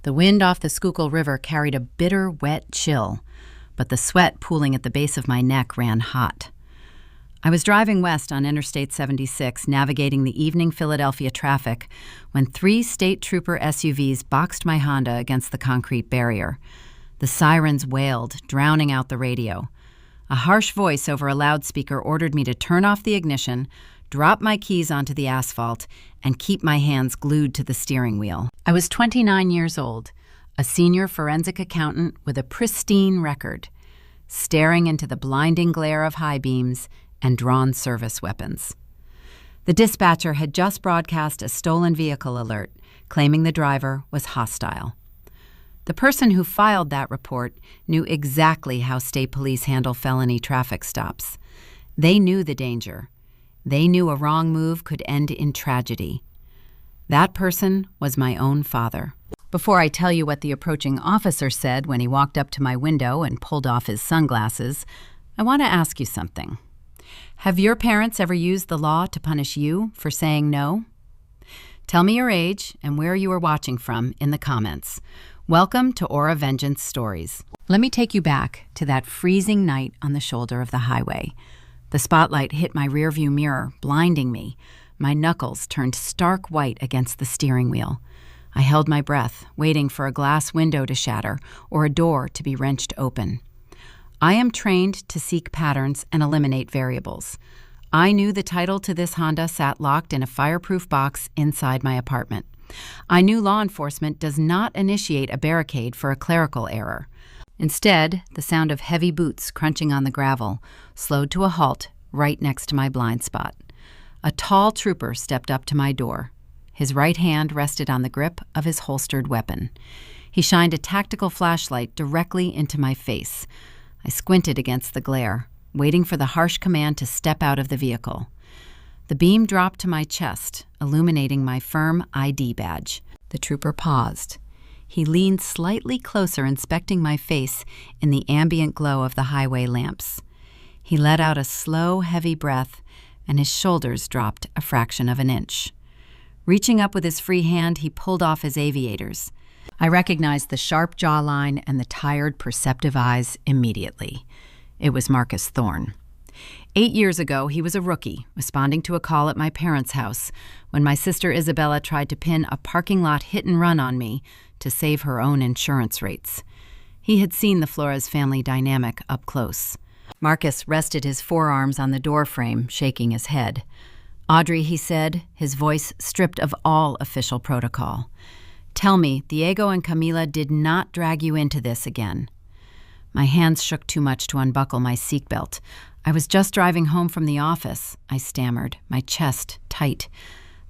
The wind off the Schuylkill River carried a bitter, wet chill, but the sweat pooling at the base of my neck ran hot. I was driving west on Interstate 76, navigating the evening Philadelphia traffic, when 3 state trooper SUVs boxed my Honda against the concrete barrier. The sirens wailed, drowning out the radio. A harsh voice over a loudspeaker ordered me to turn off the ignition, drop my keys onto the asphalt, and keep my hands glued to the steering wheel. I was 29 years old, a senior forensic accountant with a pristine record, staring into the blinding glare of high beams and drawn service weapons. The dispatcher had just broadcast a stolen vehicle alert, claiming the driver was hostile. The person who filed that report knew exactly how state police handle felony traffic stops. They knew the danger. They knew a wrong move could end in tragedy. That person was my own father. Before I tell you what the approaching officer said when he walked up to my window and pulled off his sunglasses, I want to ask you something. Have your parents ever used the law to punish you for saying no? Tell me your age and where you are watching from in the comments. Welcome to Aura Vengeance Stories. Let me take you back to that freezing night on the shoulder of the highway. The spotlight hit my rearview mirror, blinding me. My knuckles turned stark white against the steering wheel. I held my breath, waiting for a glass window to shatter or a door to be wrenched open. I am trained to seek patterns and eliminate variables. I knew the title to this Honda sat locked in a fireproof box inside my apartment. I knew law enforcement does not initiate a barricade for a clerical error. Instead, the sound of heavy boots crunching on the gravel slowed to a halt right next to my blind spot. A tall trooper stepped up to my door. His right hand rested on the grip of his holstered weapon. He shined a tactical flashlight directly into my face. I squinted against the glare, waiting for the harsh command to step out of the vehicle. The beam dropped to my chest, illuminating my firm ID badge. The trooper paused. He leaned slightly closer, inspecting my face in the ambient glow of the highway lamps. He let out a slow, heavy breath, and his shoulders dropped a fraction of an inch. Reaching up with his free hand, he pulled off his aviators. I recognized the sharp jawline and the tired, perceptive eyes immediately. It was Marcus Thorne. 8 years ago, he was a rookie, responding to a call at my parents' house when my sister Isabella tried to pin a parking lot hit-and-run on me to save her own insurance rates. He had seen the Flores family dynamic up close. Marcus rested his forearms on the doorframe, shaking his head. "Audrey," he said, his voice stripped of all official protocol. "Tell me, Diego and Camila did not drag you into this again." My hands shook too much to unbuckle my seatbelt. "I was just driving home from the office," I stammered, my chest tight.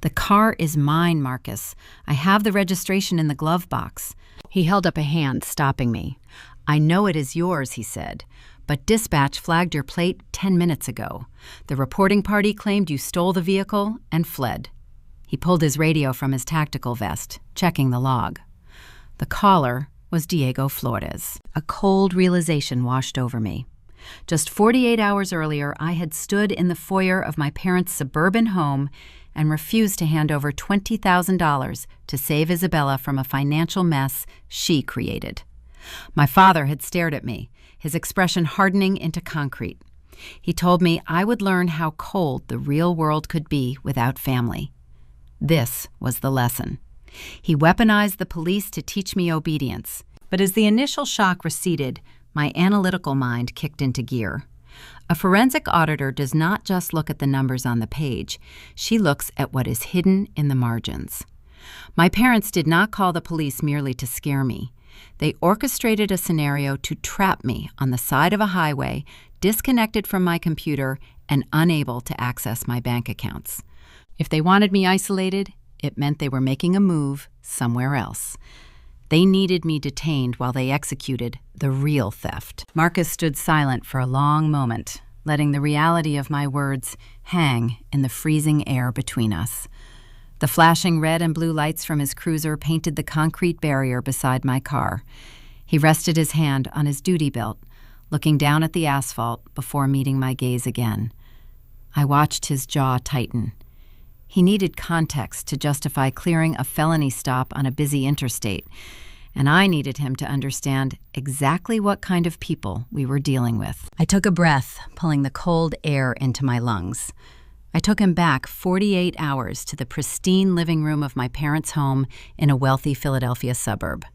"The car is mine, Marcus. I have the registration in the glove box." He held up a hand, stopping me. "I know it is yours," he said, "but dispatch flagged your plate 10 minutes ago. The reporting party claimed you stole the vehicle and fled." He pulled his radio from his tactical vest, checking the log. The caller was Diego Flores. A cold realization washed over me. Just 48 hours earlier, I had stood in the foyer of my parents' suburban home and refused to hand over $20,000 to save Isabella from a financial mess she created. My father had stared at me, his expression hardening into concrete. He told me I would learn how cold the real world could be without family. This was the lesson. He weaponized the police to teach me obedience. But as the initial shock receded, my analytical mind kicked into gear. A forensic auditor does not just look at the numbers on the page. She looks at what is hidden in the margins. My parents did not call the police merely to scare me. They orchestrated a scenario to trap me on the side of a highway, disconnected from my computer and unable to access my bank accounts. If they wanted me isolated, it meant they were making a move somewhere else. They needed me detained while they executed the real theft. Marcus stood silent for a long moment, letting the reality of my words hang in the freezing air between us. The flashing red and blue lights from his cruiser painted the concrete barrier beside my car. He rested his hand on his duty belt, looking down at the asphalt before meeting my gaze again. I watched his jaw tighten. He needed context to justify clearing a felony stop on a busy interstate, and I needed him to understand exactly what kind of people we were dealing with. I took a breath, pulling the cold air into my lungs. I took him back 48 hours to the pristine living room of my parents' home in a wealthy Philadelphia suburb.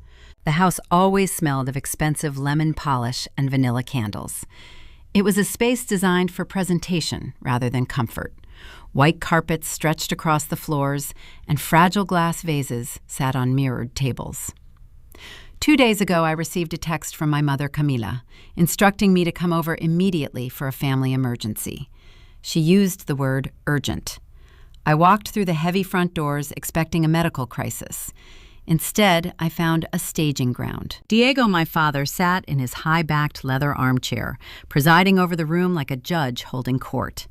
The house always smelled of expensive lemon polish and vanilla candles. It was a space designed for presentation rather than comfort. White carpets stretched across the floors, and fragile glass vases sat on mirrored tables. 2 days ago, I received a text from my mother, Camila, instructing me to come over immediately for a family emergency. She used the word urgent. I walked through the heavy front doors expecting a medical crisis. Instead, I found a staging ground. Diego, my father, sat in his high-backed leather armchair, presiding over the room like a judge holding court.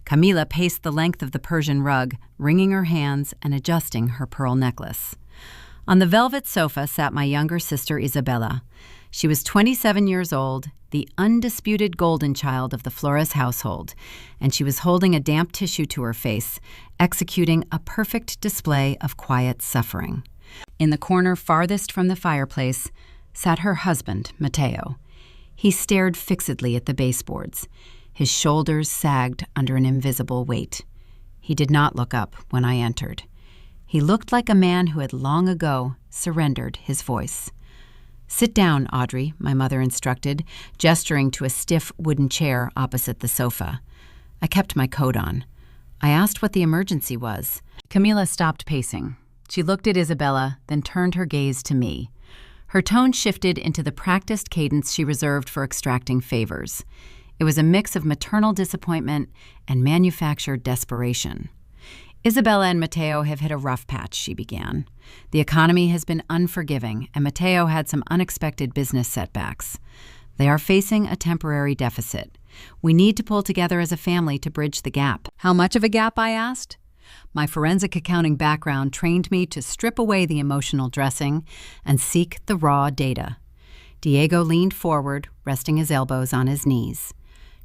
Camila paced the length of the Persian rug, wringing her hands and adjusting her pearl necklace. On the velvet sofa sat my younger sister, Isabella. She was 27 years old, the undisputed golden child of the Flores household, and she was holding a damp tissue to her face, executing a perfect display of quiet suffering. In the corner farthest from the fireplace sat her husband, Mateo. He stared fixedly at the baseboards. His shoulders sagged under an invisible weight. He did not look up when I entered. He looked like a man who had long ago surrendered his voice. "Sit down, Audrey," my mother instructed, gesturing to a stiff wooden chair opposite the sofa. I kept my coat on. I asked what the emergency was. Camila stopped pacing. She looked at Isabella, then turned her gaze to me. Her tone shifted into the practiced cadence she reserved for extracting favors. It was a mix of maternal disappointment and manufactured desperation. "Isabella and Mateo have hit a rough patch," she began. "The economy has been unforgiving, and Mateo had some unexpected business setbacks. They are facing a temporary deficit. We need to pull together as a family to bridge the gap." "How much of a gap?" I asked. My forensic accounting background trained me to strip away the emotional dressing and seek the raw data. Diego leaned forward, resting his elbows on his knees.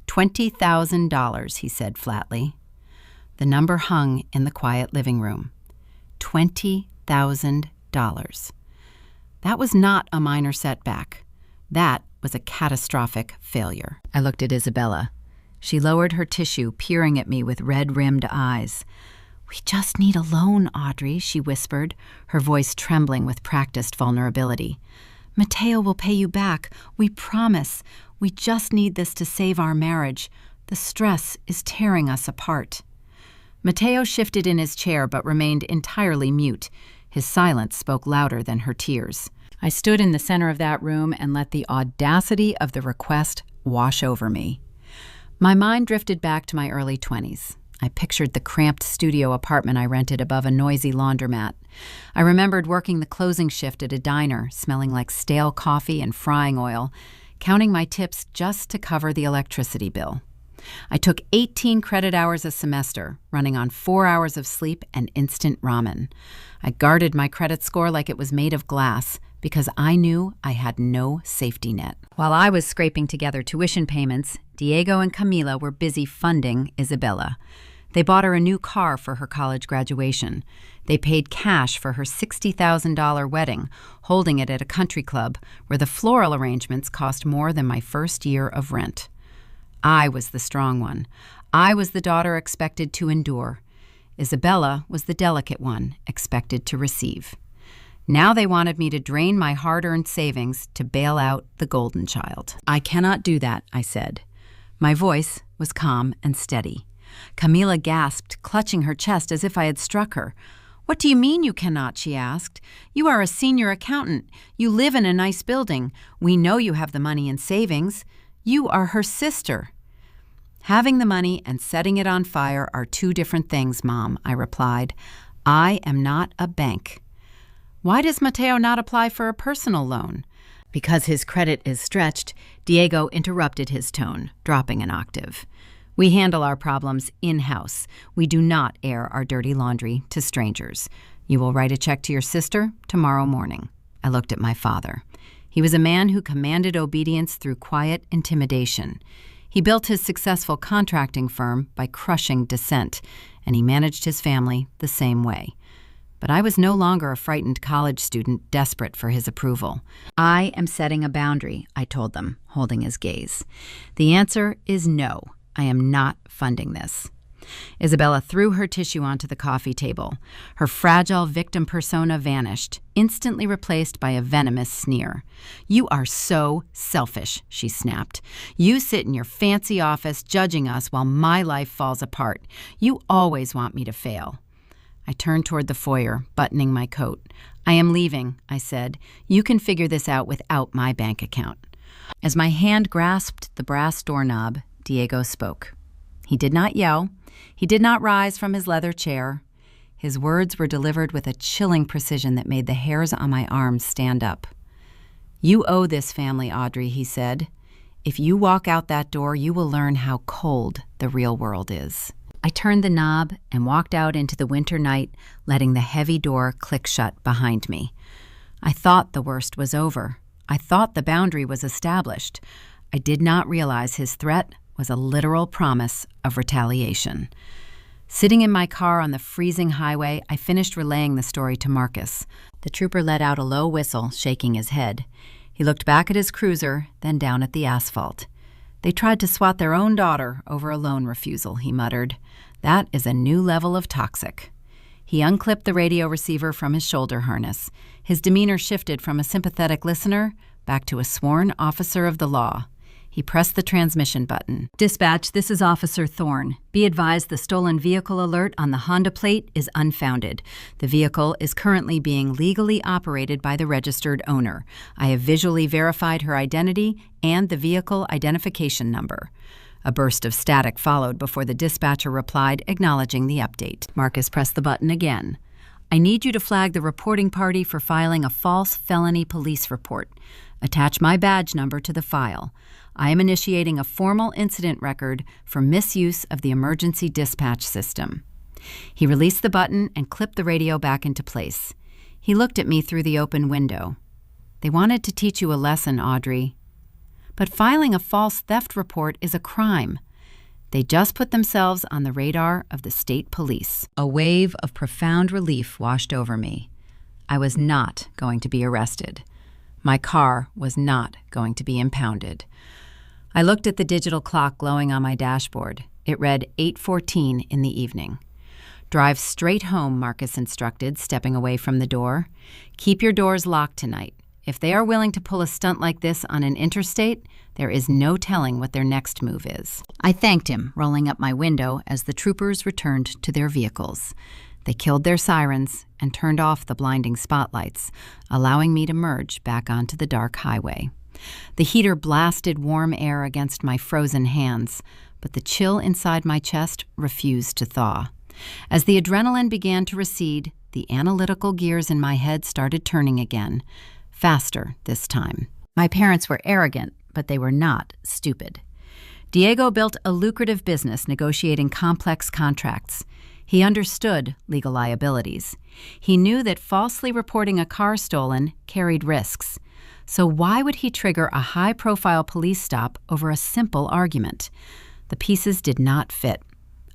$20,000, he said flatly. The number hung in the quiet living room. $20,000. That was not a minor setback. That was a catastrophic failure. I looked at Isabella. She lowered her tissue, peering at me with red-rimmed eyes. "We just need a loan, Audrey," she whispered, her voice trembling with practiced vulnerability. "Mateo will pay you back. We promise. We just need this to save our marriage. The stress is tearing us apart." Mateo shifted in his chair but remained entirely mute. His silence spoke louder than her tears. I stood in the center of that room and let the audacity of the request wash over me. My mind drifted back to my early 20s. I pictured the cramped studio apartment I rented above a noisy laundromat. I remembered working the closing shift at a diner, smelling like stale coffee and frying oil, counting my tips just to cover the electricity bill. I took 18 credit hours a semester, running on 4 hours of sleep and instant ramen. I guarded my credit score like it was made of glass because I knew I had no safety net. While I was scraping together tuition payments, Diego and Camila were busy funding Isabella. They bought her a new car for her college graduation. They paid cash for her $60,000 wedding, holding it at a country club where the floral arrangements cost more than my first year of rent. I was the strong one. I was the daughter expected to endure. Isabella was the delicate one, expected to receive. Now they wanted me to drain my hard-earned savings to bail out the golden child. "I cannot do that," I said. My voice was calm and steady. Camila gasped, clutching her chest as if I had struck her. "What do you mean you cannot?" she asked. "You are a senior accountant. You live in a nice building. We know you have the money in savings. You are her sister." "Having the money and setting it on fire are two different things, Mom," I replied. "I am not a bank." "Why does Mateo not apply for a personal loan?" Because his credit is stretched, Diego interrupted his tone, dropping an octave. "We handle our problems in-house. We do not air our dirty laundry to strangers. You will write a check to your sister tomorrow morning." I looked at my father. He was a man who commanded obedience through quiet intimidation. He built his successful contracting firm by crushing dissent, and he managed his family the same way. But I was no longer a frightened college student desperate for his approval. I am setting a boundary, I told them, holding his gaze. The answer is no, I am not funding this. Isabella threw her tissue onto the coffee table. Her fragile victim persona vanished, instantly replaced by a venomous sneer. "You are so selfish," she snapped. "You sit in your fancy office judging us while my life falls apart. You always want me to fail." I turned toward the foyer, buttoning my coat. "I am leaving," I said. "You can figure this out without my bank account." As my hand grasped the brass doorknob, Diego spoke. He did not yell. He did not rise from his leather chair. His words were delivered with a chilling precision that made the hairs on my arms stand up. "You owe this family, Audrey," he said. "If you walk out that door, you will learn how cold the real world is." I turned the knob and walked out into the winter night, letting the heavy door click shut behind me. I thought the worst was over. I thought the boundary was established. I did not realize his threat was a literal promise of retaliation. Sitting in my car on the freezing highway, I finished relaying the story to Marcus. The trooper let out a low whistle, shaking his head. He looked back at his cruiser, then down at the asphalt. "They tried to swat their own daughter over a loan refusal," he muttered. "That is a new level of toxic." He unclipped the radio receiver from his shoulder harness. His demeanor shifted from a sympathetic listener back to a sworn officer of the law. He pressed the transmission button. "Dispatch, this is Officer Thorne. Be advised the stolen vehicle alert on the Honda plate is unfounded. The vehicle is currently being legally operated by the registered owner. I have visually verified her identity and the vehicle identification number." A burst of static followed before the dispatcher replied, acknowledging the update. Marcus pressed the button again. "I need you to flag the reporting party for filing a false felony police report. Attach my badge number to the file. I am initiating a formal incident record for misuse of the emergency dispatch system." He released the button and clipped the radio back into place. He looked at me through the open window. "They wanted to teach you a lesson, Audrey. But filing a false theft report is a crime. They just put themselves on the radar of the state police." A wave of profound relief washed over me. I was not going to be arrested. My car was not going to be impounded. I looked at the digital clock glowing on my dashboard. It read 8:14 in the evening. "Drive straight home," Marcus instructed, stepping away from the door. "Keep your doors locked tonight. If they are willing to pull a stunt like this on an interstate, there is no telling what their next move is." I thanked him, rolling up my window as the troopers returned to their vehicles. They killed their sirens and turned off the blinding spotlights, allowing me to merge back onto the dark highway. The heater blasted warm air against my frozen hands, but the chill inside my chest refused to thaw. As the adrenaline began to recede, the analytical gears in my head started turning again, faster this time. My parents were arrogant, but they were not stupid. Diego built a lucrative business negotiating complex contracts. He understood legal liabilities. He knew that falsely reporting a car stolen carried risks. So why would he trigger a high-profile police stop over a simple argument? The pieces did not fit.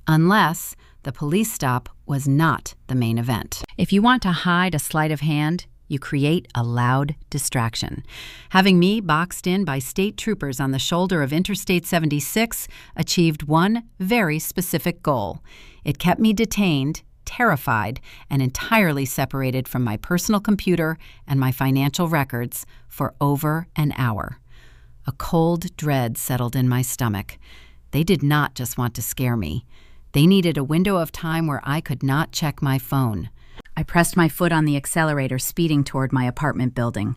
Unless the police stop was not the main event. If you want to hide a sleight of hand, you create a loud distraction. Having me boxed in by state troopers on the shoulder of Interstate 76 achieved one very specific goal. It kept me detained, terrified, and entirely separated from my personal computer and my financial records for over an hour. A cold dread settled in my stomach. They did not just want to scare me. They needed a window of time where I could not check my phone. I pressed my foot on the accelerator, speeding toward my apartment building.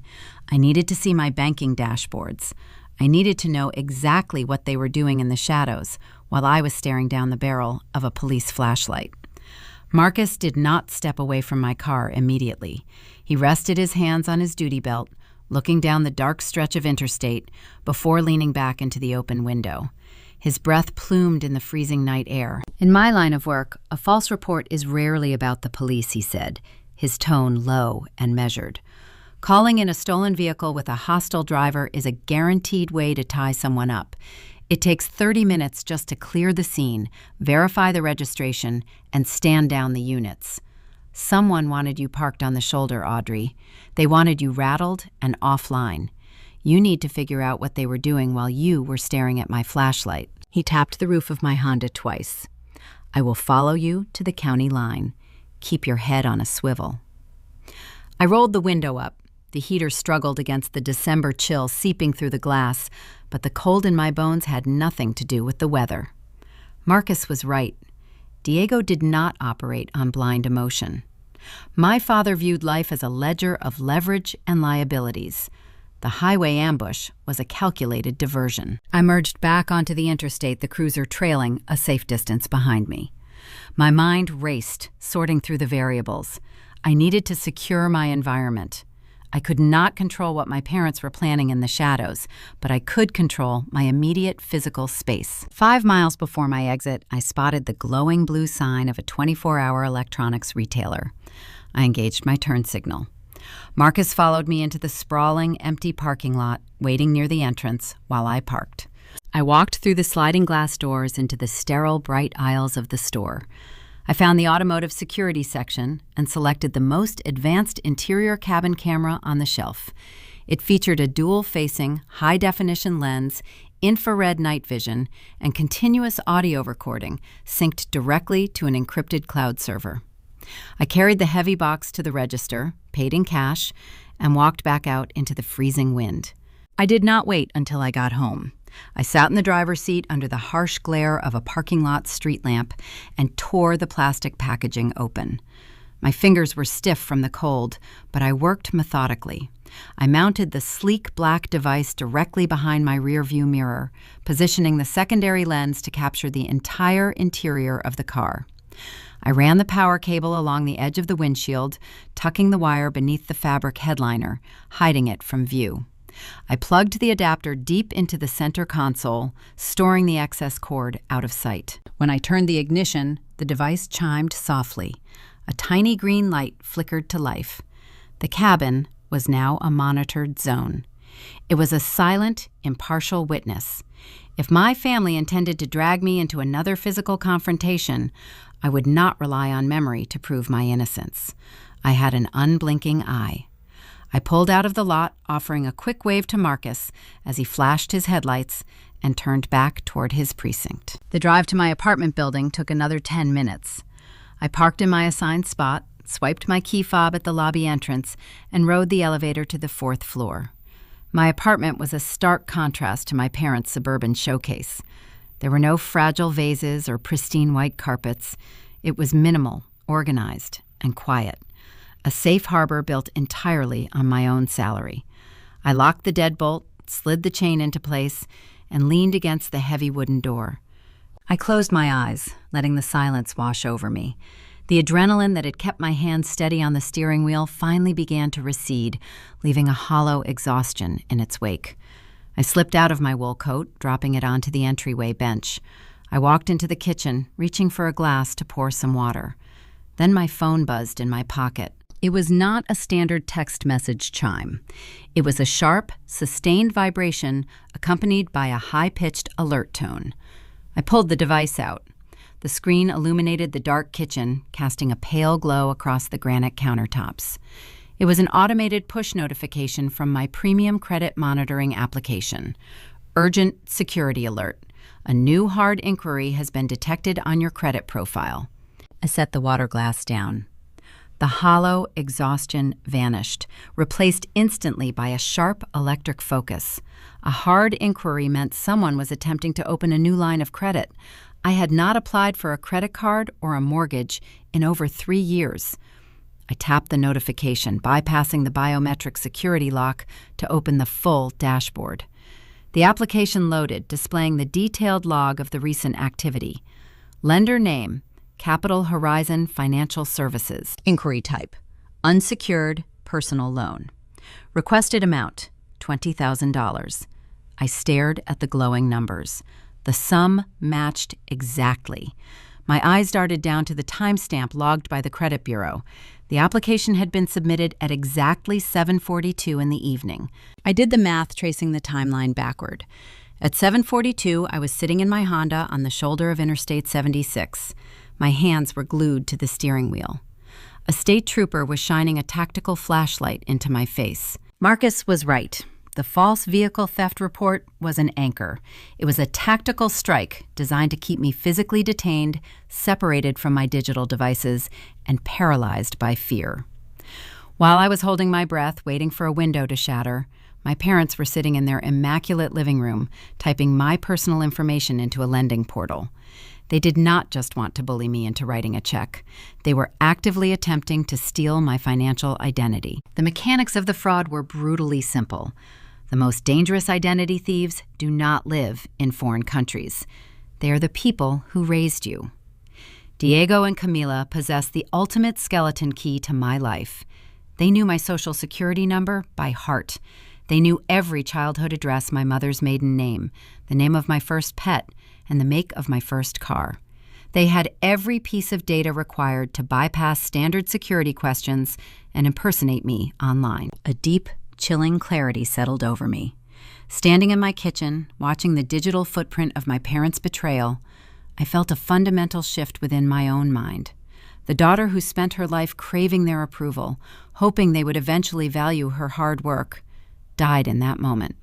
I needed to see my banking dashboards. I needed to know exactly what they were doing in the shadows while I was staring down the barrel of a police flashlight. Marcus did not step away from my car immediately. He rested his hands on his duty belt, looking down the dark stretch of interstate before leaning back into the open window. His breath plumed in the freezing night air. "In my line of work, a false report is rarely about the police," he said, his tone low and measured. "Calling in a stolen vehicle with a hostile driver is a guaranteed way to tie someone up. It takes 30 minutes just to clear the scene, verify the registration, and stand down the units. Someone wanted you parked on the shoulder, Audrey. They wanted you rattled and offline. You need to figure out what they were doing while you were staring at my flashlight. He tapped the roof of my Honda twice. I will follow you to the county line. Keep your head on a swivel. I rolled the window up. The heater struggled against the December chill seeping through the glass, but the cold in my bones had nothing to do with the weather. Marcus was right. Diego did not operate on blind emotion. My father viewed life as a ledger of leverage and liabilities. The highway ambush was a calculated diversion. I merged back onto the interstate, the cruiser trailing a safe distance behind me. My mind raced, sorting through the variables. I needed to secure my environment. I could not control what my parents were planning in the shadows, but I could control my immediate physical space. 5 miles before my exit, I spotted the glowing blue sign of a 24-hour electronics retailer. I engaged my turn signal. Marcus followed me into the sprawling, empty parking lot, waiting near the entrance while I parked. I walked through the sliding glass doors into the sterile, bright aisles of the store. I found the automotive security section and selected the most advanced interior cabin camera on the shelf. It featured a dual-facing, high-definition lens, infrared night vision, and continuous audio recording synced directly to an encrypted cloud server. I carried the heavy box to the register, paid in cash, and walked back out into the freezing wind. I did not wait until I got home. I sat in the driver's seat under the harsh glare of a parking lot street lamp and tore the plastic packaging open. My fingers were stiff from the cold, but I worked methodically. I mounted the sleek black device directly behind my rearview mirror, positioning the secondary lens to capture the entire interior of the car. I ran the power cable along the edge of the windshield, tucking the wire beneath the fabric headliner, hiding it from view. I plugged the adapter deep into the center console, storing the excess cord out of sight. When I turned the ignition, the device chimed softly. A tiny green light flickered to life. The cabin was now a monitored zone. It was a silent, impartial witness. If my family intended to drag me into another physical confrontation, I would not rely on memory to prove my innocence. I had an unblinking eye. I pulled out of the lot, offering a quick wave to Marcus as he flashed his headlights and turned back toward his precinct. The drive to my apartment building took another 10 minutes. I parked in my assigned spot, swiped my key fob at the lobby entrance, and rode the elevator to the 4th floor. My apartment was a stark contrast to my parents' suburban showcase. There were no fragile vases or pristine white carpets. It was minimal, organized, and quiet. A safe harbor built entirely on my own salary. I locked the deadbolt, slid the chain into place, and leaned against the heavy wooden door. I closed my eyes, letting the silence wash over me. The adrenaline that had kept my hands steady on the steering wheel finally began to recede, leaving a hollow exhaustion in its wake. I slipped out of my wool coat, dropping it onto the entryway bench. I walked into the kitchen, reaching for a glass to pour some water. Then my phone buzzed in my pocket. It was not a standard text message chime. It was a sharp, sustained vibration accompanied by a high-pitched alert tone. I pulled the device out. The screen illuminated the dark kitchen, casting a pale glow across the granite countertops. It was an automated push notification from my premium credit monitoring application. Urgent security alert. A new hard inquiry has been detected on your credit profile. I set the water glass down. The hollow exhaustion vanished, replaced instantly by a sharp electric focus. A hard inquiry meant someone was attempting to open a new line of credit. I had not applied for a credit card or a mortgage in over 3 years. I tapped the notification, bypassing the biometric security lock to open the full dashboard. The application loaded, displaying the detailed log of the recent activity. Lender name: Capital Horizon Financial Services. Inquiry type: unsecured personal loan. Requested amount: $20,000. I stared at the glowing numbers. The sum matched exactly. My eyes darted down to the timestamp logged by the credit bureau. The application had been submitted at exactly 7:42 in the evening. I did the math, tracing the timeline backward. At 7:42, I was sitting in my Honda on the shoulder of Interstate 76. My hands were glued to the steering wheel. A state trooper was shining a tactical flashlight into my face. Marcus was right. The false vehicle theft report was an anchor. It was a tactical strike designed to keep me physically detained, separated from my digital devices, and paralyzed by fear. While I was holding my breath, waiting for a window to shatter, my parents were sitting in their immaculate living room, typing my personal information into a lending portal. They did not just want to bully me into writing a check. They were actively attempting to steal my financial identity. The mechanics of the fraud were brutally simple. The most dangerous identity thieves do not live in foreign countries. They are the people who raised you. Diego and Camila possessed the ultimate skeleton key to my life. They knew my social security number by heart. They knew every childhood address, my mother's maiden name, the name of my first pet, and the make of my first car. They had every piece of data required to bypass standard security questions and impersonate me online. A deep, chilling clarity settled over me. Standing in my kitchen, watching the digital footprint of my parents' betrayal, I felt a fundamental shift within my own mind. The daughter who spent her life craving their approval, hoping they would eventually value her hard work, died in that moment.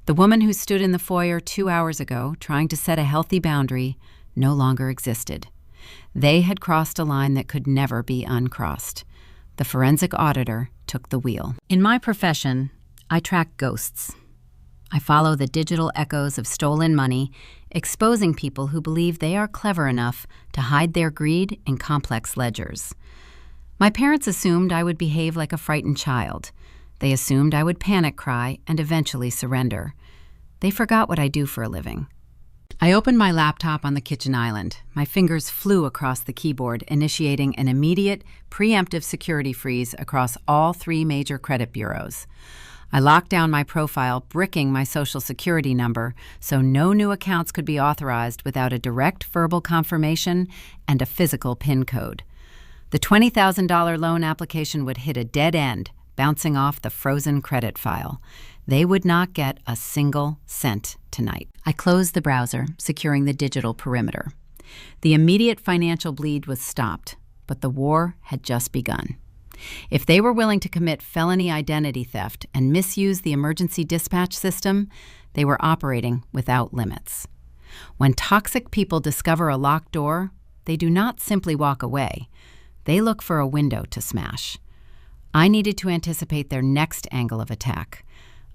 The woman who stood in the foyer 2 hours ago, trying to set a healthy boundary, no longer existed. They had crossed a line that could never be uncrossed. The forensic auditor took the wheel. In my profession, I track ghosts. I follow the digital echoes of stolen money, exposing people who believe they are clever enough to hide their greed in complex ledgers. My parents assumed I would behave like a frightened child. They assumed I would panic cry and eventually surrender. They forgot what I do for a living. I opened my laptop on the kitchen island. My fingers flew across the keyboard, initiating an immediate, preemptive security freeze across all 3 major credit bureaus. I locked down my profile, bricking my social security number so no new accounts could be authorized without a direct verbal confirmation and a physical PIN code. The $20,000 loan application would hit a dead end, bouncing off the frozen credit file. They would not get a single cent tonight. I closed the browser, securing the digital perimeter. The immediate financial bleed was stopped, but the war had just begun. If they were willing to commit felony identity theft and misuse the emergency dispatch system, they were operating without limits. When toxic people discover a locked door, they do not simply walk away. They look for a window to smash. I needed to anticipate their next angle of attack.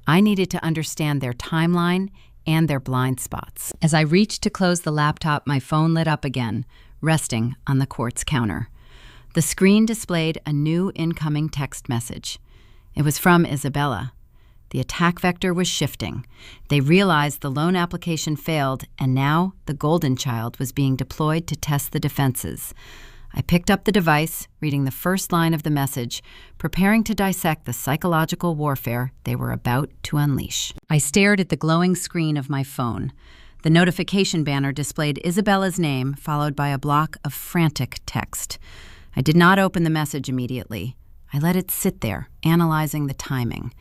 I needed to understand their timeline and their blind spots. As I reached to close the laptop, my phone lit up again, resting on the quartz counter. The screen displayed a new incoming text message. It was from Isabella. The attack vector was shifting. They realized the loan application failed, and now the Golden Child was being deployed to test the defenses. I picked up the device, reading the first line of the message, preparing to dissect the psychological warfare they were about to unleash. I stared at the glowing screen of my phone. The notification banner displayed Isabella's name, followed by a block of frantic text. I did not open the message immediately. I let it sit there, analyzing the timing.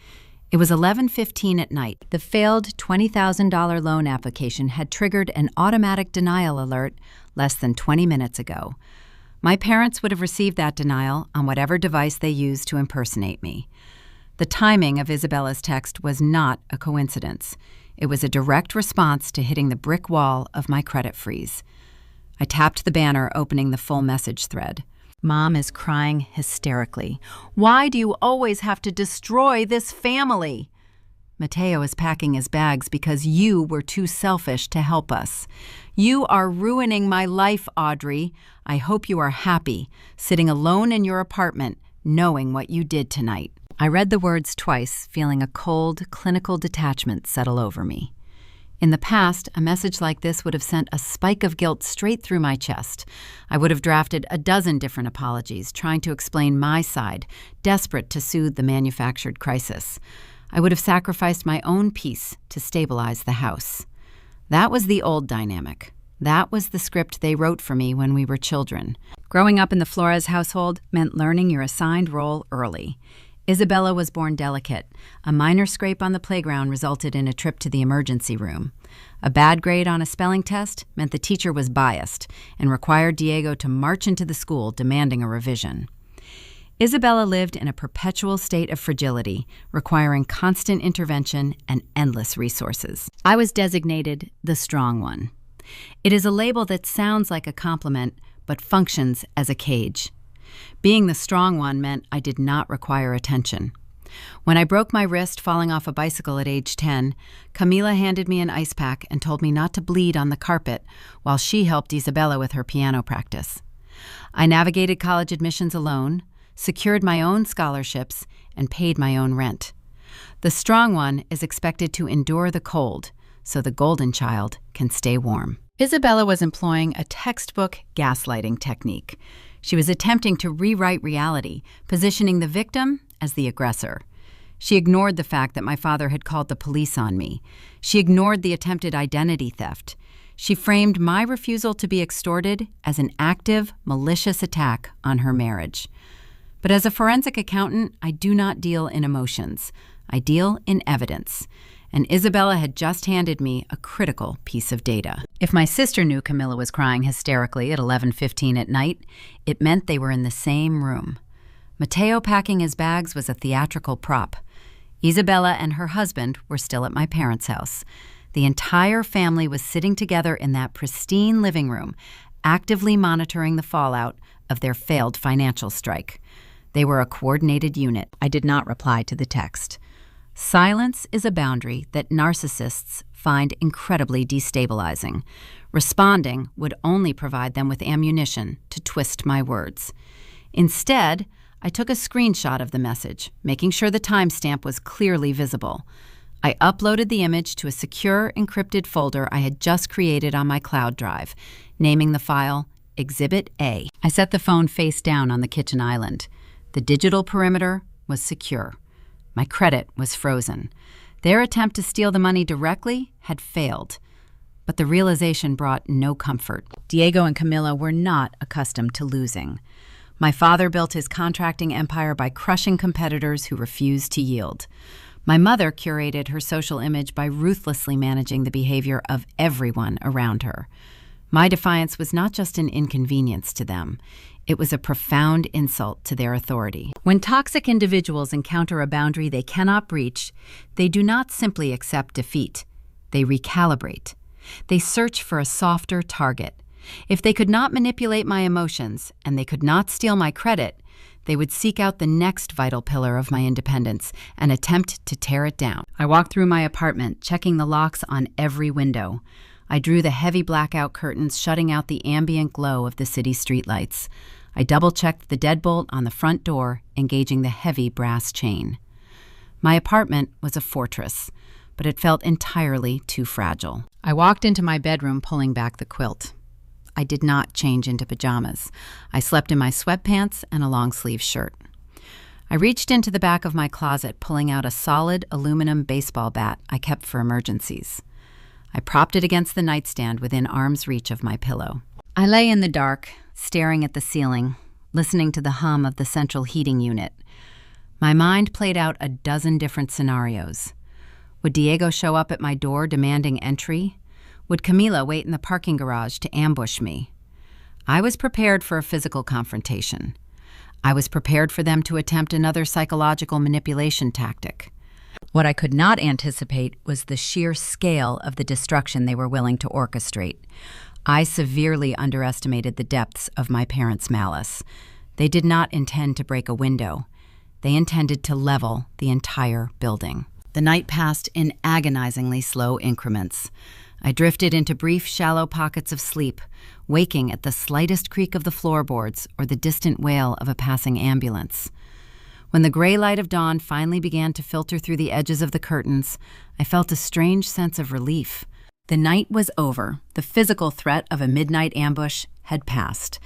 It was 11:15 at night. The failed $20,000 loan application had triggered an automatic denial alert less than 20 minutes ago. My parents would have received that denial on whatever device they used to impersonate me. The timing of Isabella's text was not a coincidence. It was a direct response to hitting the brick wall of my credit freeze. I tapped the banner, opening the full message thread. Mom is crying hysterically. Why do you always have to destroy this family? Mateo is packing his bags because you were too selfish to help us. You are ruining my life, Audrey. I hope you are happy, sitting alone in your apartment, knowing what you did tonight. I read the words twice, feeling a cold, clinical detachment settle over me. In the past, a message like this would have sent a spike of guilt straight through my chest. I would have drafted a dozen different apologies, trying to explain my side, desperate to soothe the manufactured crisis. I would have sacrificed my own peace to stabilize the house. That was the old dynamic. That was the script they wrote for me when we were children. Growing up in the Flores household meant learning your assigned role early. Isabella was born delicate. A minor scrape on the playground resulted in a trip to the emergency room. A bad grade on a spelling test meant the teacher was biased and required Diego to march into the school demanding a revision. Isabella lived in a perpetual state of fragility, requiring constant intervention and endless resources. I was designated the strong one. It is a label that sounds like a compliment, but functions as a cage. Being the strong one meant I did not require attention. When I broke my wrist falling off a bicycle at age 10, Camila handed me an ice pack and told me not to bleed on the carpet while she helped Isabella with her piano practice. I navigated college admissions alone, secured my own scholarships, and paid my own rent. The strong one is expected to endure the cold, so the golden child can stay warm. Isabella was employing a textbook gaslighting technique. She was attempting to rewrite reality, positioning the victim as the aggressor. She ignored the fact that my father had called the police on me. She ignored the attempted identity theft. She framed my refusal to be extorted as an active, malicious attack on her marriage. But as a forensic accountant, I do not deal in emotions. I deal in evidence. And Isabella had just handed me a critical piece of data. If my sister knew Camila was crying hysterically at 11:15 at night, it meant they were in the same room. Mateo packing his bags was a theatrical prop. Isabella and her husband were still at my parents' house. The entire family was sitting together in that pristine living room, actively monitoring the fallout of their failed financial strike. They were a coordinated unit. I did not reply to the text. Silence is a boundary that narcissists find incredibly destabilizing. Responding would only provide them with ammunition to twist my words. Instead, I took a screenshot of the message, making sure the timestamp was clearly visible. I uploaded the image to a secure, encrypted folder I had just created on my cloud drive, naming the file Exhibit A. I set the phone face down on the kitchen island. The digital perimeter was secure. My credit was frozen. Their attempt to steal the money directly had failed. But the realization brought no comfort. Diego and Camila were not accustomed to losing. My father built his contracting empire by crushing competitors who refused to yield. My mother curated her social image by ruthlessly managing the behavior of everyone around her. My defiance was not just an inconvenience to them. It was a profound insult to their authority. When toxic individuals encounter a boundary they cannot breach, they do not simply accept defeat. They recalibrate. They search for a softer target. If they could not manipulate my emotions and they could not steal my credit, they would seek out the next vital pillar of my independence and attempt to tear it down. I walked through my apartment, checking the locks on every window. I drew the heavy blackout curtains, shutting out the ambient glow of the city streetlights. I double-checked the deadbolt on the front door, engaging the heavy brass chain. My apartment was a fortress, but it felt entirely too fragile. I walked into my bedroom, pulling back the quilt. I did not change into pajamas. I slept in my sweatpants and a long-sleeve shirt. I reached into the back of my closet, pulling out a solid aluminum baseball bat I kept for emergencies. I propped it against the nightstand within arm's reach of my pillow. I lay in the dark, staring at the ceiling, listening to the hum of the central heating unit. My mind played out a dozen different scenarios. Would Diego show up at my door demanding entry? Would Camila wait in the parking garage to ambush me? I was prepared for a physical confrontation. I was prepared for them to attempt another psychological manipulation tactic. What I could not anticipate was the sheer scale of the destruction they were willing to orchestrate. I severely underestimated the depths of my parents' malice. They did not intend to break a window. They intended to level the entire building. The night passed in agonizingly slow increments. I drifted into brief, shallow pockets of sleep, waking at the slightest creak of the floorboards or the distant wail of a passing ambulance. When the gray light of dawn finally began to filter through the edges of the curtains, I felt a strange sense of relief. The night was over. The physical threat of a midnight ambush had passed.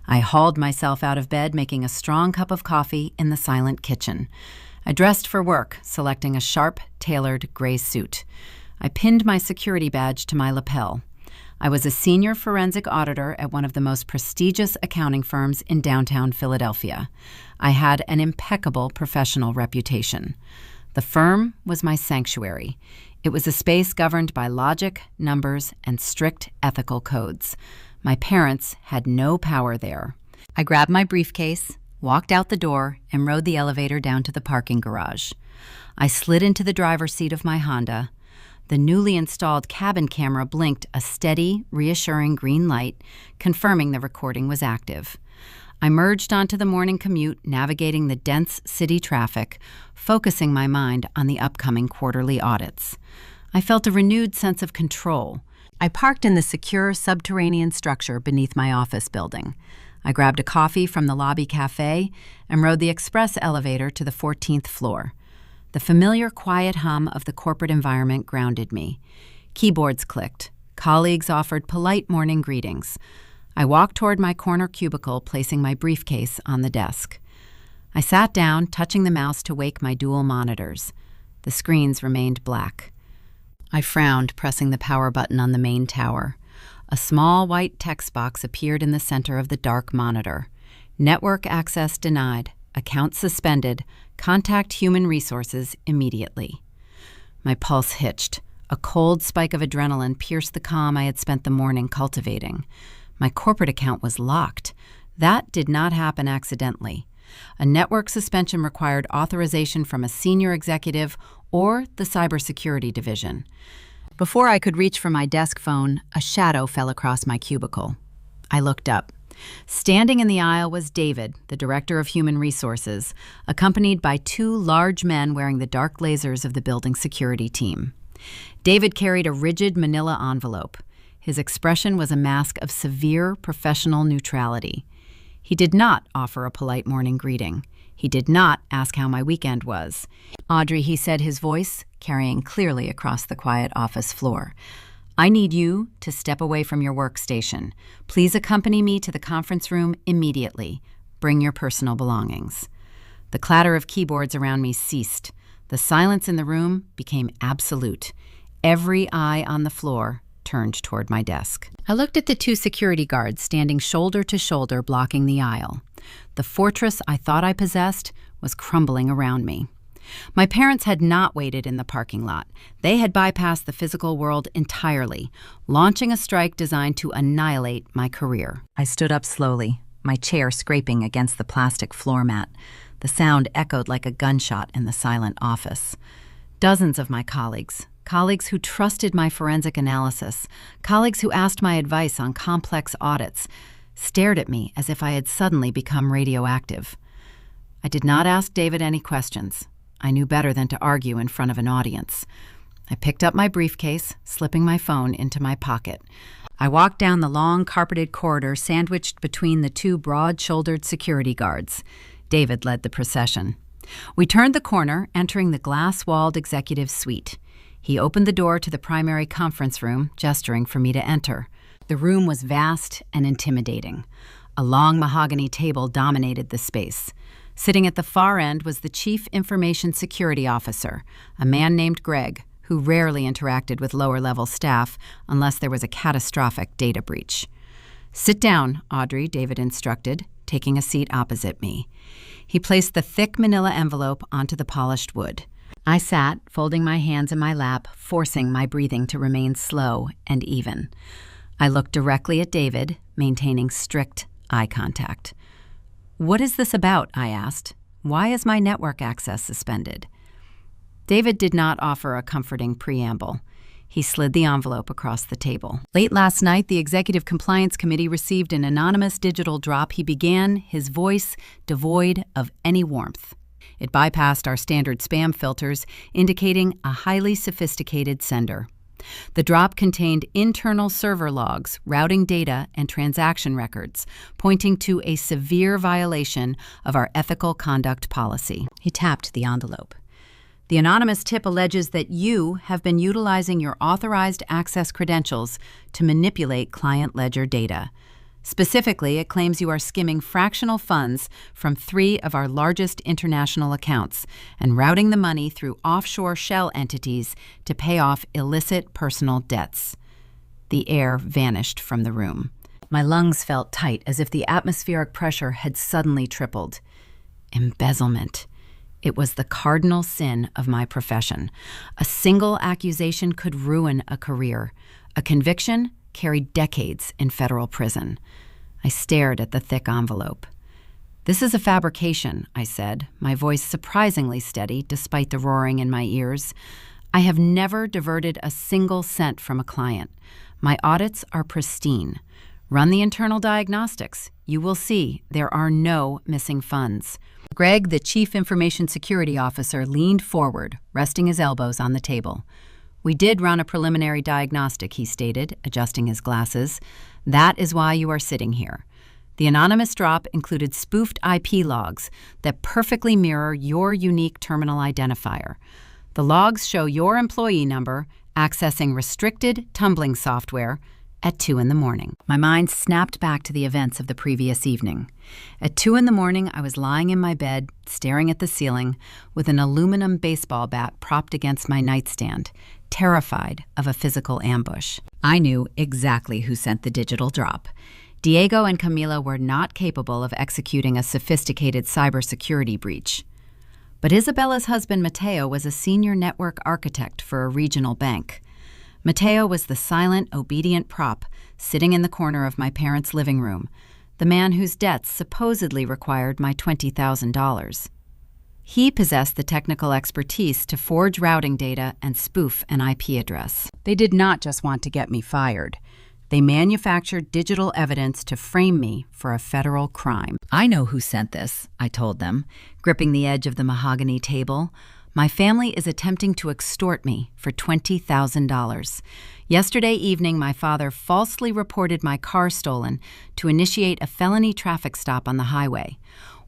I hauled myself out of bed, making a strong cup of coffee in the silent kitchen. I dressed for work, selecting a sharp, tailored gray suit. I pinned my security badge to my lapel. I was a senior forensic auditor at one of the most prestigious accounting firms in downtown Philadelphia. I had an impeccable professional reputation. The firm was my sanctuary. It was a space governed by logic, numbers, and strict ethical codes. My parents had no power there. I grabbed my briefcase, walked out the door, and rode the elevator down to the parking garage. I slid into the driver's seat of my Honda. The newly installed cabin camera blinked a steady, reassuring green light, confirming the recording was active. I merged onto the morning commute, navigating the dense city traffic, focusing my mind on the upcoming quarterly audits. I felt a renewed sense of control. I parked in the secure subterranean structure beneath my office building. I grabbed a coffee from the lobby cafe and rode the express elevator to the 14th floor. The familiar quiet hum of the corporate environment grounded me. Keyboards clicked. Colleagues offered polite morning greetings. I walked toward my corner cubicle, placing my briefcase on the desk. I sat down, touching the mouse to wake my dual monitors. The screens remained black. I frowned, pressing the power button on the main tower. A small white text box appeared in the center of the dark monitor. Network access denied. Account suspended. Contact Human Resources immediately. My pulse hitched. A cold spike of adrenaline pierced the calm I had spent the morning cultivating. My corporate account was locked. That did not happen accidentally. A network suspension required authorization from a senior executive or the cybersecurity division. Before I could reach for my desk phone, a shadow fell across my cubicle. I looked up. Standing in the aisle was David, the director of human resources, accompanied by two large men wearing the dark lasers of the building security team. David carried a rigid manila envelope. His expression was a mask of severe professional neutrality. He did not offer a polite morning greeting. He did not ask how my weekend was. "Audrey," he said, his voice carrying clearly across the quiet office floor, "I need you to step away from your workstation. Please accompany me to the conference room immediately. Bring your personal belongings." The clatter of keyboards around me ceased. The silence in the room became absolute. Every eye on the floor turned toward my desk. I looked at the two security guards standing shoulder to shoulder blocking the aisle. The fortress I thought I possessed was crumbling around me. My parents had not waited in the parking lot. They had bypassed the physical world entirely, launching a strike designed to annihilate my career. I stood up slowly, my chair scraping against the plastic floor mat. The sound echoed like a gunshot in the silent office. Dozens of my colleagues who trusted my forensic analysis, colleagues who asked my advice on complex audits, stared at me as if I had suddenly become radioactive. I did not ask David any questions. I knew better than to argue in front of an audience. I picked up my briefcase, slipping my phone into my pocket. I walked down the long carpeted corridor sandwiched between the two broad-shouldered security guards. David led the procession. We turned the corner, entering the glass-walled executive suite. He opened the door to the primary conference room, gesturing for me to enter. The room was vast and intimidating. A long mahogany table dominated the space. Sitting at the far end was the Chief Information Security Officer, a man named Greg, who rarely interacted with lower-level staff unless there was a catastrophic data breach. "Sit down, Audrey," David instructed, taking a seat opposite me. He placed the thick manila envelope onto the polished wood. I sat, folding my hands in my lap, forcing my breathing to remain slow and even. I looked directly at David, maintaining strict eye contact. "What is this about?" I asked. "Why is my network access suspended?" David did not offer a comforting preamble. He slid the envelope across the table. "Late last night, the Executive Compliance Committee received an anonymous digital drop," he began, his voice devoid of any warmth. It bypassed our standard spam filters, indicating a highly sophisticated sender. The drop contained internal server logs, routing data, and transaction records, pointing to a severe violation of our ethical conduct policy. He tapped the envelope. "The anonymous tip alleges that you have been utilizing your authorized access credentials to manipulate client ledger data. Specifically, it claims you are skimming fractional funds from 3 of our largest international accounts and routing the money through offshore shell entities to pay off illicit personal debts." The air vanished from the room. My lungs felt tight, as if the atmospheric pressure had suddenly tripled. Embezzlement. It was the cardinal sin of my profession. A single accusation could ruin a career. A conviction carried decades in federal prison. I stared at the thick envelope. "This is a fabrication," I said, my voice surprisingly steady despite the roaring in my ears. "I have never diverted a single cent from a client. My audits are pristine. Run the internal diagnostics. You will see there are no missing funds." Greg, the Chief Information Security Officer, leaned forward, resting his elbows on the table. "We did run a preliminary diagnostic," he stated, adjusting his glasses. "That is why you are sitting here. The anonymous drop included spoofed IP logs that perfectly mirror your unique terminal identifier. The logs show your employee number accessing restricted tumbling software at 2 a.m. My mind snapped back to the events of the previous evening. At 2 a.m, I was lying in my bed, staring at the ceiling, with an aluminum baseball bat propped against my nightstand, terrified of a physical ambush. I knew exactly who sent the digital drop. Diego and Camila were not capable of executing a sophisticated cybersecurity breach. But Isabella's husband, Mateo, was a senior network architect for a regional bank. Mateo was the silent, obedient prop sitting in the corner of my parents' living room, the man whose debts supposedly required my $20,000. He possessed the technical expertise to forge routing data and spoof an IP address. They did not just want to get me fired. They manufactured digital evidence to frame me for a federal crime. "I know who sent this," I told them, gripping the edge of the mahogany table. "My family is attempting to extort me for $20,000. Yesterday evening, my father falsely reported my car stolen to initiate a felony traffic stop on the highway.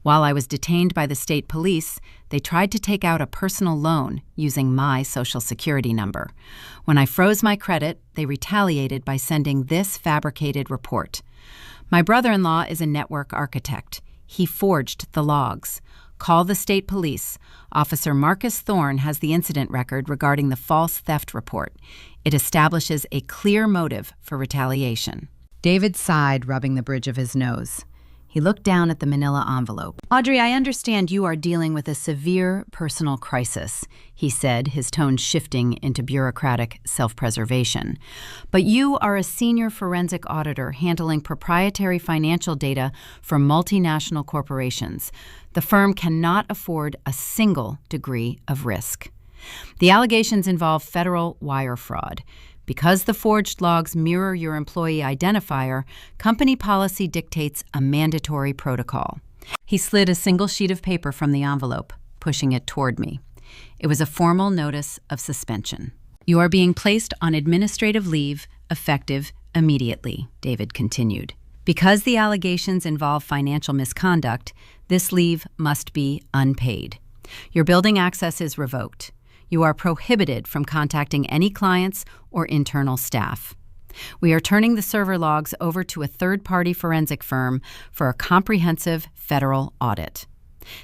While I was detained by the state police, they tried to take out a personal loan using my Social Security number. When I froze my credit, they retaliated by sending this fabricated report. My brother-in-law is a network architect. He forged the logs. Call the state police. Officer Marcus Thorne has the incident record regarding the false theft report. It establishes a clear motive for retaliation." David sighed, rubbing the bridge of his nose. He looked down at the manila envelope. "Audrey, I understand you are dealing with a severe personal crisis," he said, his tone shifting into bureaucratic self-preservation. "But you are a senior forensic auditor handling proprietary financial data for multinational corporations. The firm cannot afford a single degree of risk. The allegations involve federal wire fraud. Because the forged logs mirror your employee identifier, company policy dictates a mandatory protocol." He slid a single sheet of paper from the envelope, pushing it toward me. It was a formal notice of suspension. "You are being placed on administrative leave, effective immediately," David continued. "Because the allegations involve financial misconduct, this leave must be unpaid. Your building access is revoked. You are prohibited from contacting any clients or internal staff. We are turning the server logs over to a third-party forensic firm for a comprehensive federal audit.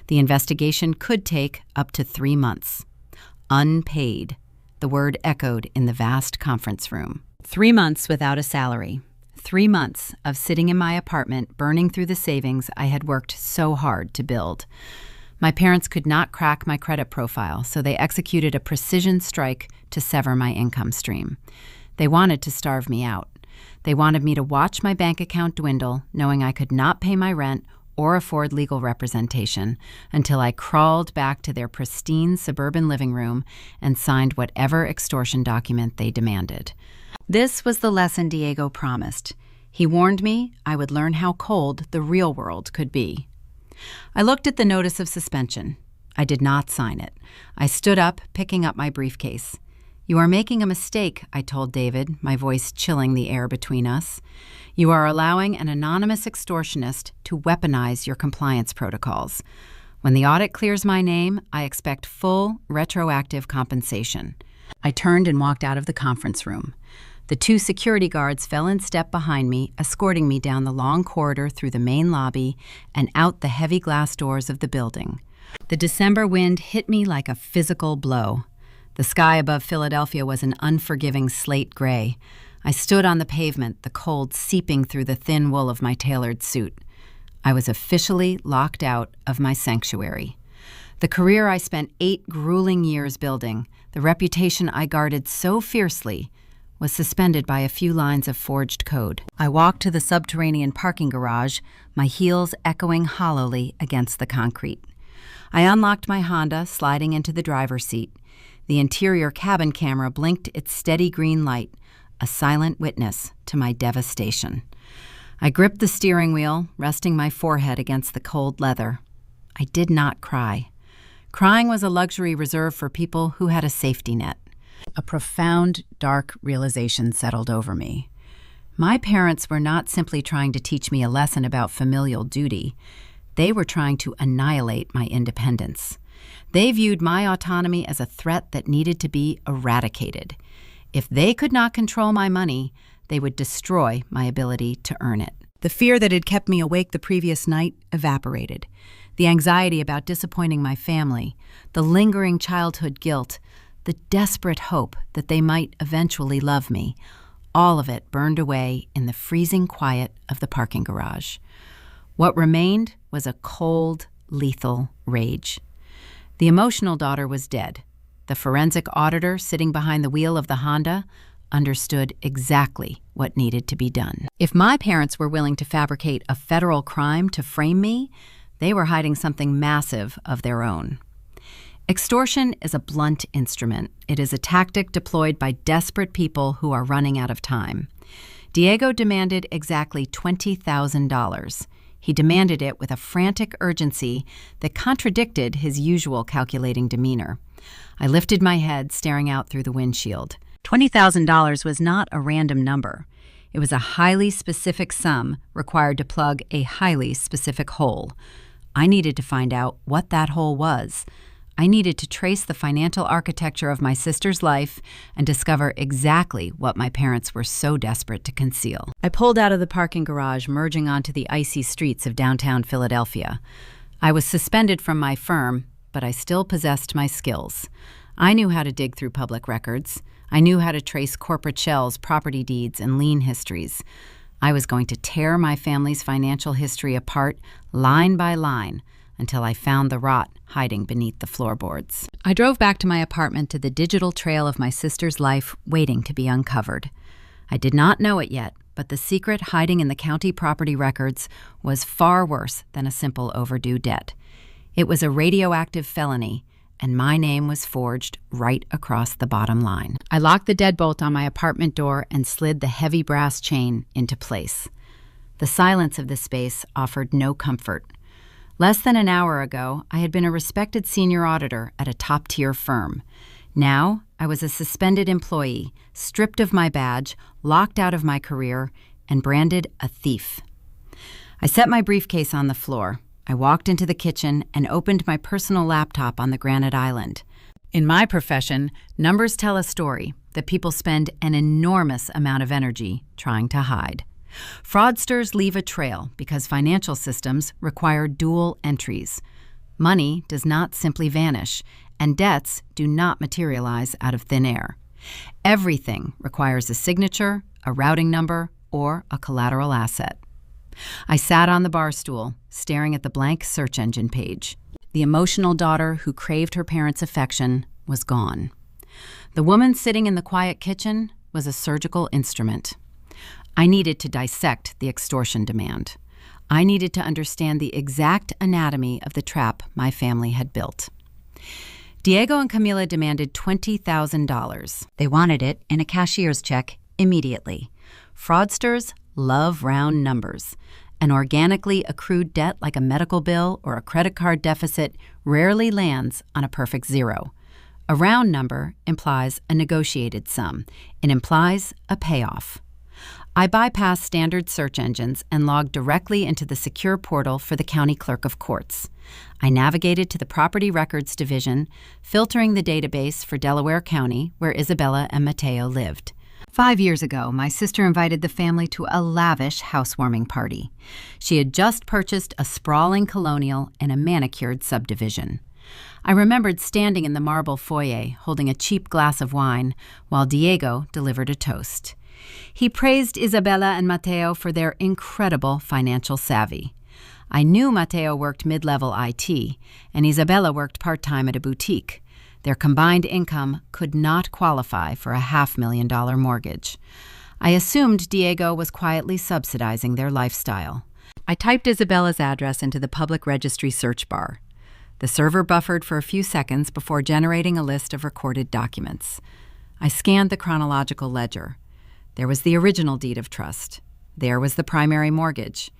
The investigation could take up to 3 months. Unpaid. The word echoed in the vast conference room. 3 months without a salary. 3 months of sitting in my apartment, burning through the savings I had worked so hard to build. My parents could not crack my credit profile, so they executed a precision strike to sever my income stream. They wanted to starve me out. They wanted me to watch my bank account dwindle, knowing I could not pay my rent or afford legal representation, until I crawled back to their pristine suburban living room and signed whatever extortion document they demanded. This was the lesson Diego promised. He warned me I would learn how cold the real world could be. I looked at the notice of suspension. I did not sign it. I stood up, picking up my briefcase. "You are making a mistake," I told David, my voice chilling the air between us. "You are allowing an anonymous extortionist to weaponize your compliance protocols. When the audit clears my name, I expect full, retroactive compensation." I turned and walked out of the conference room. The 2 security guards fell in step behind me, escorting me down the long corridor through the main lobby and out the heavy glass doors of the building. The December wind hit me like a physical blow. The sky above Philadelphia was an unforgiving slate gray. I stood on the pavement, the cold seeping through the thin wool of my tailored suit. I was officially locked out of my sanctuary. The career I spent 8 grueling years building, the reputation I guarded so fiercely, was suspended by a few lines of forged code. I walked to the subterranean parking garage, my heels echoing hollowly against the concrete. I unlocked my Honda, sliding into the driver's seat. The interior cabin camera blinked its steady green light, a silent witness to my devastation. I gripped the steering wheel, resting my forehead against the cold leather. I did not cry. Crying was a luxury reserved for people who had a safety net. A profound, dark realization settled over me. My parents were not simply trying to teach me a lesson about familial duty. They were trying to annihilate my independence. They viewed my autonomy as a threat that needed to be eradicated. If they could not control my money, they would destroy my ability to earn it. The fear that had kept me awake the previous night evaporated. The anxiety about disappointing my family, the lingering childhood guilt, the desperate hope that they might eventually love me, all of it burned away in the freezing quiet of the parking garage. What remained was a cold, lethal rage. The emotional daughter was dead. The forensic auditor sitting behind the wheel of the Honda understood exactly what needed to be done. If my parents were willing to fabricate a federal crime to frame me, they were hiding something massive of their own. Extortion is a blunt instrument. It is a tactic deployed by desperate people who are running out of time. Diego demanded exactly $20,000. He demanded it with a frantic urgency that contradicted his usual calculating demeanor. I lifted my head, staring out through the windshield. $20,000 was not a random number. It was a highly specific sum required to plug a highly specific hole. I needed to find out what that hole was. I needed to trace the financial architecture of my sister's life and discover exactly what my parents were so desperate to conceal. I pulled out of the parking garage, merging onto the icy streets of downtown Philadelphia. I was suspended from my firm, but I still possessed my skills. I knew how to dig through public records. I knew how to trace corporate shells, property deeds, and lien histories. I was going to tear my family's financial history apart, line by line, until I found the rot hiding beneath the floorboards. I drove back to my apartment to the digital trail of my sister's life waiting to be uncovered. I did not know it yet, but the secret hiding in the county property records was far worse than a simple overdue debt. It was a radioactive felony, and my name was forged right across the bottom line. I locked the deadbolt on my apartment door and slid the heavy brass chain into place. The silence of the space offered no comfort. Less than an hour ago, I had been a respected senior auditor at a top-tier firm. Now, I was a suspended employee, stripped of my badge, locked out of my career, and branded a thief. I set my briefcase on the floor. I walked into the kitchen and opened my personal laptop on the granite island. In my profession, numbers tell a story that people spend an enormous amount of energy trying to hide. Fraudsters leave a trail because financial systems require dual entries. Money does not simply vanish, and debts do not materialize out of thin air. Everything requires a signature, a routing number, or a collateral asset. I sat on the bar stool, staring at the blank search engine page. The emotional daughter who craved her parents' affection was gone. The woman sitting in the quiet kitchen was a surgical instrument. I needed to dissect the extortion demand. I needed to understand the exact anatomy of the trap my family had built. Diego and Camila demanded $20,000. They wanted it in a cashier's check immediately. Fraudsters love round numbers. An organically accrued debt like a medical bill or a credit card deficit rarely lands on a perfect zero. A round number implies a negotiated sum. It implies a payoff. I bypassed standard search engines and logged directly into the secure portal for the County Clerk of Courts. I navigated to the Property Records Division, filtering the database for Delaware County, where Isabella and Mateo lived. 5 years ago, my sister invited the family to a lavish housewarming party. She had just purchased a sprawling colonial and a manicured subdivision. I remembered standing in the marble foyer, holding a cheap glass of wine, while Diego delivered a toast. He praised Isabella and Matteo for their incredible financial savvy. I knew Matteo worked mid-level IT, and Isabella worked part-time at a boutique. Their combined income could not qualify for a $500,000 mortgage. I assumed Diego was quietly subsidizing their lifestyle. I typed Isabella's address into the public registry search bar. The server buffered for a few seconds before generating a list of recorded documents. I scanned the chronological ledger. There was the original deed of trust. There was the primary mortgage.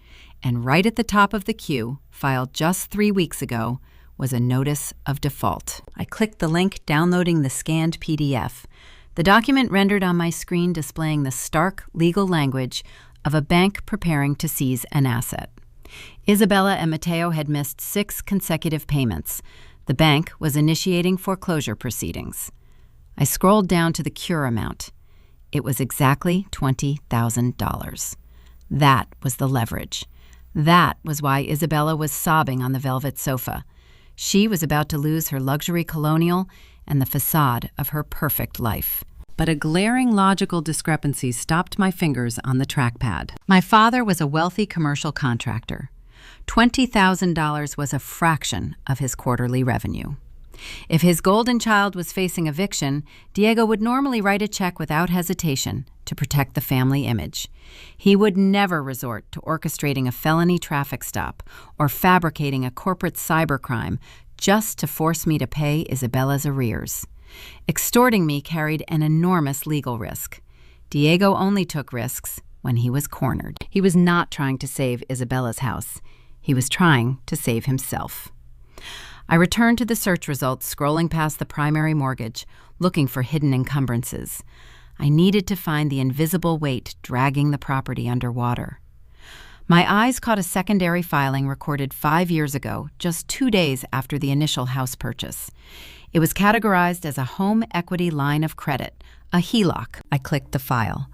And right at the top of the queue, filed just 3 weeks ago, was a notice of default. I clicked the link, downloading the scanned PDF. The document rendered on my screen displaying the stark legal language of a bank preparing to seize an asset. Isabella and Matteo had missed 6 consecutive payments. The bank was initiating foreclosure proceedings. I scrolled down to the cure amount. It was exactly $20,000. That was the leverage. That was why Isabella was sobbing on the velvet sofa. She was about to lose her luxury colonial and the facade of her perfect life. But a glaring logical discrepancy stopped my fingers on the trackpad. My father was a wealthy commercial contractor. $20,000 was a fraction of his quarterly revenue. If his golden child was facing eviction, Diego would normally write a check without hesitation to protect the family image. He would never resort to orchestrating a felony traffic stop or fabricating a corporate cybercrime just to force me to pay Isabella's arrears. Extorting me carried an enormous legal risk. Diego only took risks when he was cornered. He was not trying to save Isabella's house. He was trying to save himself. I returned to the search results, scrolling past the primary mortgage, looking for hidden encumbrances. I needed to find the invisible weight dragging the property underwater. My eyes caught a secondary filing recorded 5 years ago, just 2 days after the initial house purchase. It was categorized as a home equity line of credit, a HELOC. I clicked the file.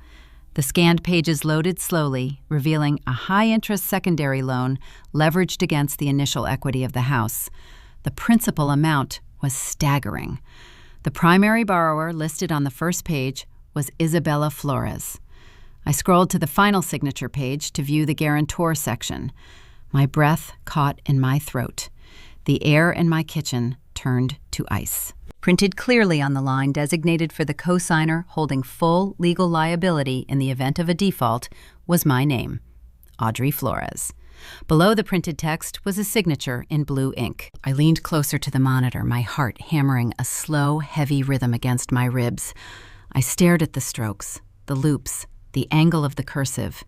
The scanned pages loaded slowly, revealing a high-interest secondary loan leveraged against the initial equity of the house. The principal amount was staggering. The primary borrower listed on the first page was Isabella Flores. I scrolled to the final signature page to view the guarantor section. My breath caught in my throat. The air in my kitchen turned to ice. Printed clearly on the line designated for the cosigner holding full legal liability in the event of a default was my name, Audrey Flores. Below the printed text was a signature in blue ink. I leaned closer to the monitor, my heart hammering a slow, heavy rhythm against my ribs. I stared at the strokes, the loops, the angle of the cursive.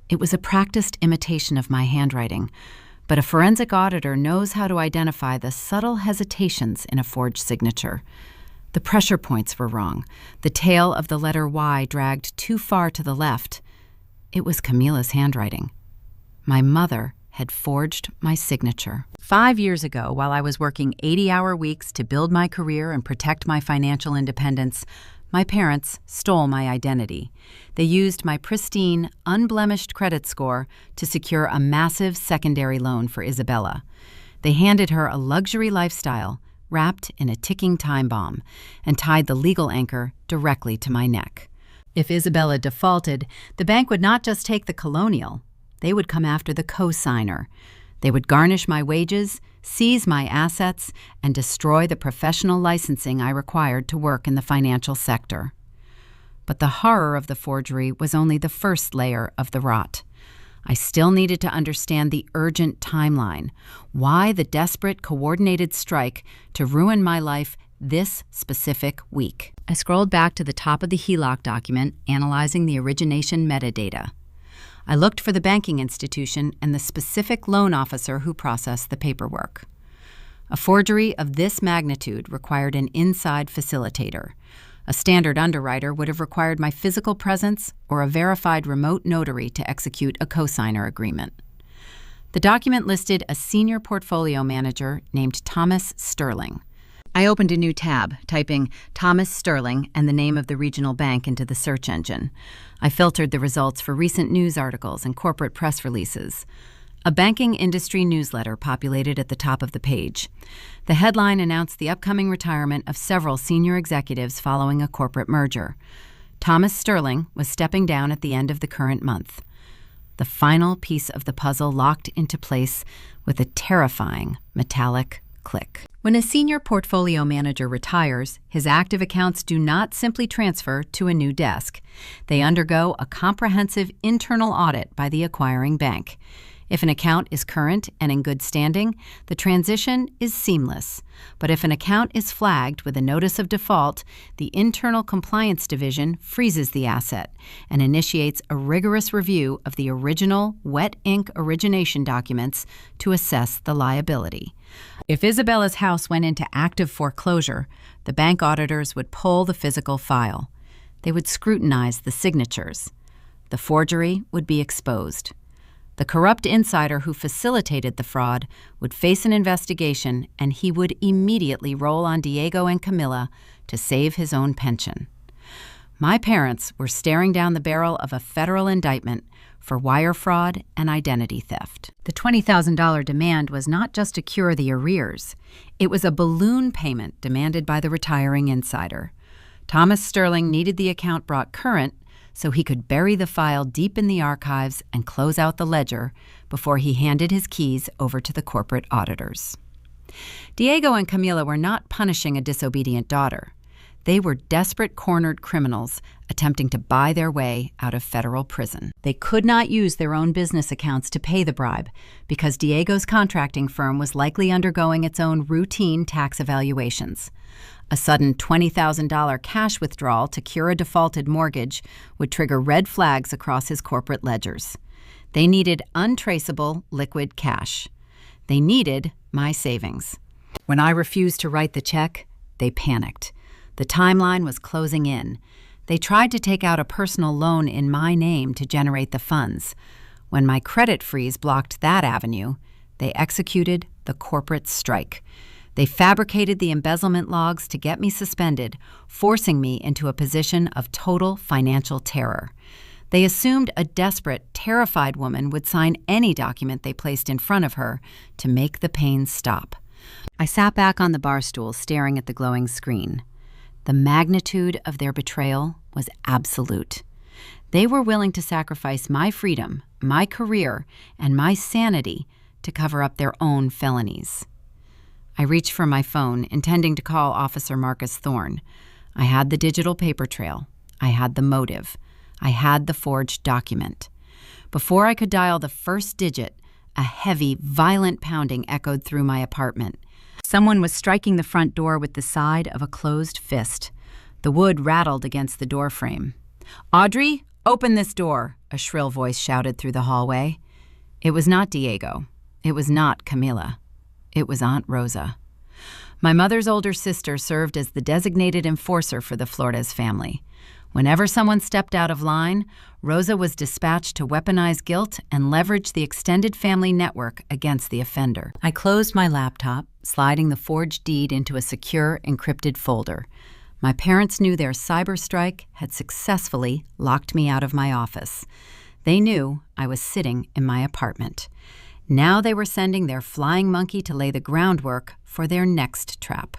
It was a practiced imitation of my handwriting, but a forensic auditor knows how to identify the subtle hesitations in a forged signature. The pressure points were wrong. The tail of the letter Y dragged too far to the left. It was Camila's handwriting. My mother had forged my signature. 5 years ago, while I was working 80-hour weeks to build my career and protect my financial independence, my parents stole my identity. They used my pristine, unblemished credit score to secure a massive secondary loan for Isabella. They handed her a luxury lifestyle wrapped in a ticking time bomb and tied the legal anchor directly to my neck. If Isabella defaulted, the bank would not just take the colonial. They would come after the cosigner. They would garnish my wages, seize my assets, and destroy the professional licensing I required to work in the financial sector. But the horror of the forgery was only the first layer of the rot. I still needed to understand the urgent timeline. Why the desperate, coordinated strike to ruin my life this specific week? I scrolled back to the top of the HELOC document, analyzing the origination metadata. I looked for the banking institution and the specific loan officer who processed the paperwork. A forgery of this magnitude required an inside facilitator. A standard underwriter would have required my physical presence or a verified remote notary to execute a cosigner agreement. The document listed a senior portfolio manager named Thomas Sterling. I opened a new tab, typing Thomas Sterling and the name of the regional bank into the search engine. I filtered the results for recent news articles and corporate press releases. A banking industry newsletter populated at the top of the page. The headline announced the upcoming retirement of several senior executives following a corporate merger. Thomas Sterling was stepping down at the end of the current month. The final piece of the puzzle locked into place with a terrifying metallic click. When a senior portfolio manager retires, his active accounts do not simply transfer to a new desk. They undergo a comprehensive internal audit by the acquiring bank. If an account is current and in good standing, the transition is seamless. But if an account is flagged with a notice of default, the internal compliance division freezes the asset and initiates a rigorous review of the original wet ink origination documents to assess the liability. If Isabella's house went into active foreclosure, the bank auditors would pull the physical file. They would scrutinize the signatures. The forgery would be exposed. The corrupt insider who facilitated the fraud would face an investigation, and he would immediately roll on Diego and Camila to save his own pension. My parents were staring down the barrel of a federal indictment for wire fraud and identity theft. The $20,000 demand was not just to cure the arrears. It was a balloon payment demanded by the retiring insider. Thomas Sterling needed the account brought current so he could bury the file deep in the archives and close out the ledger before he handed his keys over to the corporate auditors. Diego and Camila were not punishing a disobedient daughter. They were desperate cornered criminals attempting to buy their way out of federal prison. They could not use their own business accounts to pay the bribe because Diego's contracting firm was likely undergoing its own routine tax evaluations. A sudden $20,000 cash withdrawal to cure a defaulted mortgage would trigger red flags across his corporate ledgers. They needed untraceable liquid cash. They needed my savings. When I refused to write the check, they panicked. The timeline was closing in. They tried to take out a personal loan in my name to generate the funds. When my credit freeze blocked that avenue, they executed the corporate strike. They fabricated the embezzlement logs to get me suspended, forcing me into a position of total financial terror. They assumed a desperate, terrified woman would sign any document they placed in front of her to make the pain stop. I sat back on the bar stool staring at the glowing screen. The magnitude of their betrayal was absolute. They were willing to sacrifice my freedom, my career, and my sanity to cover up their own felonies. I reached for my phone, intending to call Officer Marcus Thorne. I had the digital paper trail. I had the motive. I had the forged document. Before I could dial the first digit, a heavy, violent pounding echoed through my apartment. Someone was striking the front door with the side of a closed fist. The wood rattled against the doorframe. "Audrey, open this door," a shrill voice shouted through the hallway. It was not Diego. It was not Camila. It was Aunt Rosa. My mother's older sister served as the designated enforcer for the Flores family. Whenever someone stepped out of line, Rosa was dispatched to weaponize guilt and leverage the extended family network against the offender. I closed my laptop, sliding the forged deed into a secure, encrypted folder. My parents knew their cyber strike had successfully locked me out of my office. They knew I was sitting in my apartment. Now they were sending their flying monkey to lay the groundwork for their next trap.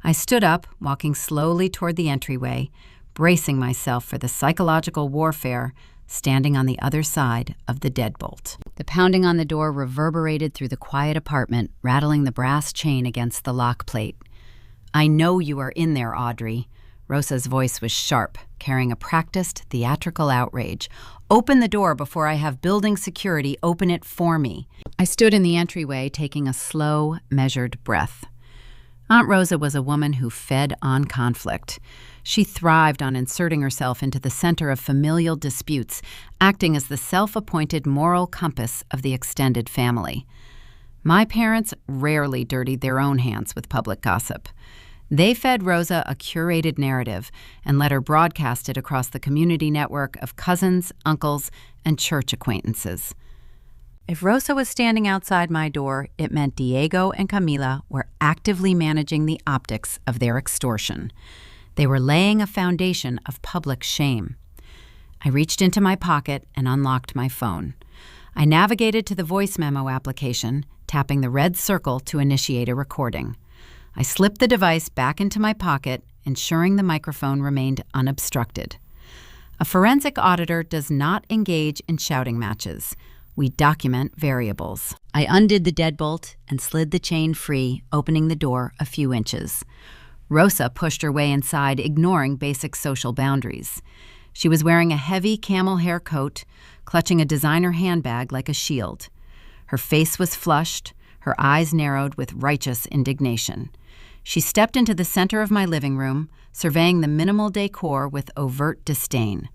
I stood up, walking slowly toward the entryway, bracing myself for the psychological warfare standing on the other side of the deadbolt. The pounding on the door reverberated through the quiet apartment, rattling the brass chain against the lock plate. "I know you are in there, Audrey." Rosa's voice was sharp, carrying a practiced, theatrical outrage. "Open the door before I have building security open it for me." I stood in the entryway, taking a slow, measured breath. Aunt Rosa was a woman who fed on conflict. She thrived on inserting herself into the center of familial disputes, acting as the self-appointed moral compass of the extended family. My parents rarely dirtied their own hands with public gossip. They fed Rosa a curated narrative and let her broadcast it across the community network of cousins, uncles, and church acquaintances. If Rosa was standing outside my door, it meant Diego and Camila were actively managing the optics of their extortion. They were laying a foundation of public shame. I reached into my pocket and unlocked my phone. I navigated to the voice memo application, tapping the red circle to initiate a recording. I slipped the device back into my pocket, ensuring the microphone remained unobstructed. A forensic auditor does not engage in shouting matches. We document variables. I undid the deadbolt and slid the chain free, opening the door a few inches. Rosa pushed her way inside, ignoring basic social boundaries. She was wearing a heavy camel hair coat, clutching a designer handbag like a shield. Her face was flushed, her eyes narrowed with righteous indignation. She stepped into the center of my living room, surveying the minimal decor with overt disdain.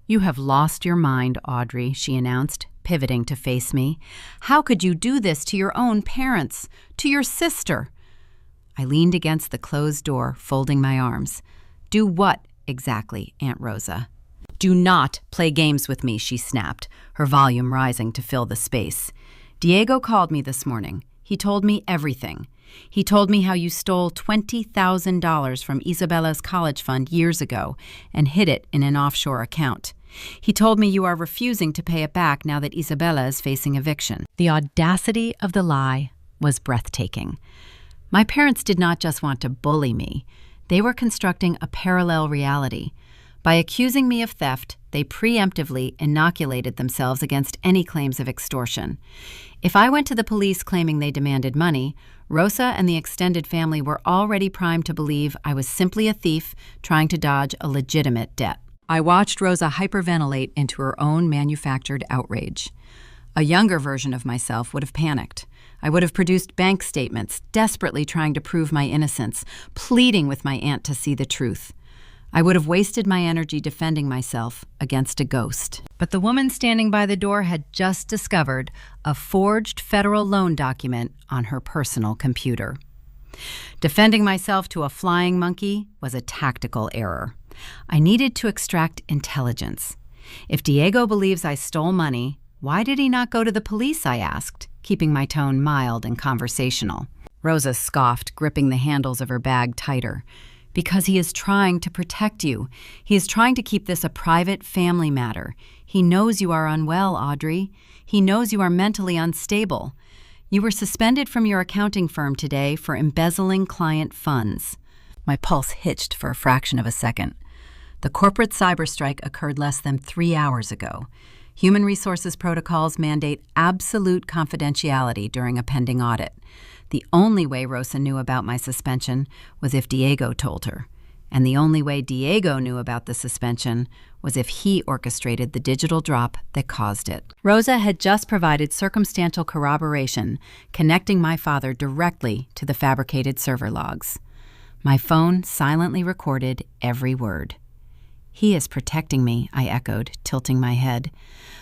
"You have lost your mind, Audrey," she announced, pivoting to face me. "How could you do this to your own parents, to your sister?" I leaned against the closed door, folding my arms. "Do what, exactly, Aunt Rosa?" "Do not play games with me," she snapped, her volume rising to fill the space. "Diego called me this morning. He told me everything. He told me how you stole $20,000 from Isabella's college fund years ago and hid it in an offshore account. He told me you are refusing to pay it back now that Isabella is facing eviction." The audacity of the lie was breathtaking. My parents did not just want to bully me. They were constructing a parallel reality. By accusing me of theft, they preemptively inoculated themselves against any claims of extortion. If I went to the police claiming they demanded money, Rosa and the extended family were already primed to believe I was simply a thief trying to dodge a legitimate debt. I watched Rosa hyperventilate into her own manufactured outrage. A younger version of myself would have panicked. I would have produced bank statements, desperately trying to prove my innocence, pleading with my aunt to see the truth. I would have wasted my energy defending myself against a ghost. But the woman standing by the door had just discovered a forged federal loan document on her personal computer. Defending myself to a flying monkey was a tactical error. I needed to extract intelligence. If Diego believes I stole money, why did he not go to the police, I asked, keeping my tone mild and conversational. Rosa scoffed, gripping the handles of her bag tighter. "Because he is trying to protect you. He is trying to keep this a private family matter. He knows you are unwell, Audrey. He knows you are mentally unstable. You were suspended from your accounting firm today for embezzling client funds." My pulse hitched for a fraction of a second. The corporate cyberstrike occurred less than 3 hours ago. Human resources protocols mandate absolute confidentiality during a pending audit. The only way Rosa knew about my suspension was if Diego told her. And the only way Diego knew about the suspension was if he orchestrated the digital drop that caused it. Rosa had just provided circumstantial corroboration connecting my father directly to the fabricated server logs. My phone silently recorded every word. "He is protecting me," I echoed, tilting my head.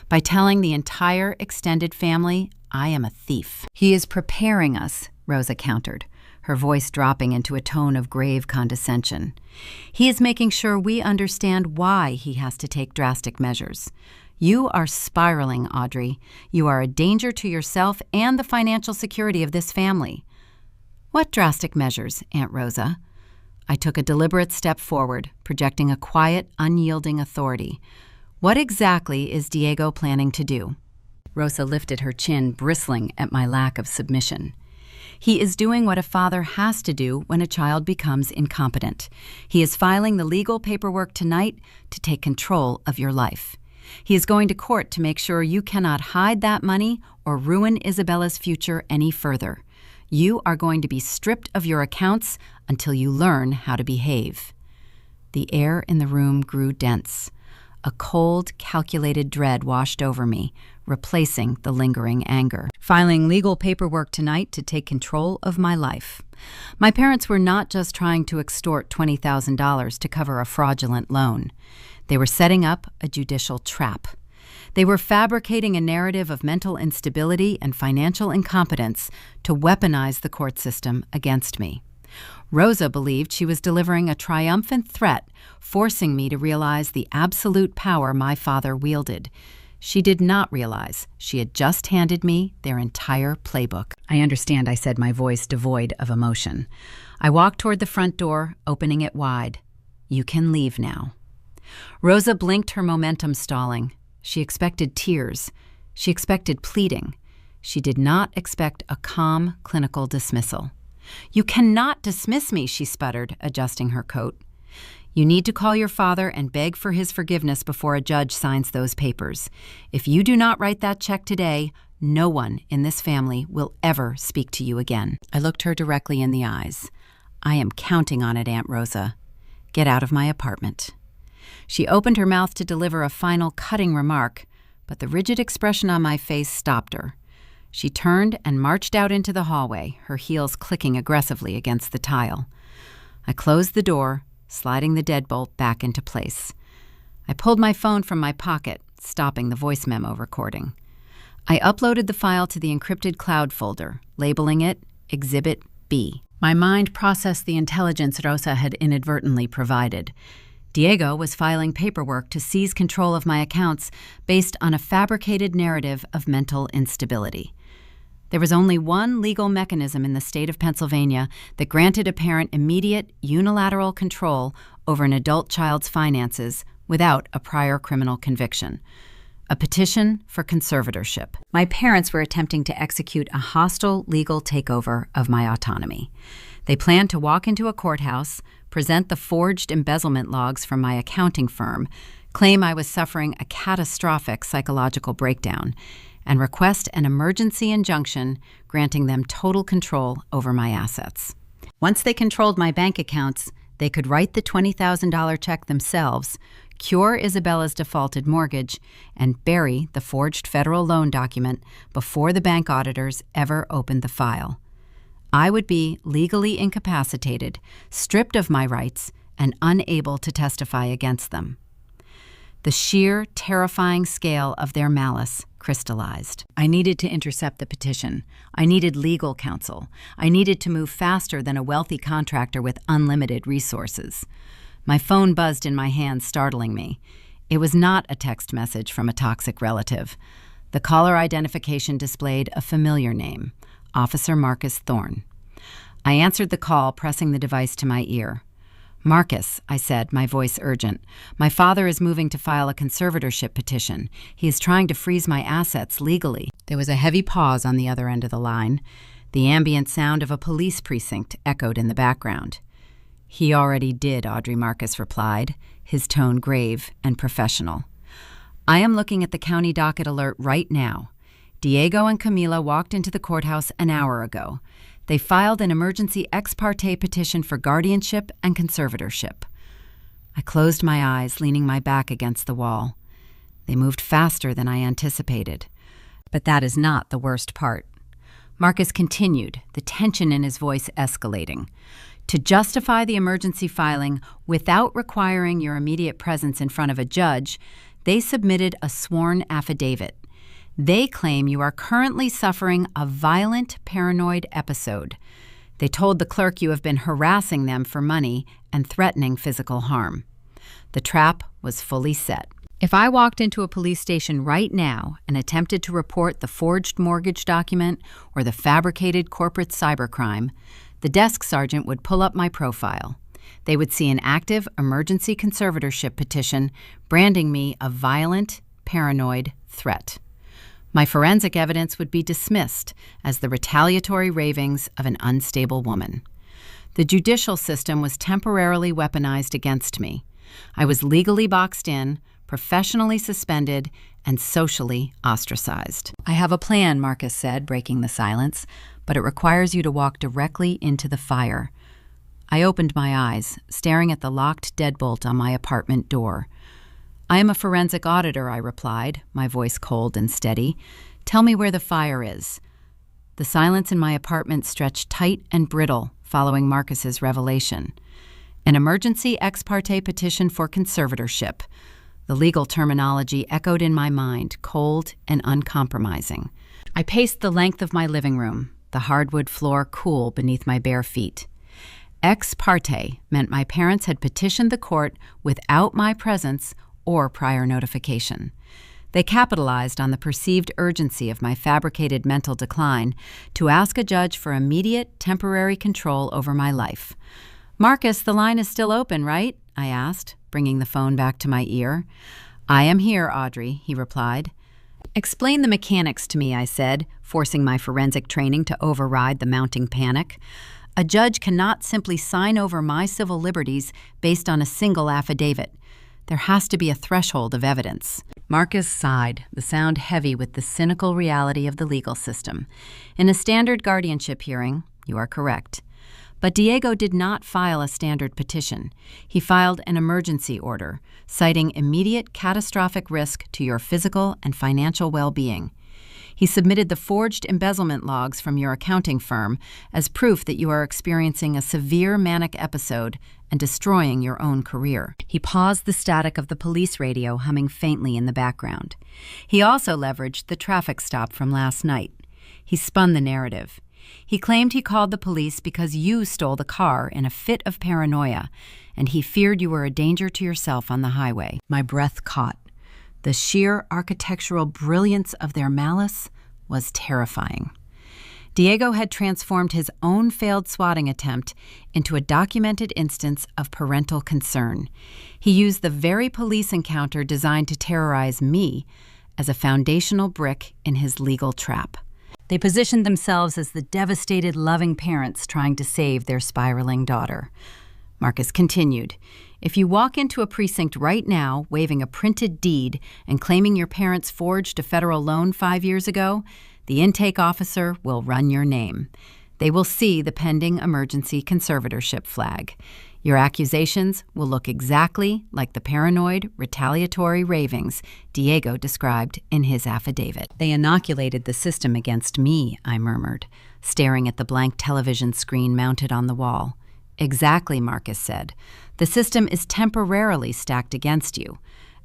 "By telling the entire extended family I am a thief." "He is preparing us," Rosa countered, her voice dropping into a tone of grave condescension. "He is making sure we understand why he has to take drastic measures. You are spiraling, Audrey. You are a danger to yourself and the financial security of this family." "What drastic measures, Aunt Rosa?" I took a deliberate step forward, projecting a quiet, unyielding authority. "What exactly is Diego planning to do?" Rosa lifted her chin, bristling at my lack of submission. "He is doing what a father has to do when a child becomes incompetent. He is filing the legal paperwork tonight to take control of your life. He is going to court to make sure you cannot hide that money or ruin Isabella's future any further. You are going to be stripped of your accounts until you learn how to behave." The air in the room grew dense. A cold, calculated dread washed over me, replacing the lingering anger. Filing legal paperwork tonight to take control of my life. My parents were not just trying to extort $20,000 to cover a fraudulent loan. They were setting up a judicial trap. They were fabricating a narrative of mental instability and financial incompetence to weaponize the court system against me. Rosa believed she was delivering a triumphant threat, forcing me to realize the absolute power my father wielded. She did not realize she had just handed me their entire playbook. "I understand," I said, my voice devoid of emotion. I walked toward the front door, opening it wide. "You can leave now." Rosa blinked, her momentum stalling. She expected tears. She expected pleading. She did not expect a calm, clinical dismissal. "You cannot dismiss me," she sputtered, adjusting her coat. You need to call your father and beg for his forgiveness before a judge signs those papers. If you do not write that check today, no one in this family will ever speak to you again." I looked her directly in the eyes. "I am counting on it, Aunt Rosa. Get out of my apartment." She opened her mouth to deliver a final cutting remark, but the rigid expression on my face stopped her. She turned and marched out into the hallway, her heels clicking aggressively against the tile. I closed the door, sliding the deadbolt back into place. I pulled my phone from my pocket, stopping the voice memo recording. I uploaded the file to the encrypted cloud folder, labeling it Exhibit B. My mind processed the intelligence Rosa had inadvertently provided. Diego was filing paperwork to seize control of my accounts based on a fabricated narrative of mental instability. There was only one legal mechanism in the state of Pennsylvania that granted a parent immediate, unilateral control over an adult child's finances without a prior criminal conviction: a petition for conservatorship. My parents were attempting to execute a hostile legal takeover of my autonomy. They planned to walk into a courthouse, present the forged embezzlement logs from my accounting firm, claim I was suffering a catastrophic psychological breakdown, and request an emergency injunction granting them total control over my assets. Once they controlled my bank accounts, they could write the $20,000 check themselves, cure Isabella's defaulted mortgage, and bury the forged federal loan document before the bank auditors ever opened the file. I would be legally incapacitated, stripped of my rights, and unable to testify against them. The sheer, terrifying scale of their malice crystallized. I needed to intercept the petition. I needed legal counsel. I needed to move faster than a wealthy contractor with unlimited resources. My phone buzzed in my hand, startling me. It was not a text message from a toxic relative. The caller identification displayed a familiar name: Officer Marcus Thorne. I answered the call, pressing the device to my ear. "Marcus," I said, my voice urgent, "my father is moving to file a conservatorship petition. He is trying to freeze my assets legally." There was a heavy pause on the other end of the line. The ambient sound of a police precinct echoed in the background. "He already did," Audrey Marcus replied, his tone grave and professional. "I am looking at the county docket alert right now. Diego and Camila walked into the courthouse an hour ago. They filed an emergency ex parte petition for guardianship and conservatorship." I closed my eyes, leaning my back against the wall. They moved faster than I anticipated. But that is not the worst part. Marcus continued, the tension in his voice escalating. "To justify the emergency filing without requiring your immediate presence in front of a judge, they submitted a sworn affidavit. They claim you are currently suffering a violent paranoid episode. They told the clerk you have been harassing them for money and threatening physical harm. The trap was fully set. If I walked into a police station right now and attempted to report the forged mortgage document or the fabricated corporate cybercrime, the desk sergeant would pull up my profile. They would see an active emergency conservatorship petition branding me a violent, paranoid threat. My forensic evidence would be dismissed as the retaliatory ravings of an unstable woman. The judicial system was temporarily weaponized against me. I was legally boxed in, professionally suspended, and socially ostracized. "I have a plan," Marcus said, breaking the silence, "but it requires you to walk directly into the fire." I opened my eyes, staring at the locked deadbolt on my apartment door. "I am a forensic auditor," I replied, my voice cold and steady. "Tell me where the fire is." The silence in my apartment stretched tight and brittle following Marcus's revelation. An emergency ex parte petition for conservatorship. The legal terminology echoed in my mind, cold and uncompromising. I paced the length of my living room, the hardwood floor cool beneath my bare feet. Ex parte meant my parents had petitioned the court without my presence or prior notification. They capitalized on the perceived urgency of my fabricated mental decline to ask a judge for immediate, temporary control over my life. "Marcus, the line is still open, right?" I asked, bringing the phone back to my ear. "I am here, Audrey," he replied. "Explain the mechanics to me," I said, forcing my forensic training to override the mounting panic. A judge cannot simply sign over my civil liberties based on a single affidavit. There has to be a threshold of evidence. Marcus sighed, the sound heavy with the cynical reality of the legal system. In a standard guardianship hearing, you are correct. But Diego did not file a standard petition. He filed an emergency order, citing immediate catastrophic risk to your physical and financial well-being. He submitted the forged embezzlement logs from your accounting firm as proof that you are experiencing a severe manic episode and destroying your own career. He paused the static of the police radio humming faintly in the background. He also leveraged the traffic stop from last night. He spun the narrative. He claimed he called the police because you stole the car in a fit of paranoia, and he feared you were a danger to yourself on the highway. My breath caught. The sheer architectural brilliance of their malice was terrifying. Diego had transformed his own failed swatting attempt into a documented instance of parental concern. He used the very police encounter designed to terrorize me as a foundational brick in his legal trap. They positioned themselves as the devastated, loving parents trying to save their spiraling daughter. Marcus continued, "If you walk into a precinct right now, waving a printed deed and claiming your parents forged a federal loan 5 years ago, the intake officer will run your name. They will see the pending emergency conservatorship flag. Your accusations will look exactly like the paranoid, retaliatory ravings Diego described in his affidavit." "They inoculated the system against me," I murmured, staring at the blank television screen mounted on the wall. "Exactly," Marcus said. "The system is temporarily stacked against you.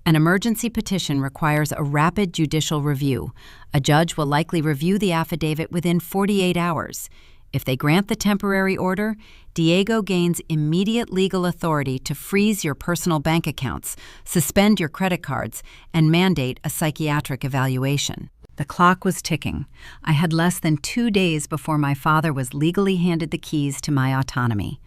An emergency petition requires a rapid judicial review. A judge will likely review the affidavit within 48 hours. If they grant the temporary order, Diego gains immediate legal authority to freeze your personal bank accounts, suspend your credit cards, and mandate a psychiatric evaluation." The clock was ticking. I had less than 2 days before my father was legally handed the keys to my autonomy.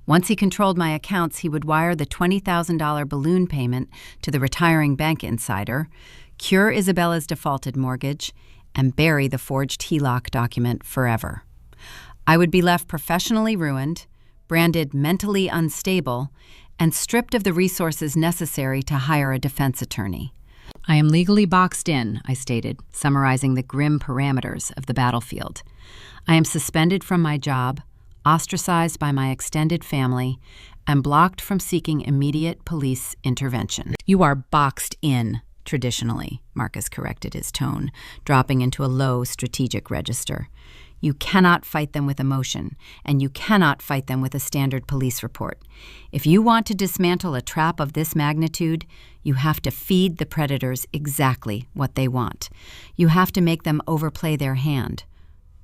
Once he controlled my accounts, he would wire the $20,000 balloon payment to the retiring bank insider, cure Isabella's defaulted mortgage, and bury the forged HELOC document forever. I would be left professionally ruined, branded mentally unstable, and stripped of the resources necessary to hire a defense attorney. "I am legally boxed in," I stated, summarizing the grim parameters of the battlefield. "I am suspended from my job, ostracized by my extended family, and blocked from seeking immediate police intervention." "You are boxed in, traditionally," Marcus corrected his tone, dropping into a low strategic register. "You cannot fight them with emotion, and you cannot fight them with a standard police report. If you want to dismantle a trap of this magnitude, you have to feed the predators exactly what they want. You have to make them overplay their hand."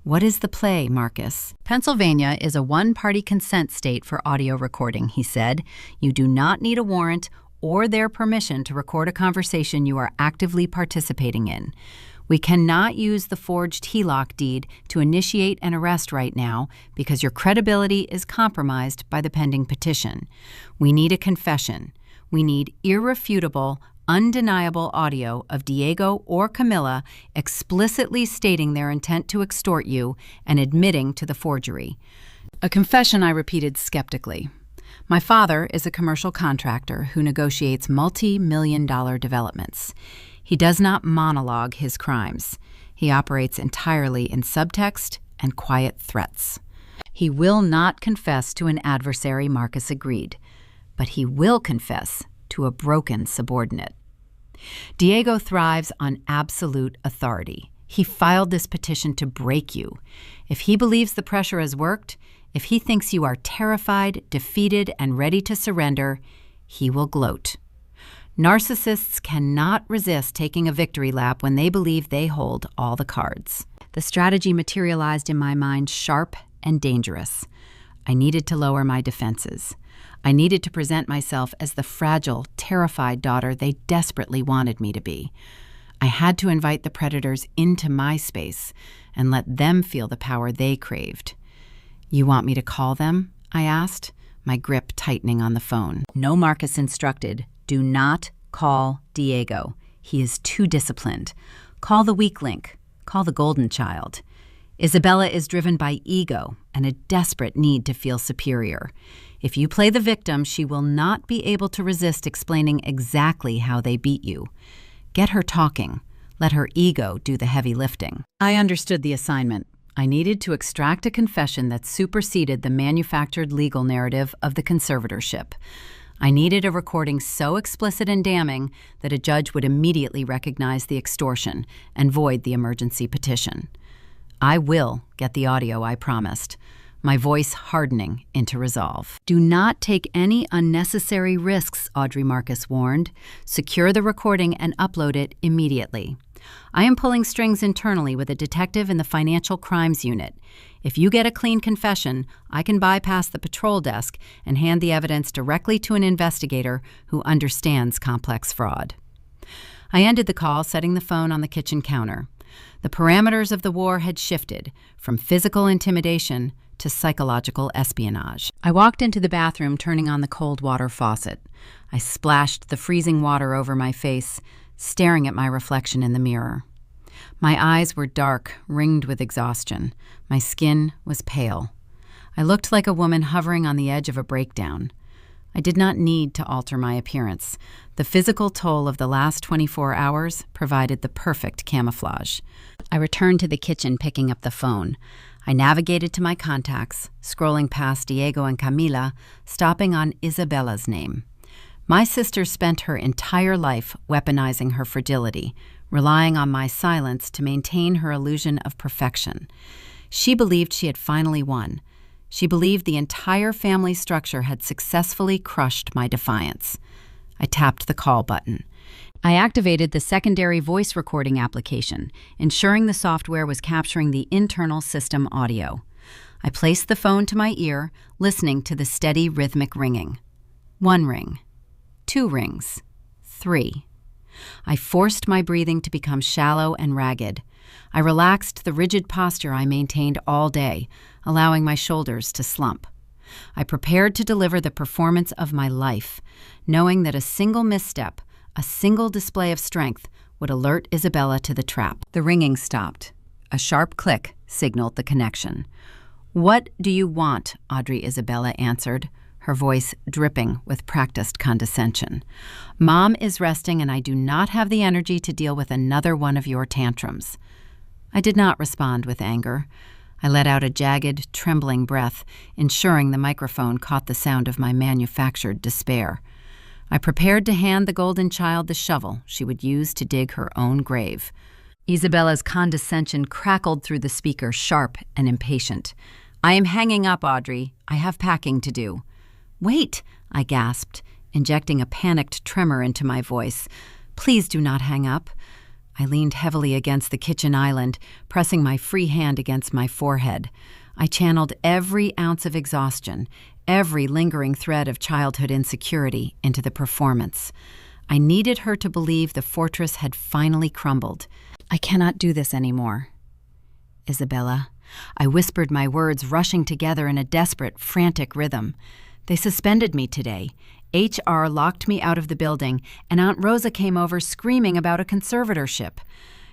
"What is the play, Marcus?" "Pennsylvania is a one-party consent state for audio recording," he said. "You do not need a warrant or their permission to record a conversation you are actively participating in. We cannot use the forged HELOC deed to initiate an arrest right now because your credibility is compromised by the pending petition. We need a confession. We need irrefutable, undeniable audio of Diego or Camilla explicitly stating their intent to extort you and admitting to the forgery." "A confession," I repeated skeptically. "My father is a commercial contractor who negotiates multi-million-dollar developments. He does not monologue his crimes. He operates entirely in subtext and quiet threats." "He will not confess to an adversary," Marcus agreed, "but he will confess to a broken subordinate." "Diego thrives on absolute authority. He filed this petition to break you. If he believes the pressure has worked, if he thinks you are terrified, defeated, and ready to surrender, he will gloat. Narcissists cannot resist taking a victory lap when they believe they hold all the cards." The strategy materialized in my mind sharp and dangerous. I needed to lower my defenses. I needed to present myself as the fragile, terrified daughter they desperately wanted me to be. I had to invite the predators into my space and let them feel the power they craved. "You want me to call them?" I asked, my grip tightening on the phone. "No," Marcus instructed. "Do not call Diego. He is too disciplined. Call the weak link. Call the golden child. Isabella is driven by ego and a desperate need to feel superior. If you play the victim, she will not be able to resist explaining exactly how they beat you. Get her talking. Let her ego do the heavy lifting. I understood the assignment. I needed to extract a confession that superseded the manufactured legal narrative of the conservatorship. I needed a recording so explicit and damning that a judge would immediately recognize the extortion and void the emergency petition. I will get the audio I promised, my voice hardening into resolve. Do not take any unnecessary risks, Audrey Marcus warned. Secure the recording and upload it immediately. I am pulling strings internally with a detective in the Financial Crimes Unit. If you get a clean confession, I can bypass the patrol desk and hand the evidence directly to an investigator who understands complex fraud. I ended the call, setting the phone on the kitchen counter. The parameters of the war had shifted from physical intimidation to psychological espionage. I walked into the bathroom, turning on the cold water faucet. I splashed the freezing water over my face, staring at my reflection in the mirror. My eyes were dark, ringed with exhaustion. My skin was pale. I looked like a woman hovering on the edge of a breakdown. I did not need to alter my appearance. The physical toll of the last 24 hours provided the perfect camouflage. I returned to the kitchen, picking up the phone. I navigated to my contacts, scrolling past Diego and Camila, stopping on Isabella's name. My sister spent her entire life weaponizing her fragility, relying on my silence to maintain her illusion of perfection. She believed she had finally won. She believed the entire family structure had successfully crushed my defiance. I tapped the call button. I activated the secondary voice recording application, ensuring the software was capturing the internal system audio. I placed the phone to my ear, listening to the steady rhythmic ringing. 1 ring. 2 rings. 3. I forced my breathing to become shallow and ragged. I relaxed the rigid posture I maintained all day, allowing my shoulders to slump. I prepared to deliver the performance of my life, knowing that a single misstep, a single display of strength, would alert Isabella to the trap. The ringing stopped. A sharp click signaled the connection. "What do you want?" Audrey Isabella answered, her voice dripping with practiced condescension. "Mom is resting and I do not have the energy to deal with another one of your tantrums." I did not respond with anger. I let out a jagged, trembling breath, ensuring the microphone caught the sound of my manufactured despair. I prepared to hand the golden child the shovel she would use to dig her own grave. Isabella's condescension crackled through the speaker, sharp and impatient. "I am hanging up, Audrey. I have packing to do." "Wait," I gasped, injecting a panicked tremor into my voice. "Please do not hang up." I leaned heavily against the kitchen island, pressing my free hand against my forehead. I channeled every ounce of exhaustion, every lingering thread of childhood insecurity into the performance. I needed her to believe the fortress had finally crumbled. "I cannot do this anymore." "Isabella." I whispered, my words rushing together in a desperate, frantic rhythm. "They suspended me today. HR locked me out of the building, and Aunt Rosa came over screaming about a conservatorship.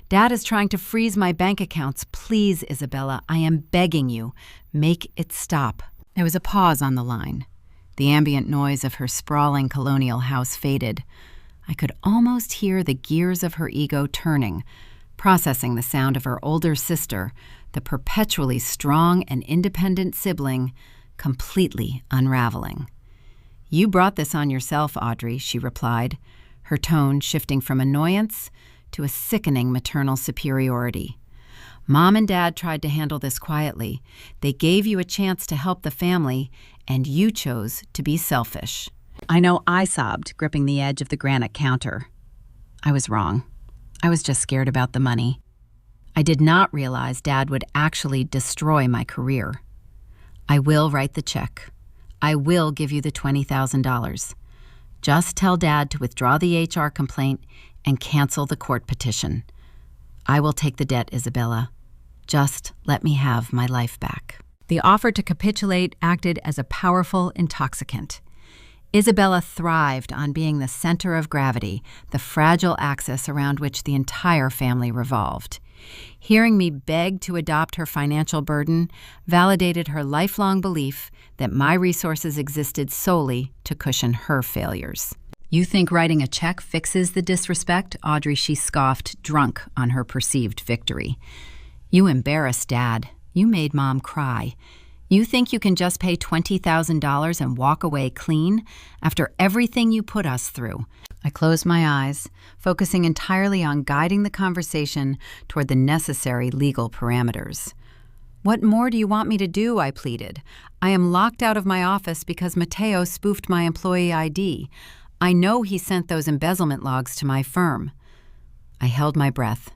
Dad is trying to freeze my bank accounts. Please, Isabella, I am begging you. Make it stop." There was a pause on the line. The ambient noise of her sprawling colonial house faded. I could almost hear the gears of her ego turning, processing the sound of her older sister, the perpetually strong and independent sibling, completely unraveling. "You brought this on yourself, Audrey," she replied, her tone shifting from annoyance to a sickening maternal superiority. "Mom and Dad tried to handle this quietly. They gave you a chance to help the family, and you chose to be selfish." I know I sobbed, gripping the edge of the granite counter. I was wrong. I was just scared about the money. I did not realize Dad would actually destroy my career. "I will write the check. I will give you the $20,000. Just tell Dad to withdraw the HR complaint and cancel the court petition. I will take the debt, Isabella. Just let me have my life back." The offer to capitulate acted as a powerful intoxicant. Isabella thrived on being the center of gravity, the fragile axis around which the entire family revolved. Hearing me beg to adopt her financial burden validated her lifelong belief that my resources existed solely to cushion her failures. "You think writing a check fixes the disrespect?" Audrey, she scoffed, drunk on her perceived victory. "You embarrassed Dad. You made Mom cry. You think you can just pay $20,000 and walk away clean after everything you put us through?" I closed my eyes, focusing entirely on guiding the conversation toward the necessary legal parameters. "What more do you want me to do?" I pleaded. "I am locked out of my office because Mateo spoofed my employee ID. I know he sent those embezzlement logs to my firm." I held my breath,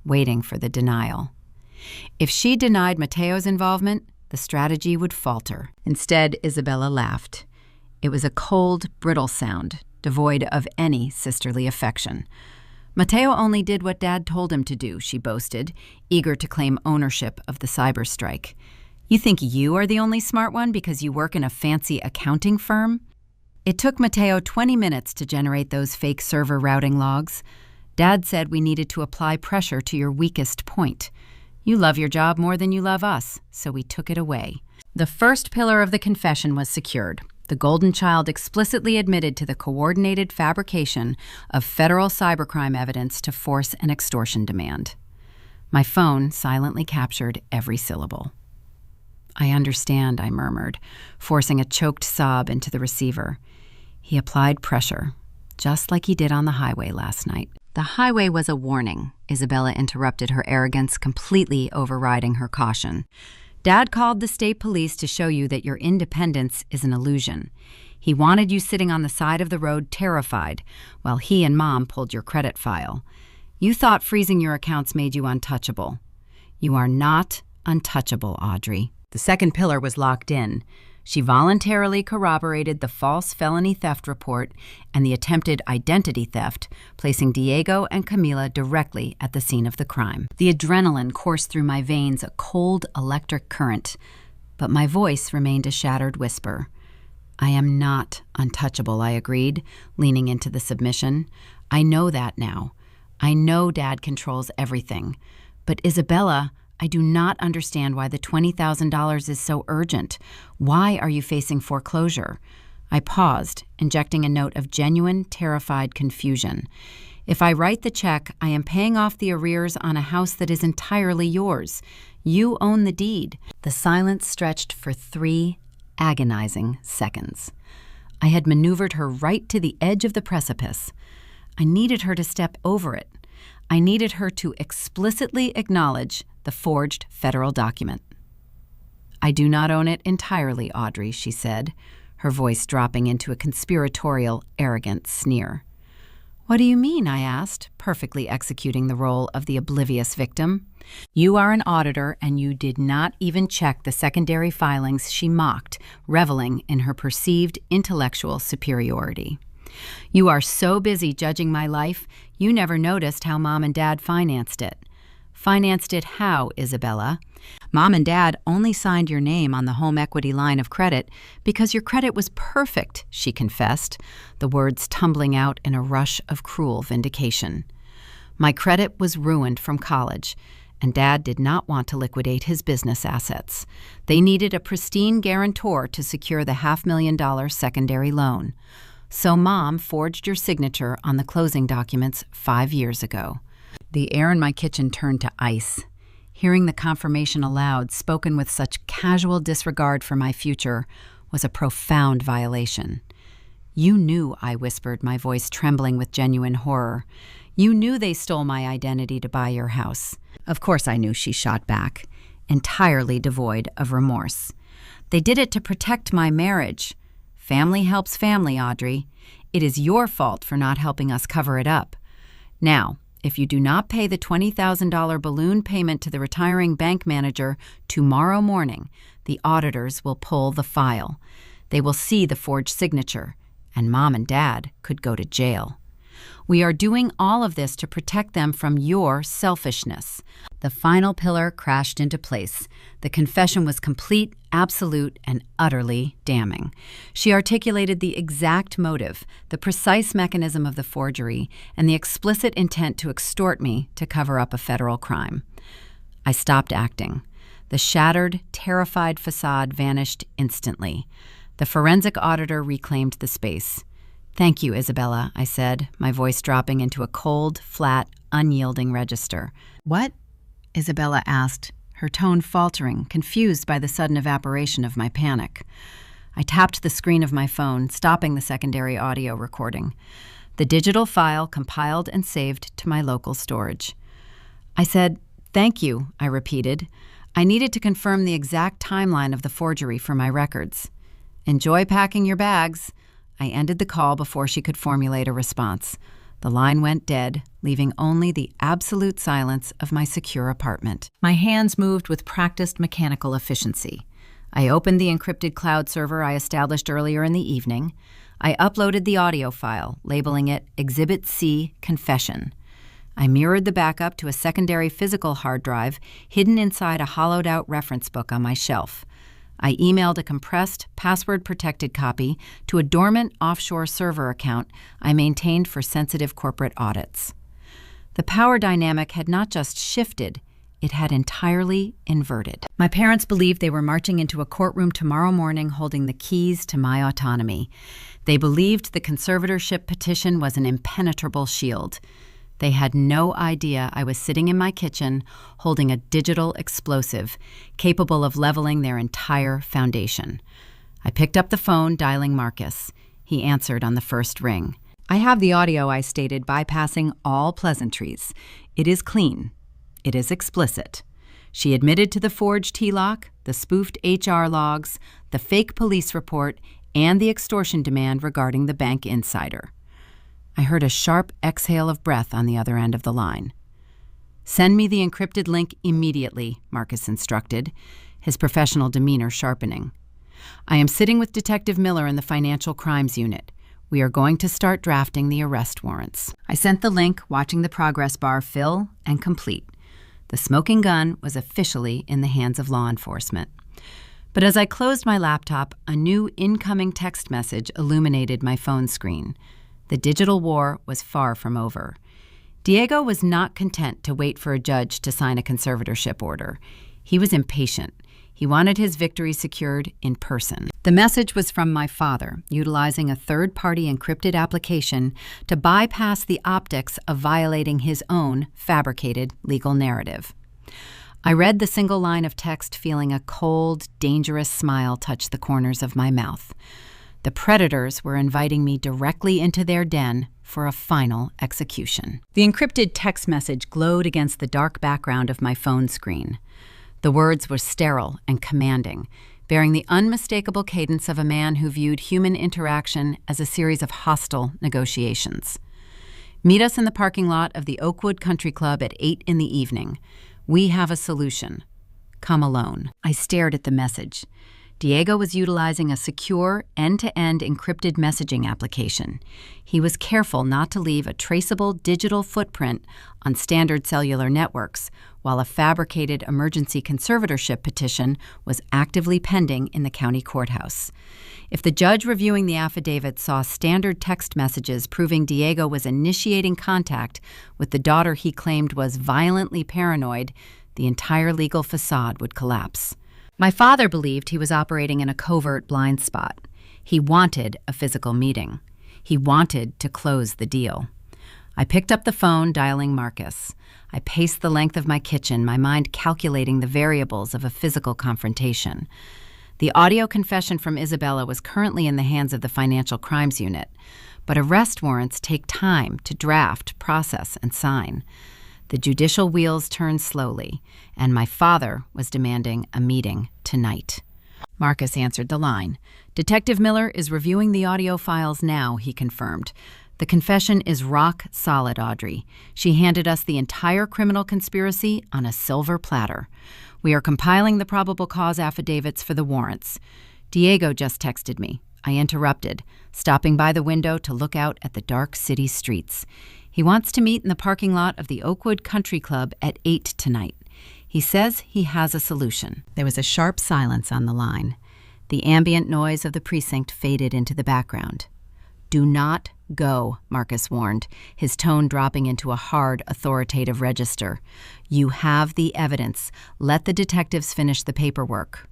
waiting for the denial. If she denied Mateo's involvement, the strategy would falter. Instead, Isabella laughed. It was a cold, brittle sound, devoid of any sisterly affection. "Mateo only did what Dad told him to do," she boasted, eager to claim ownership of the cyber strike. "You think you are the only smart one because you work in a fancy accounting firm?" It took Mateo 20 minutes to generate those fake server routing logs. "Dad said we needed to apply pressure to your weakest point. You love your job more than you love us, so we took it away." The first pillar of the confession was secured. The Golden Child explicitly admitted to the coordinated fabrication of federal cybercrime evidence to force an extortion demand. My phone silently captured every syllable. "I understand," I murmured, forcing a choked sob into the receiver. He applied pressure, just like he did on the highway last night. "The highway was a warning," Isabella interrupted, her arrogance completely overriding her caution. "Dad called the state police to show you that your independence is an illusion. He wanted you sitting on the side of the road terrified, while he and Mom pulled your credit file. You thought freezing your accounts made you untouchable. You are not untouchable, Audrey." The second pillar was locked in. She voluntarily corroborated the false felony theft report and the attempted identity theft, placing Diego and Camila directly at the scene of the crime. The adrenaline coursed through my veins, a cold electric current, but my voice remained a shattered whisper. "I am not untouchable," I agreed, leaning into the submission. "I know that now. I know Dad controls everything. But Isabella, I do not understand why the $20,000 is so urgent. Why are you facing foreclosure?" I paused, injecting a note of genuine, terrified confusion. "If I write the check, I am paying off the arrears on a house that is entirely yours. You own the deed." The silence stretched for 3 agonizing seconds. I had maneuvered her right to the edge of the precipice. I needed her to step over it. I needed her to explicitly acknowledge the forged federal document. "I do not own it entirely, Audrey," she said, her voice dropping into a conspiratorial, arrogant sneer. "What do you mean?" I asked, perfectly executing the role of the oblivious victim. "You are an auditor, and you did not even check the secondary filings," she mocked, reveling in her perceived intellectual superiority. "You are so busy judging my life, you never noticed how Mom and Dad financed it." "Financed it how, Isabella?" "Mom and Dad only signed your name on the home equity line of credit because your credit was perfect," she confessed, the words tumbling out in a rush of cruel vindication. "My credit was ruined from college, and Dad did not want to liquidate his business assets. They needed a pristine guarantor to secure the $500,000 secondary loan. So Mom forged your signature on the closing documents 5 years ago." The air in my kitchen turned to ice. Hearing the confirmation aloud, spoken with such casual disregard for my future, was a profound violation. "You knew," I whispered, my voice trembling with genuine horror. "You knew they stole my identity to buy your house." "Of course I knew," she shot back, entirely devoid of remorse. "They did it to protect my marriage. Family helps family, Audrey. It is your fault for not helping us cover it up. Now, if you do not pay the $20,000 balloon payment to the retiring bank manager tomorrow morning, the auditors will pull the file. They will see the forged signature, and Mom and Dad could go to jail." We are doing all of this to protect them from your selfishness. The final pillar crashed into place. The confession was complete, absolute, and utterly damning. She articulated the exact motive, the precise mechanism of the forgery, and the explicit intent to extort me to cover up a federal crime. I stopped acting. The shattered, terrified facade vanished instantly. The forensic auditor reclaimed the space. "Thank you, Isabella," I said, my voice dropping into a cold, flat, unyielding register. "What?" Isabella asked, her tone faltering, confused by the sudden evaporation of my panic. I tapped the screen of my phone, stopping the secondary audio recording. The digital file compiled and saved to my local storage. I said, "Thank you," I repeated. I needed to confirm the exact timeline of the forgery for my records. "Enjoy packing your bags." I ended the call before she could formulate a response. The line went dead, leaving only the absolute silence of my secure apartment. My hands moved with practiced mechanical efficiency. I opened the encrypted cloud server I established earlier in the evening. I uploaded the audio file, labeling it Exhibit C Confession. I mirrored the backup to a secondary physical hard drive hidden inside a hollowed-out reference book on my shelf. I emailed a compressed, password-protected copy to a dormant offshore server account I maintained for sensitive corporate audits. The power dynamic had not just shifted, it had entirely inverted. My parents believed they were marching into a courtroom tomorrow morning holding the keys to my autonomy. They believed the conservatorship petition was an impenetrable shield. They had no idea I was sitting in my kitchen holding a digital explosive capable of leveling their entire foundation. I picked up the phone, dialing Marcus. He answered on the first ring. "I have the audio," I stated, bypassing all pleasantries. "It is clean. It is explicit." She admitted to the forged HELOC, the spoofed HR logs, the fake police report, and the extortion demand regarding the bank insider. I heard a sharp exhale of breath on the other end of the line. "Send me the encrypted link immediately," Marcus instructed, his professional demeanor sharpening. "I am sitting with Detective Miller in the Financial Crimes Unit. We are going to start drafting the arrest warrants." I sent the link, watching the progress bar fill and complete. The smoking gun was officially in the hands of law enforcement. But as I closed my laptop, a new incoming text message illuminated my phone screen. The digital war was far from over. Diego was not content to wait for a judge to sign a conservatorship order. He was impatient. He wanted his victory secured in person. The message was from my father, utilizing a third-party encrypted application to bypass the optics of violating his own fabricated legal narrative. I read the single line of text, feeling a cold, dangerous smile touch the corners of my mouth. The predators were inviting me directly into their den for a final execution. The encrypted text message glowed against the dark background of my phone screen. The words were sterile and commanding, bearing the unmistakable cadence of a man who viewed human interaction as a series of hostile negotiations. "Meet us in the parking lot of the Oakwood Country Club at 8 in the evening. We have a solution. Come alone." I stared at the message. Diego was utilizing a secure, end-to-end encrypted messaging application. He was careful not to leave a traceable digital footprint on standard cellular networks, while a fabricated emergency conservatorship petition was actively pending in the county courthouse. If the judge reviewing the affidavit saw standard text messages proving Diego was initiating contact with the daughter he claimed was violently paranoid, the entire legal facade would collapse. My father believed he was operating in a covert blind spot. He wanted a physical meeting. He wanted to close the deal. I picked up the phone, dialing Marcus. I paced the length of my kitchen, my mind calculating the variables of a physical confrontation. The audio confession from Isabella was currently in the hands of the Financial Crimes Unit, but arrest warrants take time to draft, process, and sign. The judicial wheels turned slowly, and my father was demanding a meeting tonight. Marcus answered the line. "Detective Miller is reviewing the audio files now," he confirmed. "The confession is rock solid, Audrey. She handed us the entire criminal conspiracy on a silver platter. We are compiling the probable cause affidavits for the warrants. Diego just texted me. I interrupted, stopping by the window to look out at the dark city streets. He wants to meet in the parking lot of the Oakwood Country Club at 8 tonight. He says he has a solution. There was a sharp silence on the line. The ambient noise of the precinct faded into the background. "Do not go," Marcus warned, his tone dropping into a hard, authoritative register. "You have the evidence. Let the detectives finish the paperwork."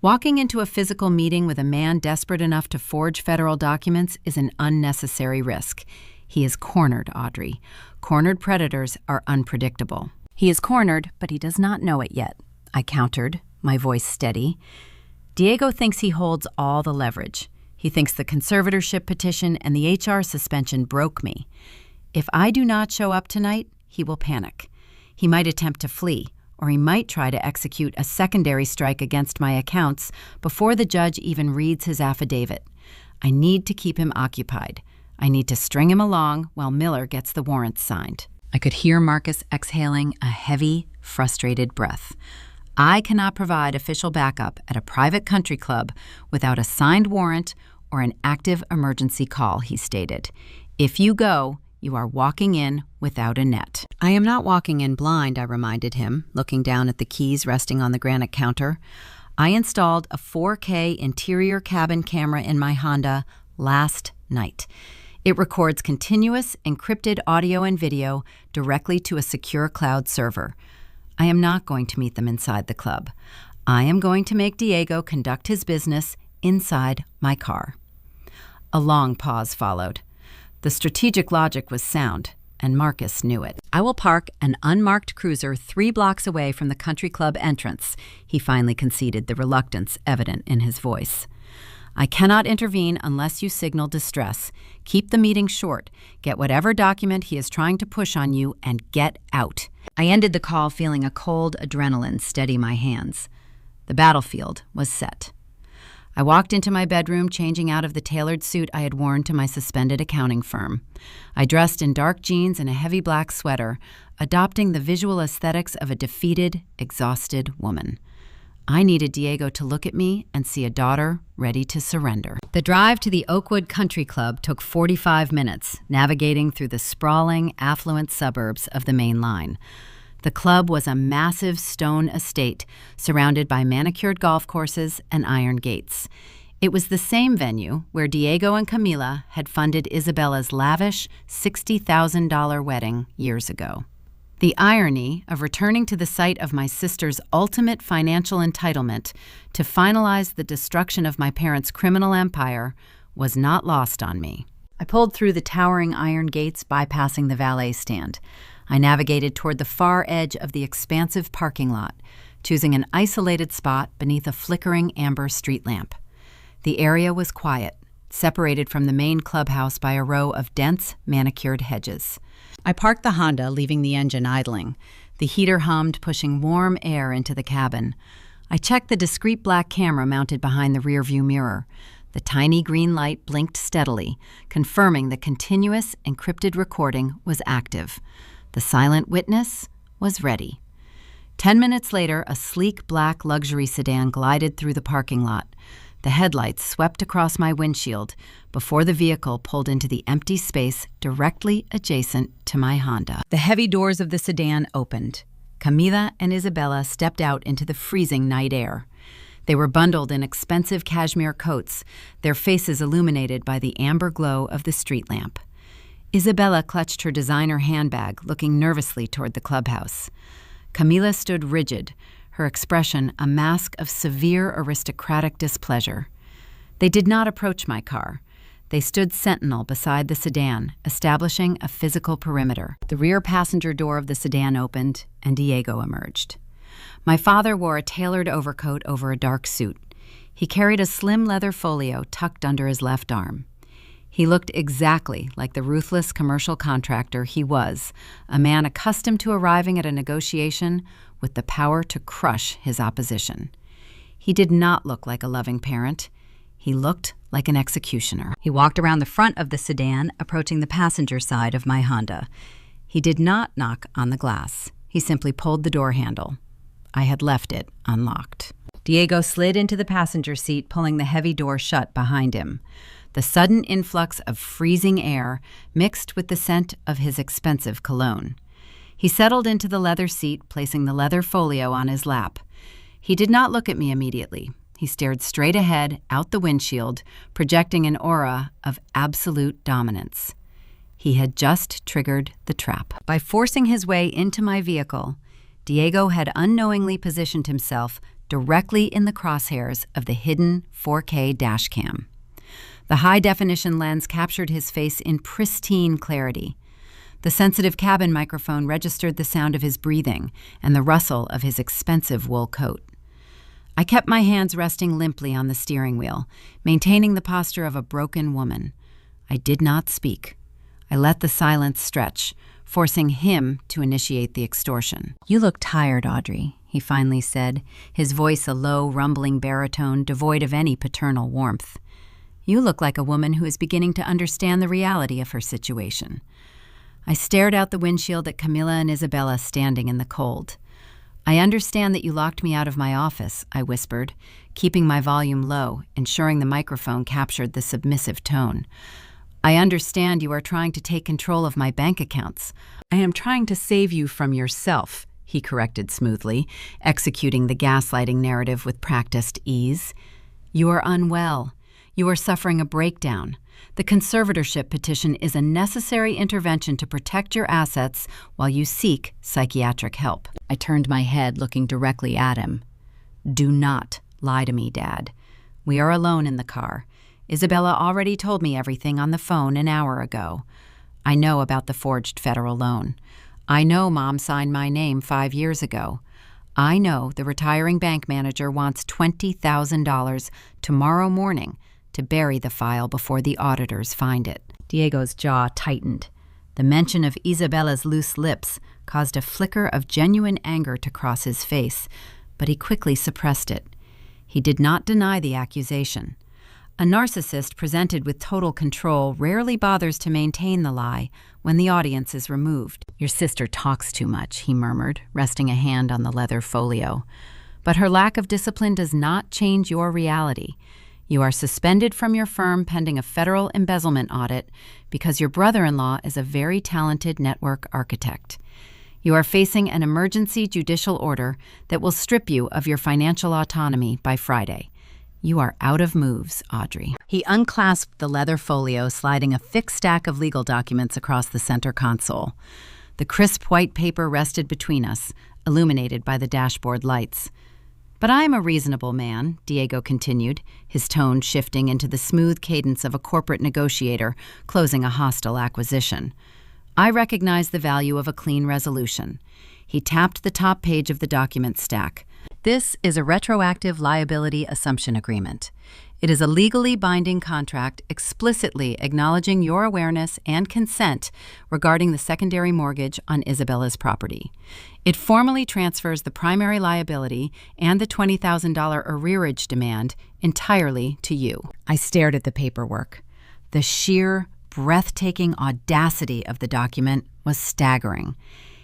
Walking into a physical meeting with a man desperate enough to forge federal documents is an unnecessary risk. He is cornered, Audrey. Cornered predators are unpredictable. He is cornered, but he does not know it yet, I countered, my voice steady. Diego thinks he holds all the leverage. He thinks the conservatorship petition and the HR suspension broke me. If I do not show up tonight, he will panic. He might attempt to flee, or he might try to execute a secondary strike against my accounts before the judge even reads his affidavit. I need to keep him occupied. I need to string him along while Miller gets the warrants signed. I could hear Marcus exhaling a heavy, frustrated breath. I cannot provide official backup at a private country club without a signed warrant or an active emergency call, he stated. If you go, you are walking in without a net. I am not walking in blind, I reminded him, looking down at the keys resting on the granite counter. I installed a 4K interior cabin camera in my Honda last night. It records continuous encrypted audio and video directly to a secure cloud server. I am not going to meet them inside the club. I am going to make Diego conduct his business inside my car. A long pause followed. The strategic logic was sound, and Marcus knew it. I will park an unmarked cruiser 3 blocks away from the country club entrance, he finally conceded, the reluctance evident in his voice. I cannot intervene unless you signal distress. Keep the meeting short. Get whatever document he is trying to push on you and get out. I ended the call feeling a cold adrenaline steady my hands. The battlefield was set. I walked into my bedroom, changing out of the tailored suit I had worn to my suspended accounting firm. I dressed in dark jeans and a heavy black sweater, adopting the visual aesthetics of a defeated, exhausted woman. I needed Diego to look at me and see a daughter ready to surrender. The drive to the Oakwood Country Club took 45 minutes, navigating through the sprawling, affluent suburbs of the main line. The club was a massive stone estate surrounded by manicured golf courses and iron gates. It was the same venue where Diego and Camila had funded Isabella's lavish $60,000 wedding years ago. The irony of returning to the site of my sister's ultimate financial entitlement to finalize the destruction of my parents' criminal empire was not lost on me. I pulled through the towering iron gates, bypassing the valet stand. I navigated toward the far edge of the expansive parking lot, choosing an isolated spot beneath a flickering amber street lamp. The area was quiet, separated from the main clubhouse by a row of dense, manicured hedges. I parked the Honda, leaving the engine idling. The heater hummed, pushing warm air into the cabin. I checked the discreet black camera mounted behind the rearview mirror. The tiny green light blinked steadily, confirming the continuous, encrypted recording was active. The silent witness was ready. 10 minutes later, a sleek black luxury sedan glided through the parking lot. The headlights swept across my windshield before the vehicle pulled into the empty space directly adjacent to my Honda. The heavy doors of the sedan opened. Camila and Isabella stepped out into the freezing night air. They were bundled in expensive cashmere coats, their faces illuminated by the amber glow of the street lamp. Isabella clutched her designer handbag, looking nervously toward the clubhouse. Camila stood rigid, her expression a mask of severe aristocratic displeasure. They did not approach my car. They stood sentinel beside the sedan, establishing a physical perimeter. The rear passenger door of the sedan opened, and Diego emerged. My father wore a tailored overcoat over a dark suit. He carried a slim leather folio tucked under his left arm. He looked exactly like the ruthless commercial contractor he was, a man accustomed to arriving at a negotiation with the power to crush his opposition. He did not look like a loving parent. He looked like an executioner. He walked around the front of the sedan, approaching the passenger side of my Honda. He did not knock on the glass. He simply pulled the door handle. I had left it unlocked. Diego slid into the passenger seat, pulling the heavy door shut behind him. The sudden influx of freezing air mixed with the scent of his expensive cologne. He settled into the leather seat, placing the leather folio on his lap. He did not look at me immediately. He stared straight ahead, out the windshield, projecting an aura of absolute dominance. He had just triggered the trap. By forcing his way into my vehicle, Diego had unknowingly positioned himself directly in the crosshairs of the hidden 4K dashcam. The high-definition lens captured his face in pristine clarity. The sensitive cabin microphone registered the sound of his breathing and the rustle of his expensive wool coat. I kept my hands resting limply on the steering wheel, maintaining the posture of a broken woman. I did not speak. I let the silence stretch, forcing him to initiate the extortion. "You look tired, Audrey," he finally said, his voice a low, rumbling baritone devoid of any paternal warmth. "You look like a woman who is beginning to understand the reality of her situation." I stared out the windshield at Camila and Isabella standing in the cold. "I understand that you locked me out of my office," I whispered, keeping my volume low, ensuring the microphone captured the submissive tone. "I understand you are trying to take control of my bank accounts." "I am trying to save you from yourself," he corrected smoothly, executing the gaslighting narrative with practiced ease. "You are unwell. You are suffering a breakdown. The conservatorship petition is a necessary intervention to protect your assets while you seek psychiatric help." I turned my head, looking directly at him. "Do not lie to me, Dad. We are alone in the car. Isabella already told me everything on the phone an hour ago. I know about the forged federal loan. I know Mom signed my name 5 years ago. I know the retiring bank manager wants $20,000 tomorrow morning to bury the file before the auditors find it." Diego's jaw tightened. The mention of Isabella's loose lips caused a flicker of genuine anger to cross his face, but he quickly suppressed it. He did not deny the accusation. A narcissist presented with total control rarely bothers to maintain the lie when the audience is removed. "Your sister talks too much," he murmured, resting a hand on the leather folio. "But her lack of discipline does not change your reality. You are suspended from your firm pending a federal embezzlement audit because your brother-in-law is a very talented network architect. You are facing an emergency judicial order that will strip you of your financial autonomy by Friday. You are out of moves, Audrey." He unclasped the leather folio, sliding a thick stack of legal documents across the center console. The crisp white paper rested between us, illuminated by the dashboard lights. "But I am a reasonable man," Diego continued, his tone shifting into the smooth cadence of a corporate negotiator closing a hostile acquisition. "I recognize the value of a clean resolution." He tapped the top page of the document stack. "This is a retroactive liability assumption agreement. It is a legally binding contract explicitly acknowledging your awareness and consent regarding the secondary mortgage on Isabella's property. It formally transfers the primary liability and the $20,000 arrearage demand entirely to you." I stared at the paperwork. The sheer, breathtaking audacity of the document was staggering.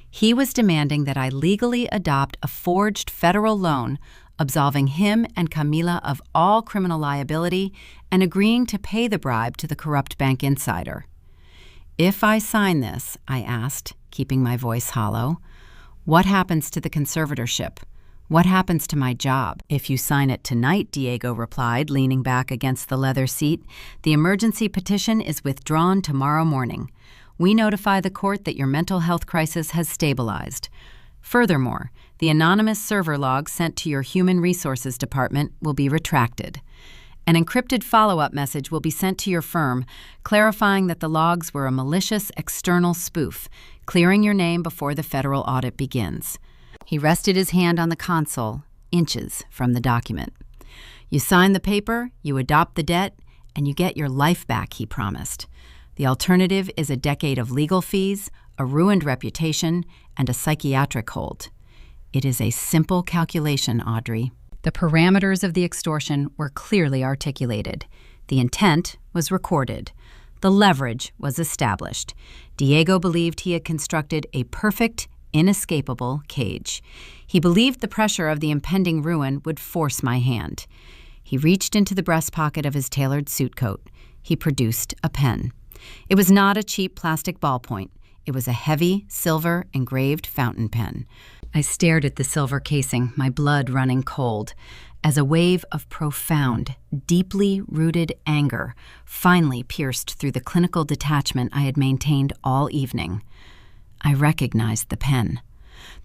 He was demanding that I legally adopt a forged federal loan absolving him and Camila of all criminal liability and agreeing to pay the bribe to the corrupt bank insider. "If I sign this," I asked, keeping my voice hollow, "what happens to the conservatorship? What happens to my job?" "If you sign it tonight," Diego replied, leaning back against the leather seat, "the emergency petition is withdrawn tomorrow morning. We notify the court that your mental health crisis has stabilized. Furthermore, the anonymous server log sent to your Human Resources Department will be retracted. An encrypted follow-up message will be sent to your firm clarifying that the logs were a malicious external spoof, clearing your name before the federal audit begins." He rested his hand on the console, inches from the document. "You sign the paper, you adopt the debt, and you get your life back," he promised. "The alternative is a decade of legal fees, a ruined reputation, and a psychiatric hold. It is a simple calculation, Audrey." The parameters of the extortion were clearly articulated. The intent was recorded. The leverage was established. Diego believed he had constructed a perfect, inescapable cage. He believed the pressure of the impending ruin would force my hand. He reached into the breast pocket of his tailored suit coat. He produced a pen. It was not a cheap plastic ballpoint. It was a heavy, silver, engraved fountain pen. I stared at the silver casing, my blood running cold, as a wave of profound, deeply rooted anger finally pierced through the clinical detachment I had maintained all evening. I recognized the pen.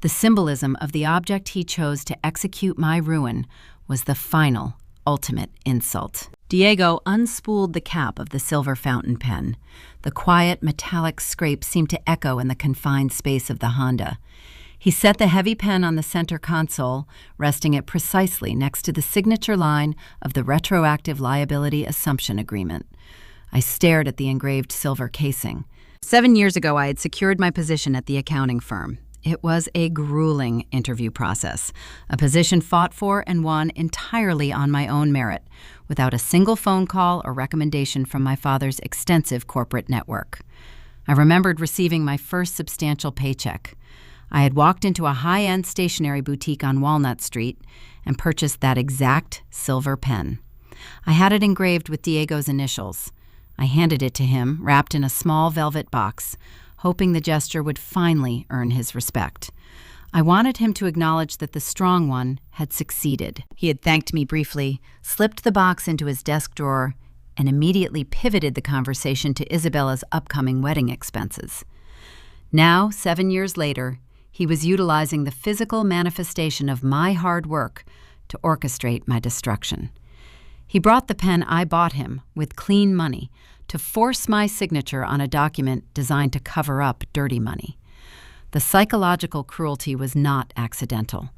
The symbolism of the object he chose to execute my ruin was the final, ultimate insult. Diego unspooled the cap of the silver fountain pen. The quiet, metallic scrape seemed to echo in the confined space of the Honda. He set the heavy pen on the center console, resting it precisely next to the signature line of the retroactive liability assumption agreement. I stared at the engraved silver casing. 7 years ago, I had secured my position at the accounting firm. It was a grueling interview process, a position fought for and won entirely on my own merit, without a single phone call or recommendation from my father's extensive corporate network. I remembered receiving my first substantial paycheck. I had walked into a high-end stationery boutique on Walnut Street and purchased that exact silver pen. I had it engraved with Diego's initials. I handed it to him, wrapped in a small velvet box, hoping the gesture would finally earn his respect. I wanted him to acknowledge that the strong one had succeeded. He had thanked me briefly, slipped the box into his desk drawer, and immediately pivoted the conversation to Isabella's upcoming wedding expenses. Now, 7 years later, he was utilizing the physical manifestation of my hard work to orchestrate my destruction. He brought the pen I bought him with clean money to force my signature on a document designed to cover up dirty money. The psychological cruelty was not accidental.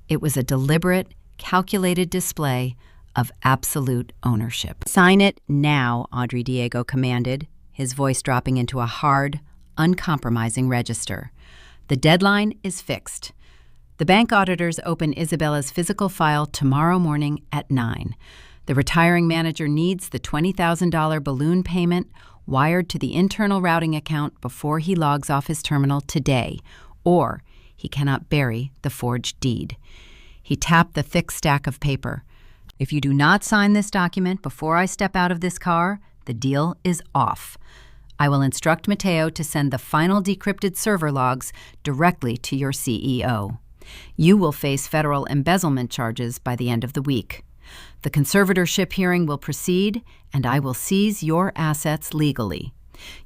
It was a deliberate, calculated display of absolute ownership. "Sign it now," Audrey Diego commanded, his voice dropping into a hard, uncompromising register. "The deadline is fixed. The bank auditors open Isabella's physical file tomorrow morning at 9. The retiring manager needs the $20,000 balloon payment wired to the internal routing account before he logs off his terminal today, or he cannot bury the forged deed." He tapped the thick stack of paper. "If you do not sign this document before I step out of this car, the deal is off. I will instruct Mateo to send the final decrypted server logs directly to your CEO. You will face federal embezzlement charges by the end of the week. The conservatorship hearing will proceed, and I will seize your assets legally.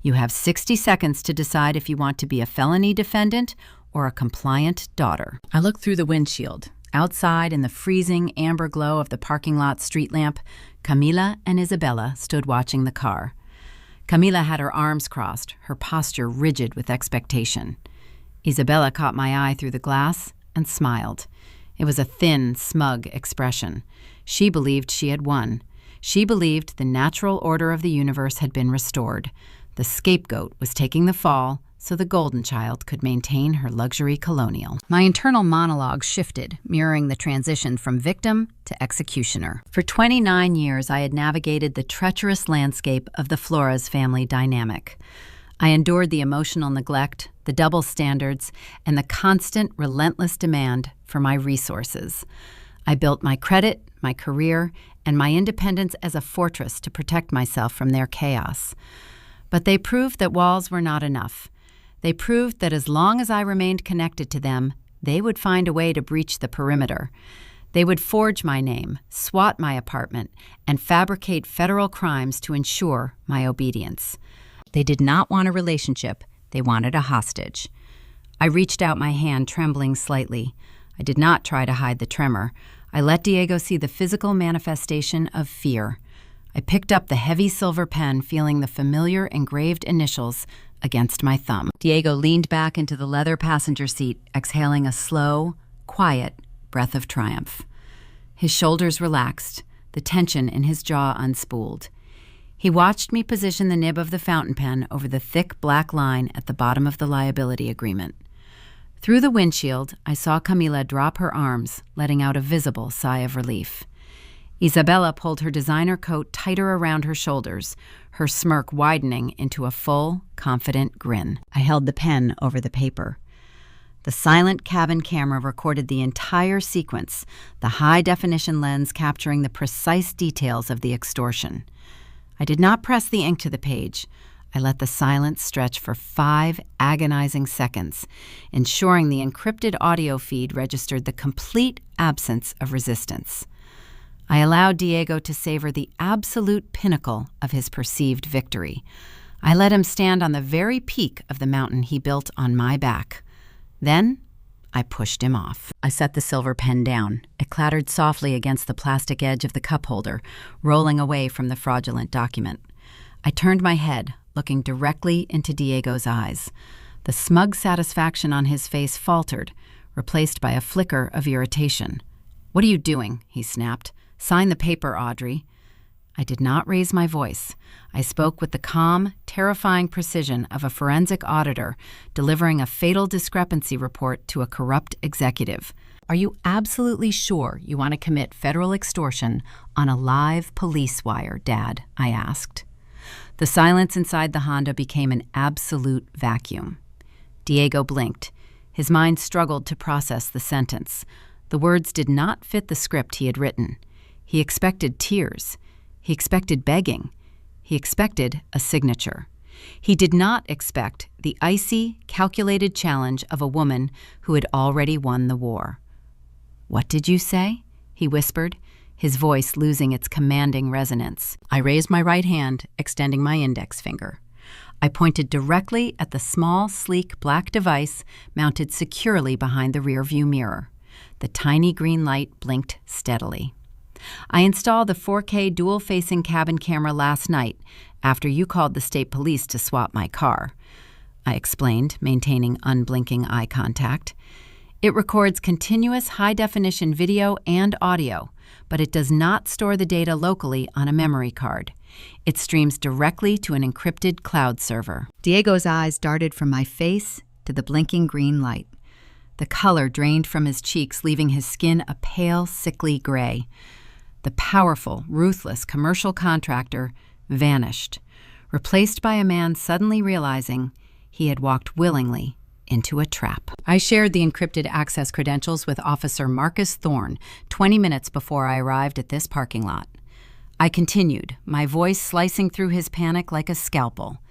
You have 60 seconds to decide if you want to be a felony defendant or a compliant daughter." I looked through the windshield. Outside, in the freezing amber glow of the parking lot street lamp, Camila and Isabella stood watching the car. Camila had her arms crossed, her posture rigid with expectation. Isabella caught my eye through the glass and smiled. It was a thin, smug expression. She believed she had won. She believed the natural order of the universe had been restored. The scapegoat was taking the fall so the golden child could maintain her luxury colonial. My internal monologue shifted, mirroring the transition from victim to executioner. For 29 years, I had navigated the treacherous landscape of the Flores family dynamic. I endured the emotional neglect, the double standards, and the constant, relentless demand for my resources. I built my credit, my career, and my independence as a fortress to protect myself from their chaos. But they proved that walls were not enough. They proved that as long as I remained connected to them, they would find a way to breach the perimeter. They would forge my name, swat my apartment, and fabricate federal crimes to ensure my obedience. They did not want a relationship. They wanted a hostage. I reached out my hand, trembling slightly. I did not try to hide the tremor. I let Diego see the physical manifestation of fear. I picked up the heavy silver pen, feeling the familiar engraved initials against my thumb. Diego leaned back into the leather passenger seat, exhaling a slow, quiet breath of triumph. His shoulders relaxed, the tension in his jaw unspooled. He watched me position the nib of the fountain pen over the thick black line at the bottom of the liability agreement. Through the windshield, I saw Camila drop her arms, letting out a visible sigh of relief. Isabella pulled her designer coat tighter around her shoulders, her smirk widening into a full, confident grin. I held the pen over the paper. The silent cabin camera recorded the entire sequence, the high-definition lens capturing the precise details of the extortion. I did not press the ink to the page. I let the silence stretch for 5 agonizing seconds, ensuring the encrypted audio feed registered the complete absence of resistance. I allowed Diego to savor the absolute pinnacle of his perceived victory. I let him stand on the very peak of the mountain he built on my back. Then, I pushed him off. I set the silver pen down. It clattered softly against the plastic edge of the cup holder, rolling away from the fraudulent document. I turned my head, looking directly into Diego's eyes. The smug satisfaction on his face faltered, replaced by a flicker of irritation. "What are you doing?" he snapped. "Sign the paper, Audrey." I did not raise my voice. I spoke with the calm, terrifying precision of a forensic auditor delivering a fatal discrepancy report to a corrupt executive. "Are you absolutely sure you want to commit federal extortion on a live police wire, Dad?" I asked. The silence inside the Honda became an absolute vacuum. Diego blinked. His mind struggled to process the sentence. The words did not fit the script he had written. He expected tears. He expected begging. He expected a signature. He did not expect the icy, calculated challenge of a woman who had already won the war. "What did you say?" he whispered, his voice losing its commanding resonance. I raised my right hand, extending my index finger. I pointed directly at the small, sleek black device mounted securely behind the rearview mirror. The tiny green light blinked steadily. "I installed the 4K dual-facing cabin camera last night after you called the state police to swap my car," I explained, maintaining unblinking eye contact. "It records continuous high-definition video and audio, but it does not store the data locally on a memory card. It streams directly to an encrypted cloud server." Diego's eyes darted from my face to the blinking green light. The color drained from his cheeks, leaving his skin a pale, sickly gray. The powerful, ruthless commercial contractor vanished, replaced by a man suddenly realizing he had walked willingly into a trap. I shared the encrypted access credentials with Officer Marcus Thorne 20 minutes before I arrived at this parking lot. I continued, my voice slicing through his panic like a scalpel.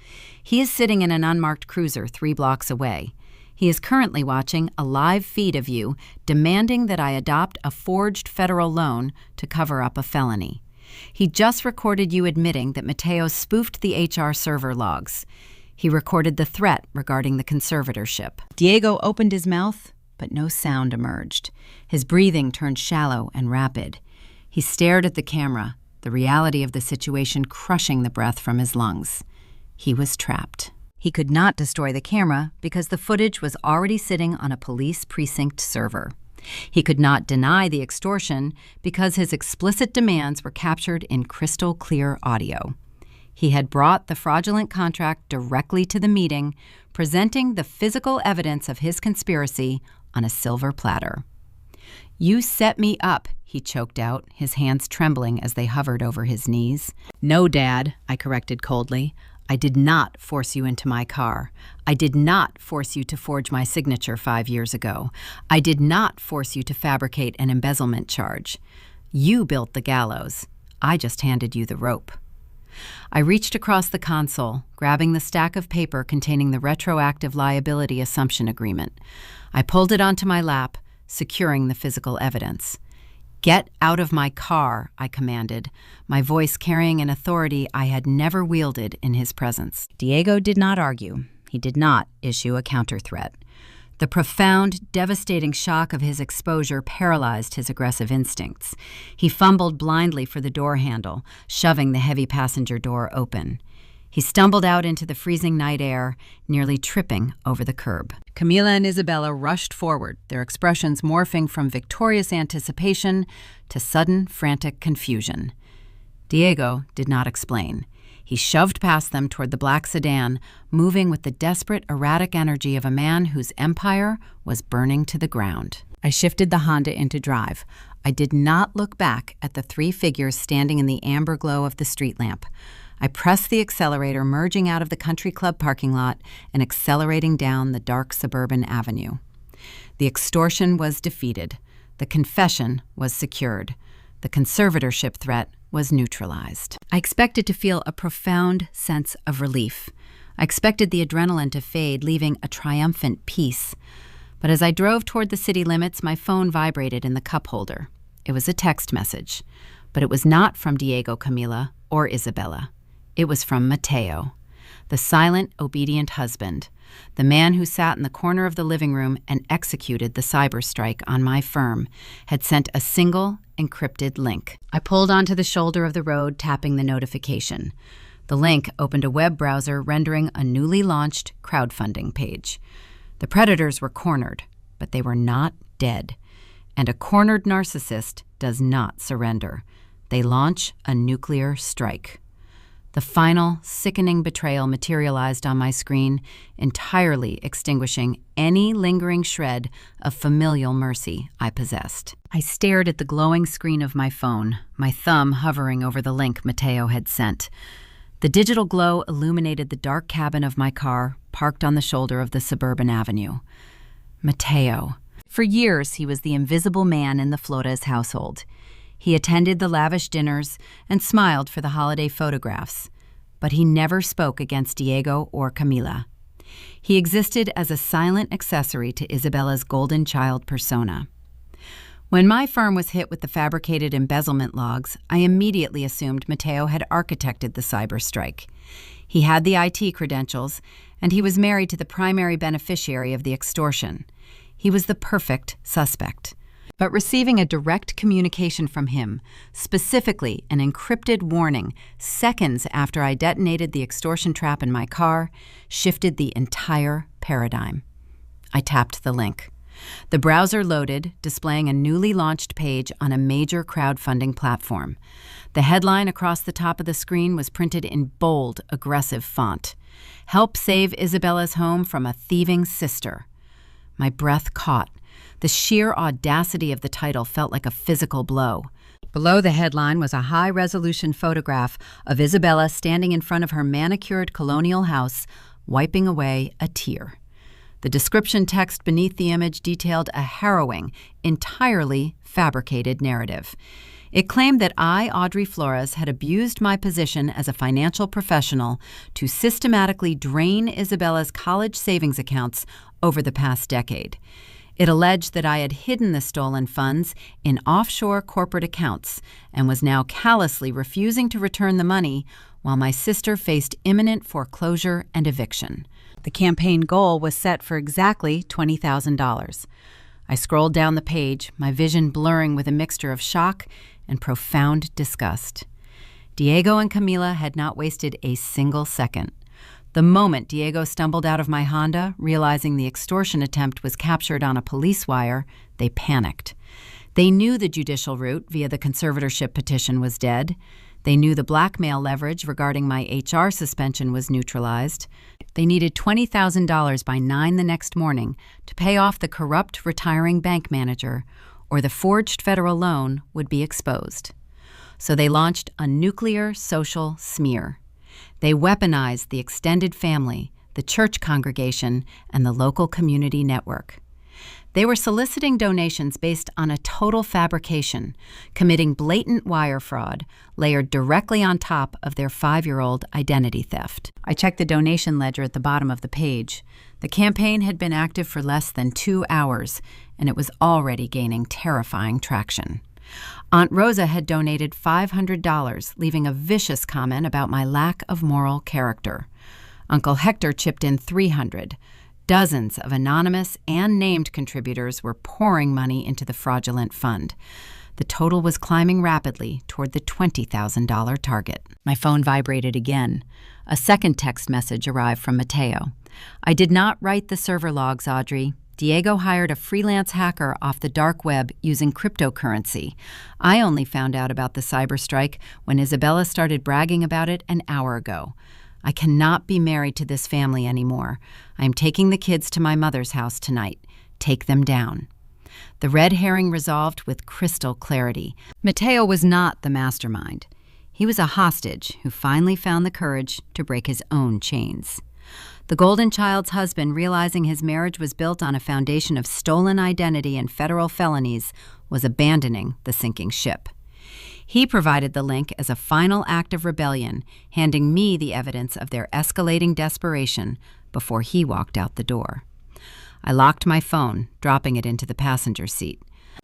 He is sitting in an unmarked cruiser 3 blocks away. He is currently watching a live feed of you demanding that I adopt a forged federal loan to cover up a felony. He just recorded you admitting that Mateo spoofed the HR server logs. He recorded the threat regarding the conservatorship. Diego opened his mouth, but no sound emerged. His breathing turned shallow and rapid. He stared at the camera, the reality of the situation crushing the breath from his lungs. He was trapped. He could not destroy the camera because the footage was already sitting on a police precinct server. He could not deny the extortion because his explicit demands were captured in crystal clear audio. He had brought the fraudulent contract directly to the meeting, presenting the physical evidence of his conspiracy on a silver platter. "You set me up," he choked out, his hands trembling as they hovered over his knees. "No, Dad," I corrected coldly. "I did not force you into my car. I did not force you to forge my signature 5 years ago. I did not force you to fabricate an embezzlement charge. You built the gallows. I just handed you the rope." I reached across the console, grabbing the stack of paper containing the retroactive liability assumption agreement. I pulled it onto my lap, securing the physical evidence. "Get out of my car," I commanded, my voice carrying an authority I had never wielded in his presence. Diego did not argue. He did not issue a counter-threat. The profound, devastating shock of his exposure paralyzed his aggressive instincts. He fumbled blindly for the door handle, shoving the heavy passenger door open. He stumbled out into the freezing night air, nearly tripping over the curb. Camila and Isabella rushed forward, their expressions morphing from victorious anticipation to sudden, frantic confusion. Diego did not explain. He shoved past them toward the black sedan, moving with the desperate, erratic energy of a man whose empire was burning to the ground. I shifted the Honda into drive. I did not look back at the 3 figures standing in the amber glow of the street lamp. I pressed the accelerator, merging out of the country club parking lot and accelerating down the dark suburban avenue. The extortion was defeated. The confession was secured. The conservatorship threat was neutralized. I expected to feel a profound sense of relief. I expected the adrenaline to fade, leaving a triumphant peace. But as I drove toward the city limits, my phone vibrated in the cup holder. It was a text message, but it was not from Diego, Camila, or Isabella. It was from Mateo, the silent, obedient husband, the man who sat in the corner of the living room and executed the cyber strike on my firm, had sent a single encrypted link. I pulled onto the shoulder of the road, tapping the notification. The link opened a web browser rendering a newly launched crowdfunding page. The predators were cornered, but they were not dead. And a cornered narcissist does not surrender. They launch a nuclear strike. The final, sickening betrayal materialized on my screen, entirely extinguishing any lingering shred of familial mercy I possessed. I stared at the glowing screen of my phone, my thumb hovering over the link Mateo had sent. The digital glow illuminated the dark cabin of my car, parked on the shoulder of the suburban avenue. Mateo. For years, he was the invisible man in the Flores household. He attended the lavish dinners and smiled for the holiday photographs, but he never spoke against Diego or Camila. He existed as a silent accessory to Isabella's golden child persona. When my firm was hit with the fabricated embezzlement logs, I immediately assumed Mateo had architected the cyber strike. He had the IT credentials, and he was married to the primary beneficiary of the extortion. He was the perfect suspect. But receiving a direct communication from him, specifically an encrypted warning seconds after I detonated the extortion trap in my car, shifted the entire paradigm. I tapped the link. The browser loaded, displaying a newly launched page on a major crowdfunding platform. The headline across the top of the screen was printed in bold, aggressive font. "Help save Isabella's home from a thieving sister." My breath caught. The sheer audacity of the title felt like a physical blow. Below the headline was a high-resolution photograph of Isabella standing in front of her manicured colonial house, wiping away a tear. The description text beneath the image detailed a harrowing, entirely fabricated narrative. It claimed that I, Audrey Flores, had abused my position as a financial professional to systematically drain Isabella's college savings accounts over the past decade. It alleged that I had hidden the stolen funds in offshore corporate accounts and was now callously refusing to return the money while my sister faced imminent foreclosure and eviction. The campaign goal was set for exactly $20,000. I scrolled down the page, my vision blurring with a mixture of shock and profound disgust. Diego and Camila had not wasted a single second. The moment Diego stumbled out of my Honda, realizing the extortion attempt was captured on a police wire, they panicked. They knew the judicial route via the conservatorship petition was dead. They knew the blackmail leverage regarding my HR suspension was neutralized. They needed $20,000 by 9 the next morning to pay off the corrupt retiring bank manager, or the forged federal loan would be exposed. So they launched a nuclear social smear. They weaponized the extended family, the church congregation, and the local community network. They were soliciting donations based on a total fabrication, committing blatant wire fraud layered directly on top of their 5-year-old identity theft. I checked the donation ledger at the bottom of the page. The campaign had been active for less than 2 hours, and it was already gaining terrifying traction. Aunt Rosa had donated $500, leaving a vicious comment about my lack of moral character. Uncle Hector chipped in $300. Dozens of anonymous and named contributors were pouring money into the fraudulent fund. The total was climbing rapidly toward the $20,000 target. My phone vibrated again. A second text message arrived from Mateo. "I did not write the server logs, Audrey. Diego hired a freelance hacker off the dark web using cryptocurrency. I only found out about the cyber strike when Isabella started bragging about it an hour ago. I cannot be married to this family anymore. I am taking the kids to my mother's house tonight. Take them down." The red herring resolved with crystal clarity. Mateo was not the mastermind. He was a hostage who finally found the courage to break his own chains. The Golden Child's husband, realizing his marriage was built on a foundation of stolen identity and federal felonies, was abandoning the sinking ship. He provided the link as a final act of rebellion, handing me the evidence of their escalating desperation before he walked out the door. I locked my phone, dropping it into the passenger seat.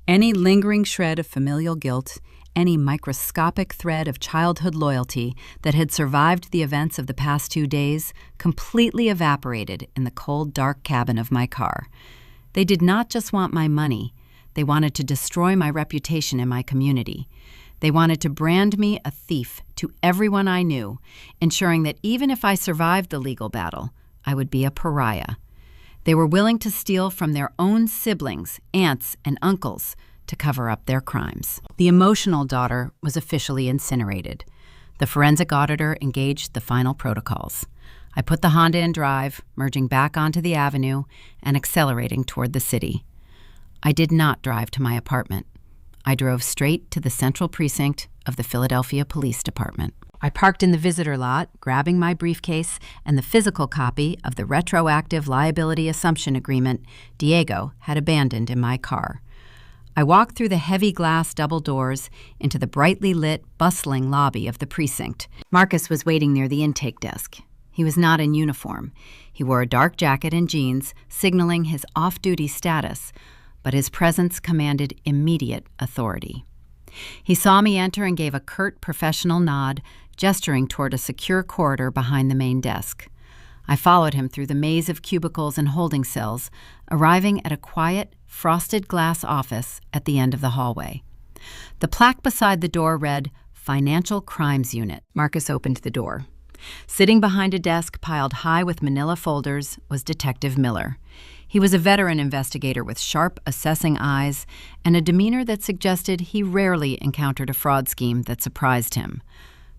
Any lingering shred of familial guilt, any microscopic thread of childhood loyalty that had survived the events of the past 2 days completely evaporated in the cold, dark cabin of my car. They did not just want my money. They wanted to destroy my reputation in my community. They wanted to brand me a thief to everyone I knew, ensuring that even if I survived the legal battle, I would be a pariah. They were willing to steal from their own siblings, aunts, and uncles to cover up their crimes. The emotional daughter was officially incinerated. The forensic auditor engaged the final protocols. I put the Honda in drive, merging back onto the avenue and accelerating toward the city. I did not drive to my apartment. I drove straight to the central precinct of the Philadelphia Police Department. I parked in the visitor lot, grabbing my briefcase and the physical copy of the retroactive liability assumption agreement Diego had abandoned in my car. I walked through the heavy glass double doors into the brightly lit, bustling lobby of the precinct. Marcus was waiting near the intake desk. He was not in uniform. He wore a dark jacket and jeans, signaling his off-duty status, but his presence commanded immediate authority. He saw me enter and gave a curt, professional nod, gesturing toward a secure corridor behind the main desk. I followed him through the maze of cubicles and holding cells, arriving at a quiet, frosted glass office at the end of the hallway. The plaque beside the door read, Financial Crimes Unit. Marcus opened the door. Sitting behind a desk piled high with manila folders was Detective Miller. He was a veteran investigator with sharp, assessing eyes and a demeanor that suggested he rarely encountered a fraud scheme that surprised him.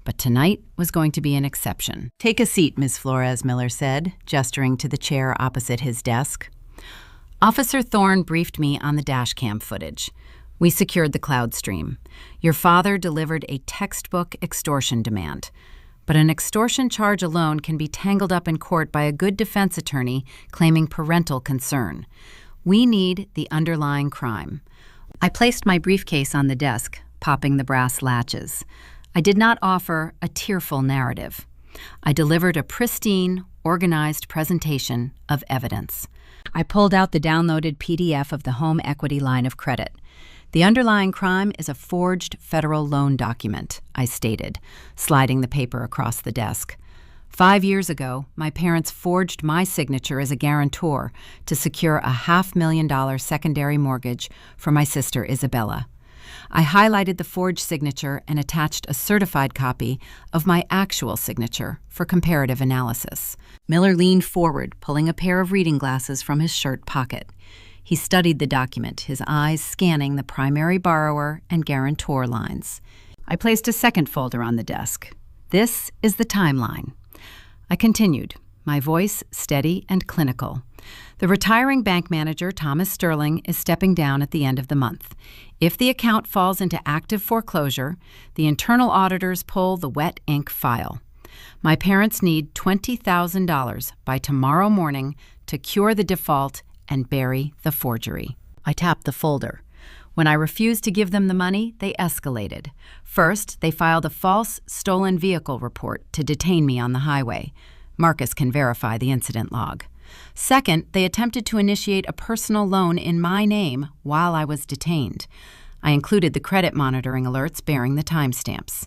But tonight was going to be an exception. "Take a seat, Ms. Flores," Miller said, gesturing to the chair opposite his desk. Officer Thorne briefed me on the dashcam footage. We secured the cloud stream. Your father delivered a textbook extortion demand. But an extortion charge alone can be tangled up in court by a good defense attorney claiming parental concern. We need the underlying crime. I placed my briefcase on the desk, popping the brass latches. I did not offer a tearful narrative. I delivered a pristine, organized presentation of evidence. I pulled out the downloaded PDF of the home equity line of credit. The underlying crime is a forged federal loan document, I stated, sliding the paper across the desk. 5 years ago, my parents forged my signature as a guarantor to secure a $500,000 secondary mortgage for my sister Isabella. I highlighted the forged signature and attached a certified copy of my actual signature for comparative analysis. Miller leaned forward, pulling a pair of reading glasses from his shirt pocket. He studied the document, his eyes scanning the primary borrower and guarantor lines. I placed a second folder on the desk. This is the timeline. I continued, my voice steady and clinical. The retiring bank manager, Thomas Sterling, is stepping down at the end of the month. If the account falls into active foreclosure, the internal auditors pull the wet ink file. My parents need $20,000 by tomorrow morning to cure the default and bury the forgery. I tapped the folder. When I refused to give them the money, they escalated. First, they filed a false stolen vehicle report to detain me on the highway. Marcus can verify the incident log. Second, they attempted to initiate a personal loan in my name while I was detained. I included the credit monitoring alerts bearing the timestamps.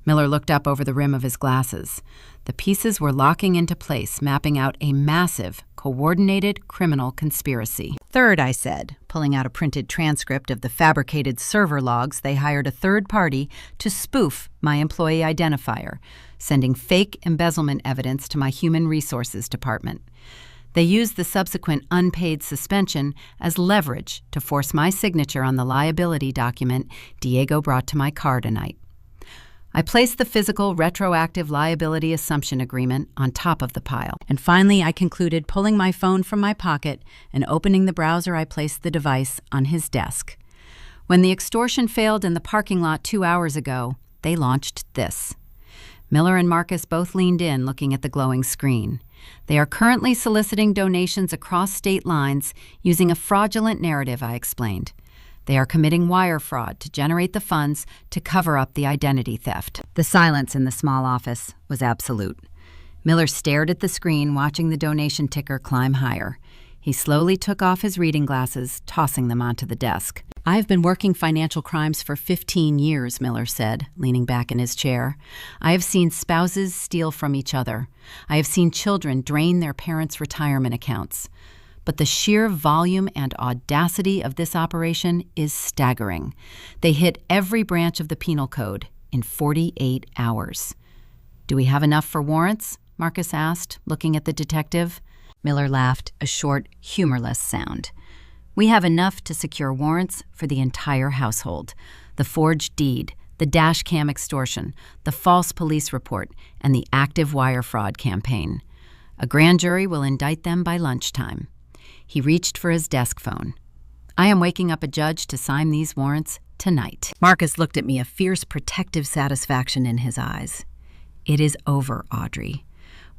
Miller looked up over the rim of his glasses. The pieces were locking into place, mapping out a massive, coordinated criminal conspiracy. Third, I said, pulling out a printed transcript of the fabricated server logs they hired a third party to spoof my employee identifier, sending fake embezzlement evidence to my human resources department. They used the subsequent unpaid suspension as leverage to force my signature on the liability document Diego brought to my car tonight. I placed the physical retroactive liability assumption agreement on top of the pile. And finally, I concluded pulling my phone from my pocket and opening the browser. I placed the device on his desk. When the extortion failed in the parking lot 2 hours ago, they launched this. Miller and Marcus both leaned in, looking at the glowing screen. They are currently soliciting donations across state lines using a fraudulent narrative, I explained. They are committing wire fraud to generate the funds to cover up the identity theft. The silence in the small office was absolute. Miller stared at the screen, watching the donation ticker climb higher. He slowly took off his reading glasses, tossing them onto the desk. "I've been working financial crimes for 15 years, Miller said, leaning back in his chair. I have seen spouses steal from each other. I have seen children drain their parents' retirement accounts. But the sheer volume and audacity of this operation is staggering. They hit every branch of the penal code in 48 hours. "Do we have enough for warrants?" Marcus asked, looking at the detective. Miller laughed, a short, humorless sound. "We have enough to secure warrants for the entire household. The forged deed, the dash cam extortion, the false police report, and the active wire fraud campaign. A grand jury will indict them by lunchtime." He reached for his desk phone. "I am waking up a judge to sign these warrants tonight." Marcus looked at me, a fierce protective satisfaction in his eyes. "It is over, Audrey.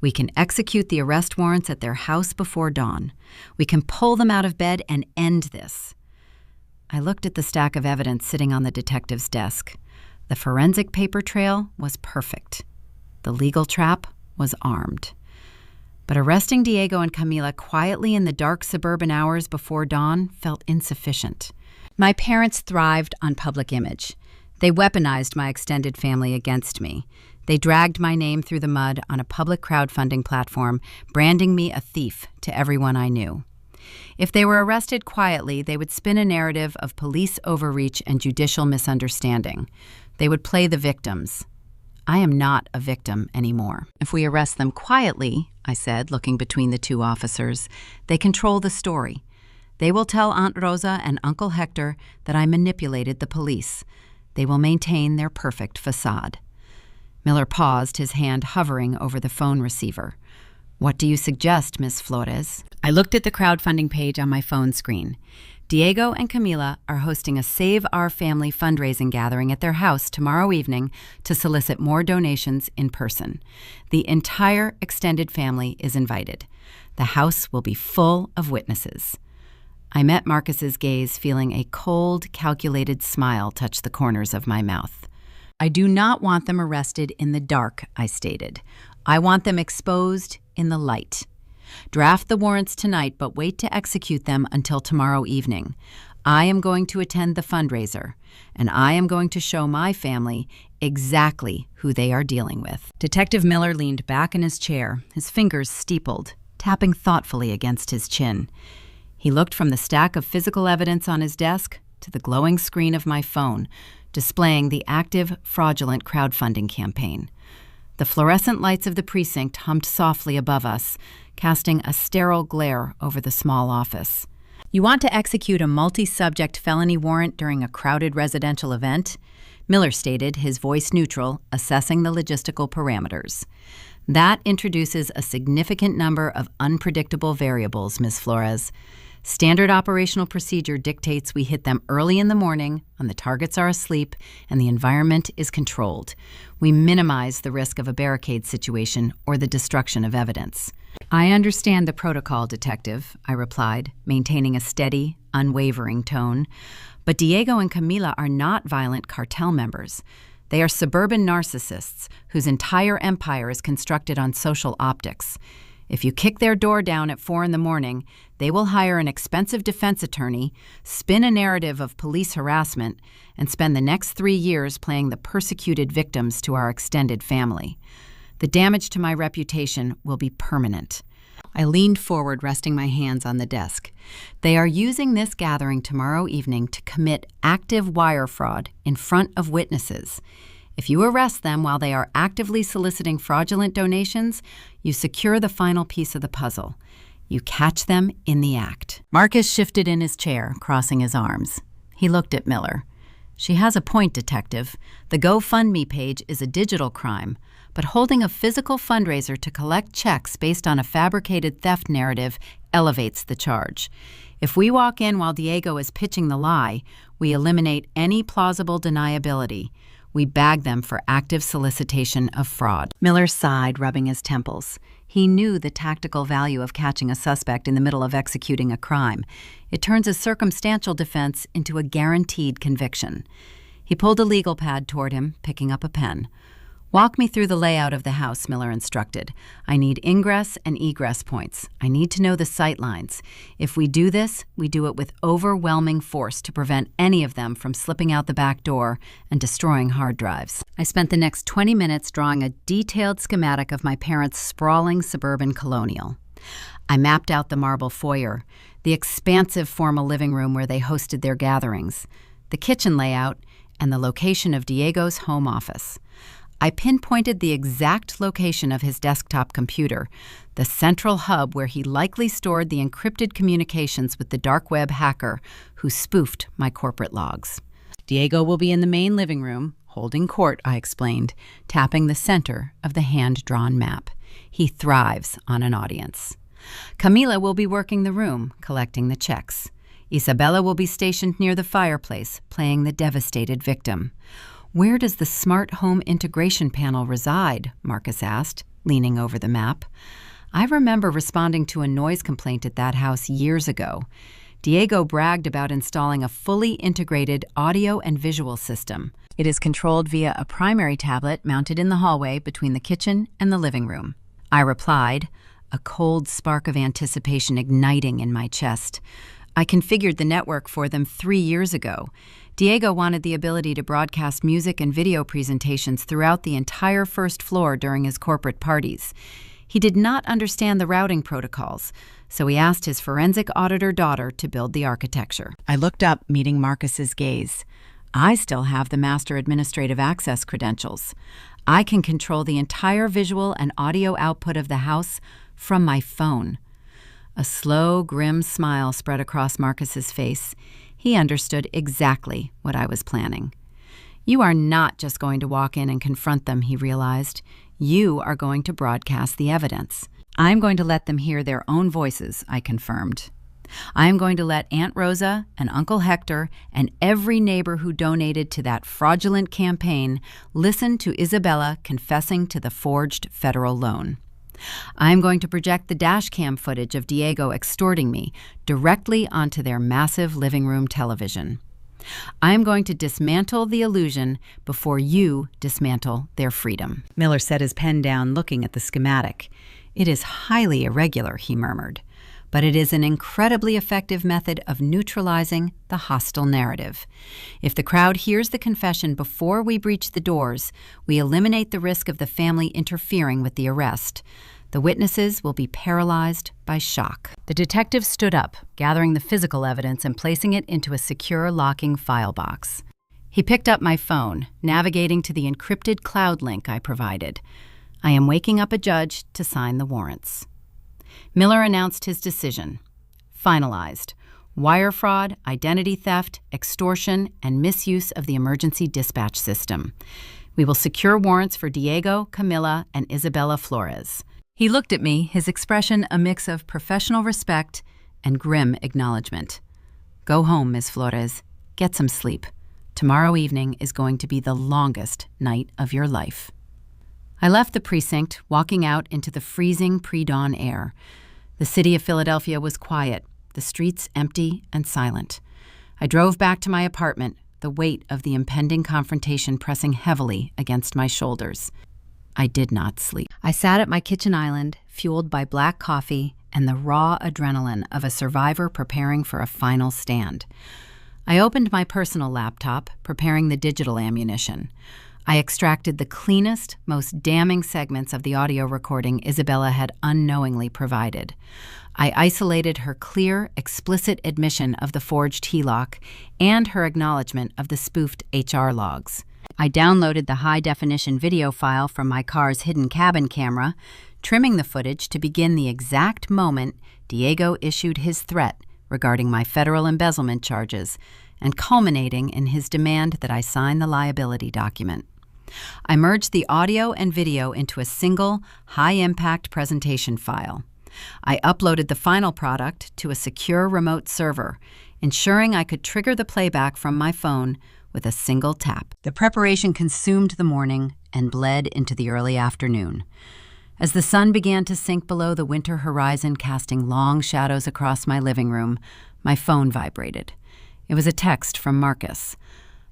We can execute the arrest warrants at their house before dawn. We can pull them out of bed and end this." I looked at the stack of evidence sitting on the detective's desk. The forensic paper trail was perfect. The legal trap was armed. But arresting Diego and Camila quietly in the dark suburban hours before dawn felt insufficient. My parents thrived on public image. They weaponized my extended family against me. They dragged my name through the mud on a public crowdfunding platform, branding me a thief to everyone I knew. If they were arrested quietly, they would spin a narrative of police overreach and judicial misunderstanding. They would play the victims. I am not a victim anymore. "If we arrest them quietly," I said, looking between the two officers, "they control the story. They will tell Aunt Rosa and Uncle Hector that I manipulated the police. They will maintain their perfect facade." Miller paused, his hand hovering over the phone receiver. "What do you suggest, Miss Flores?" I looked at the crowdfunding page on my phone screen. Diego and Camila are hosting a Save Our Family fundraising gathering at their house tomorrow evening to solicit more donations in person. The entire extended family is invited. The house will be full of witnesses. I met Marcus's gaze, feeling a cold, calculated smile touch the corners of my mouth. "I do not want them arrested in the dark," I stated. "I want them exposed in the light. Draft the warrants tonight, but wait to execute them until tomorrow evening. I am going to attend the fundraiser, and I am going to show my family exactly who they are dealing with." Detective Miller leaned back in his chair, his fingers steepled, tapping thoughtfully against his chin. He looked from the stack of physical evidence on his desk to the glowing screen of my phone, displaying the active, fraudulent crowdfunding campaign. The fluorescent lights of the precinct hummed softly above us, casting a sterile glare over the small office. "You want to execute a multi-subject felony warrant during a crowded residential event?" Miller stated, his voice neutral, assessing the logistical parameters. "That introduces a significant number of unpredictable variables, Ms. Flores. Standard operational procedure dictates we hit them early in the morning when the targets are asleep and the environment is controlled. We minimize the risk of a barricade situation or the destruction of evidence." "I understand the protocol, Detective," I replied, maintaining a steady, unwavering tone. "But Diego and Camila are not violent cartel members. They are suburban narcissists whose entire empire is constructed on social optics. If you kick their door down at 4 a.m, they will hire an expensive defense attorney, spin a narrative of police harassment, and spend the next 3 years playing the persecuted victims to our extended family. The damage to my reputation will be permanent." I leaned forward, resting my hands on the desk. "They are using this gathering tomorrow evening to commit active wire fraud in front of witnesses. If you arrest them while they are actively soliciting fraudulent donations, you secure the final piece of the puzzle. You catch them in the act." Marcus shifted in his chair, crossing his arms. He looked at Miller. "She has a point, Detective. The GoFundMe page is a digital crime, but holding a physical fundraiser to collect checks based on a fabricated theft narrative elevates the charge. If we walk in while Diego is pitching the lie, we eliminate any plausible deniability. We bagged them for active solicitation of fraud. Miller sighed, rubbing his temples. He knew the tactical value of catching a suspect in the middle of executing a crime. It turns a circumstantial defense into a guaranteed conviction. He pulled a legal pad toward him, picking up a pen. "Walk me through the layout of the house," Miller instructed. "I need ingress and egress points. I need to know the sight lines. If we do this, we do it with overwhelming force to prevent any of them from slipping out the back door and destroying hard drives." I spent the next 20 minutes drawing a detailed schematic of my parents' sprawling suburban colonial. I mapped out the marble foyer, the expansive formal living room where they hosted their gatherings, the kitchen layout, and the location of Diego's home office. I pinpointed the exact location of his desktop computer, the central hub where he likely stored the encrypted communications with the dark web hacker who spoofed my corporate logs. "Diego will be in the main living room, holding court," I explained, tapping the center of the hand-drawn map. "He thrives on an audience." "Camila will be working the room, collecting the checks. Isabella will be stationed near the fireplace, playing the devastated victim." "Where does the smart home integration panel reside?" Marcus asked, leaning over the map. I remember responding to a noise complaint at that house years ago. Diego bragged about installing a fully integrated audio and visual system. It is controlled via a primary tablet mounted in the hallway between the kitchen and the living room. I replied, a cold spark of anticipation igniting in my chest. I configured the network for them 3 years ago. Diego wanted the ability to broadcast music and video presentations throughout the entire first floor during his corporate parties. He did not understand the routing protocols, so he asked his forensic auditor daughter to build the architecture. I looked up, meeting Marcus's gaze. I still have the master administrative access credentials. I can control the entire visual and audio output of the house from my phone. A slow, grim smile spread across Marcus's face. He understood exactly what I was planning. "You are not just going to walk in and confront them," he realized. "You are going to broadcast the evidence." "I'm going to let them hear their own voices," I confirmed. "I'm going to let Aunt Rosa and Uncle Hector and every neighbor who donated to that fraudulent campaign listen to Isabella confessing to the forged federal loan. I'm going to project the dashcam footage of Diego extorting me directly onto their massive living room television. I'm going to dismantle the illusion before you dismantle their freedom." Miller set his pen down, looking at the schematic. "It is highly irregular," he murmured, "but it is an incredibly effective method of neutralizing the hostile narrative. If the crowd hears the confession before we breach the doors, we eliminate the risk of the family interfering with the arrest. The witnesses will be paralyzed by shock." The detective stood up, gathering the physical evidence and placing it into a secure locking file box. He picked up my phone, navigating to the encrypted cloud link I provided. "I am waking up a judge to sign the warrants." Miller announced his decision. Finalized. Wire fraud, identity theft, extortion, and misuse of the emergency dispatch system. We will secure warrants for Diego, Camila, and Isabella Flores. He looked at me, his expression a mix of professional respect and grim acknowledgement. "Go home, Ms. Flores. Get some sleep. Tomorrow evening is going to be the longest night of your life." I left the precinct, walking out into the freezing pre-dawn air. The city of Philadelphia was quiet, the streets empty and silent. I drove back to my apartment, the weight of the impending confrontation pressing heavily against my shoulders. I did not sleep. I sat at my kitchen island, fueled by black coffee and the raw adrenaline of a survivor preparing for a final stand. I opened my personal laptop, preparing the digital ammunition. I extracted the cleanest, most damning segments of the audio recording Isabella had unknowingly provided. I isolated her clear, explicit admission of the forged HELOC and her acknowledgement of the spoofed HR logs. I downloaded the high-definition video file from my car's hidden cabin camera, trimming the footage to begin the exact moment Diego issued his threat regarding my federal embezzlement charges, and culminating in his demand that I sign the liability document. I merged the audio and video into a single, high-impact presentation file. I uploaded the final product to a secure remote server, ensuring I could trigger the playback from my phone with a single tap. The preparation consumed the morning and bled into the early afternoon. As the sun began to sink below the winter horizon, casting long shadows across my living room, my phone vibrated. It was a text from Marcus.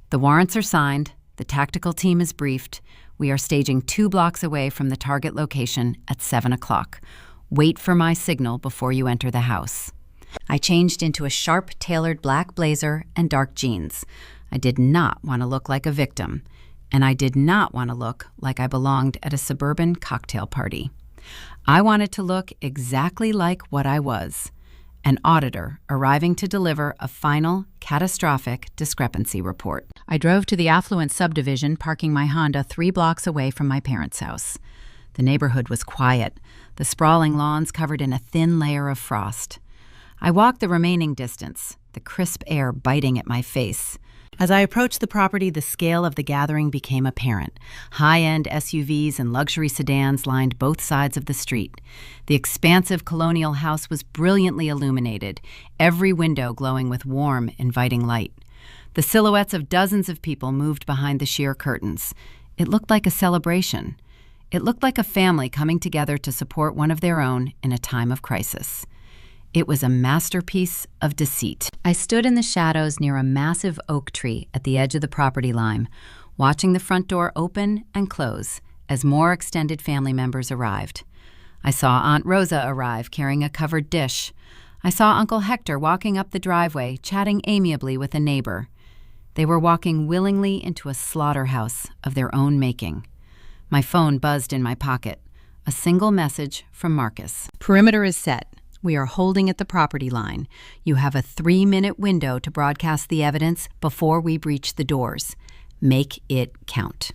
"The warrants are signed. The tactical team is briefed. We are staging 2 blocks away from the target location at 7 o'clock. Wait for my signal before you enter the house." I changed into a sharp-tailored black blazer and dark jeans. I did not want to look like a victim, and I did not want to look like I belonged at a suburban cocktail party. I wanted to look exactly like what I was, an auditor arriving to deliver a final, catastrophic discrepancy report. I drove to the affluent subdivision, parking my Honda 3 blocks away from my parents' house. The neighborhood was quiet, the sprawling lawns covered in a thin layer of frost. I walked the remaining distance, the crisp air biting at my face. As I approached the property, the scale of the gathering became apparent. High-end SUVs and luxury sedans lined both sides of the street. The expansive colonial house was brilliantly illuminated, every window glowing with warm, inviting light. The silhouettes of dozens of people moved behind the sheer curtains. It looked like a celebration. It looked like a family coming together to support one of their own in a time of crisis. It was a masterpiece of deceit. I stood in the shadows near a massive oak tree at the edge of the property line, watching the front door open and close as more extended family members arrived. I saw Aunt Rosa arrive carrying a covered dish. I saw Uncle Hector walking up the driveway, chatting amiably with a neighbor. They were walking willingly into a slaughterhouse of their own making. My phone buzzed in my pocket. A single message from Marcus. "Perimeter is set. We are holding at the property line. You have a 3-minute window to broadcast the evidence before we breach the doors. Make it count."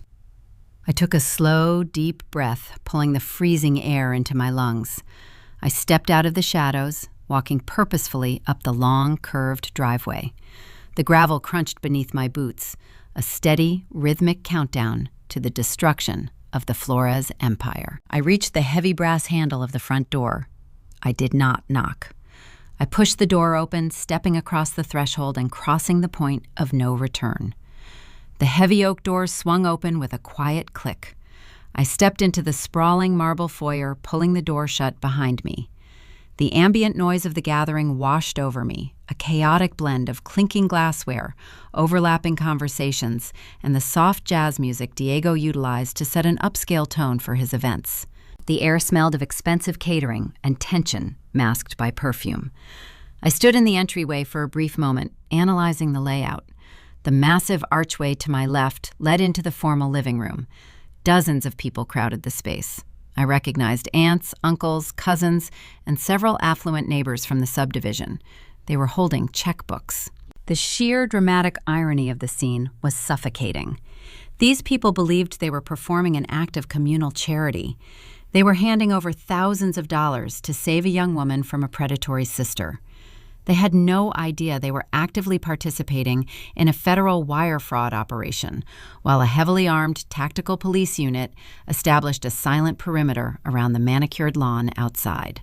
I took a slow, deep breath, pulling the freezing air into my lungs. I stepped out of the shadows, walking purposefully up the long, curved driveway. The gravel crunched beneath my boots, a steady, rhythmic countdown to the destruction of the Flores Empire. I reached the heavy brass handle of the front door. I did not knock. I pushed the door open, stepping across the threshold and crossing the point of no return. The heavy oak doors swung open with a quiet click. I stepped into the sprawling marble foyer, pulling the door shut behind me. The ambient noise of the gathering washed over me, a chaotic blend of clinking glassware, overlapping conversations, and the soft jazz music Diego utilized to set an upscale tone for his events. The air smelled of expensive catering and tension masked by perfume. I stood in the entryway for a brief moment, analyzing the layout. The massive archway to my left led into the formal living room. Dozens of people crowded the space. I recognized aunts, uncles, cousins, and several affluent neighbors from the subdivision. They were holding checkbooks. The sheer dramatic irony of the scene was suffocating. These people believed they were performing an act of communal charity. They were handing over thousands of dollars to save a young woman from a predatory sister. They had no idea they were actively participating in a federal wire fraud operation, while a heavily armed tactical police unit established a silent perimeter around the manicured lawn outside.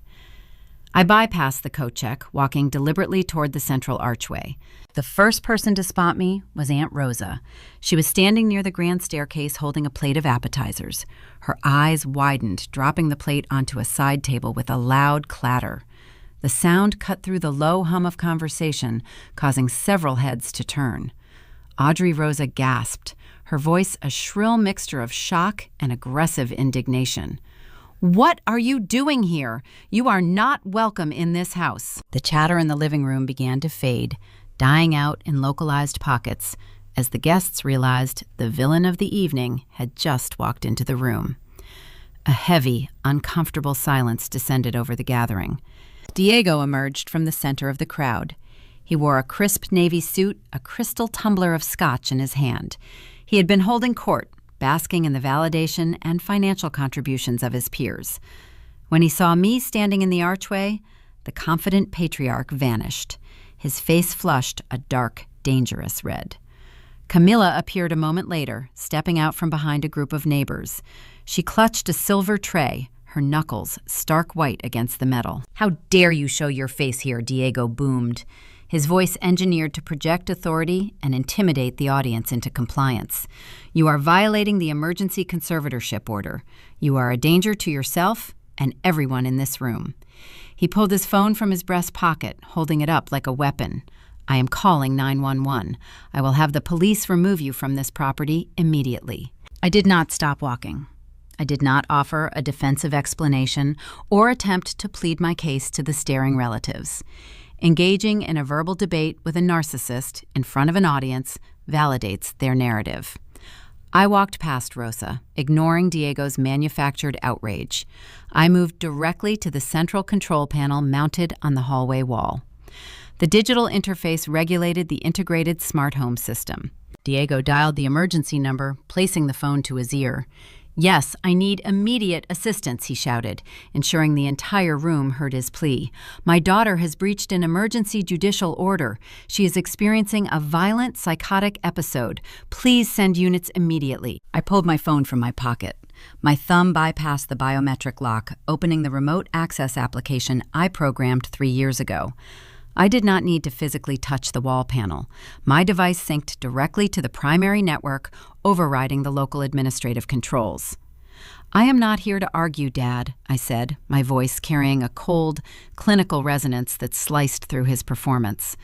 I bypassed the coat check, walking deliberately toward the central archway. The first person to spot me was Aunt Rosa. She was standing near the grand staircase holding a plate of appetizers. Her eyes widened, dropping the plate onto a side table with a loud clatter. The sound cut through the low hum of conversation, causing several heads to turn. Audrey Rosa gasped, her voice a shrill mixture of shock and aggressive indignation. "What are you doing here? You are not welcome in this house." The chatter in the living room began to fade, dying out in localized pockets, as the guests realized the villain of the evening had just walked into the room. A heavy, uncomfortable silence descended over the gathering. Diego emerged from the center of the crowd. He wore a crisp navy suit, a crystal tumbler of scotch in his hand. He had been holding court, basking in the validation and financial contributions of his peers. When he saw me standing in the archway, the confident patriarch vanished. His face flushed a dark, dangerous red. Camilla appeared a moment later, stepping out from behind a group of neighbors. She clutched a silver tray, her knuckles stark white against the metal. "How dare you show your face here?" Diego boomed. his voice engineered to project authority and intimidate the audience into compliance. "You are violating the emergency conservatorship order. You are a danger to yourself and everyone in this room." He pulled his phone from his breast pocket, holding it up like a weapon. "I am calling 911. I will have the police remove you from this property immediately." I did not stop walking. I did not offer a defensive explanation or attempt to plead my case to the staring relatives. Engaging in a verbal debate with a narcissist in front of an audience validates their narrative. I walked past Rosa, ignoring Diego's manufactured outrage. I moved directly to the central control panel mounted on the hallway wall. The digital interface regulated the integrated smart home system. Diego dialed the emergency number, placing the phone to his ear. "Yes, I need immediate assistance," he shouted, ensuring the entire room heard his plea. "My daughter has breached an emergency judicial order. She is experiencing a violent psychotic episode. Please send units immediately." I pulled my phone from my pocket. My thumb bypassed the biometric lock, opening the remote access application I programmed 3 years ago. I did not need to physically touch the wall panel. My device synced directly to the primary network, overriding the local administrative controls. "I am not here to argue, Dad," I said, my voice carrying a cold, clinical resonance that sliced through his performance.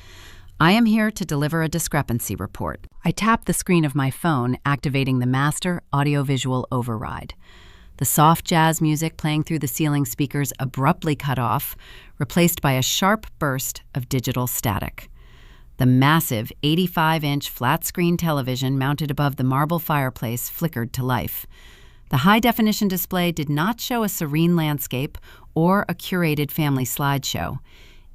"I am here to deliver a discrepancy report." I tapped the screen of my phone, activating the master audiovisual override. The soft jazz music playing through the ceiling speakers abruptly cut off, replaced by a sharp burst of digital static. The massive 85-inch flat-screen television mounted above the marble fireplace flickered to life. The high-definition display did not show a serene landscape or a curated family slideshow.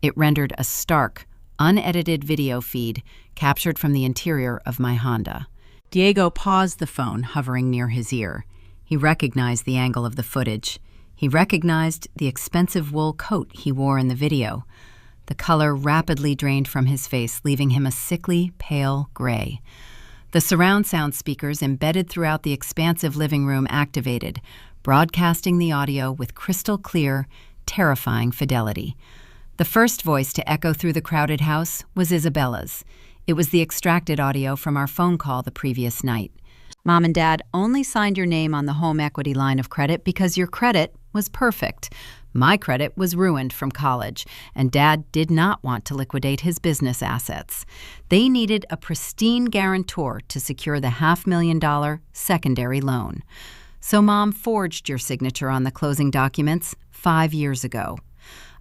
It rendered a stark, unedited video feed captured from the interior of my Honda. Diego paused the phone, hovering near his ear. He recognized the angle of the footage. He recognized the expensive wool coat he wore in the video. The color rapidly drained from his face, leaving him a sickly, pale gray. The surround sound speakers embedded throughout the expansive living room activated, broadcasting the audio with crystal clear, terrifying fidelity. The first voice to echo through the crowded house was Isabella's. It was the extracted audio from our phone call the previous night. "Mom and Dad only signed your name on the home equity line of credit because your credit was perfect. My credit was ruined from college, and Dad did not want to liquidate his business assets. They needed a pristine guarantor to secure the $500,000 secondary loan. So Mom forged your signature on the closing documents 5 years ago."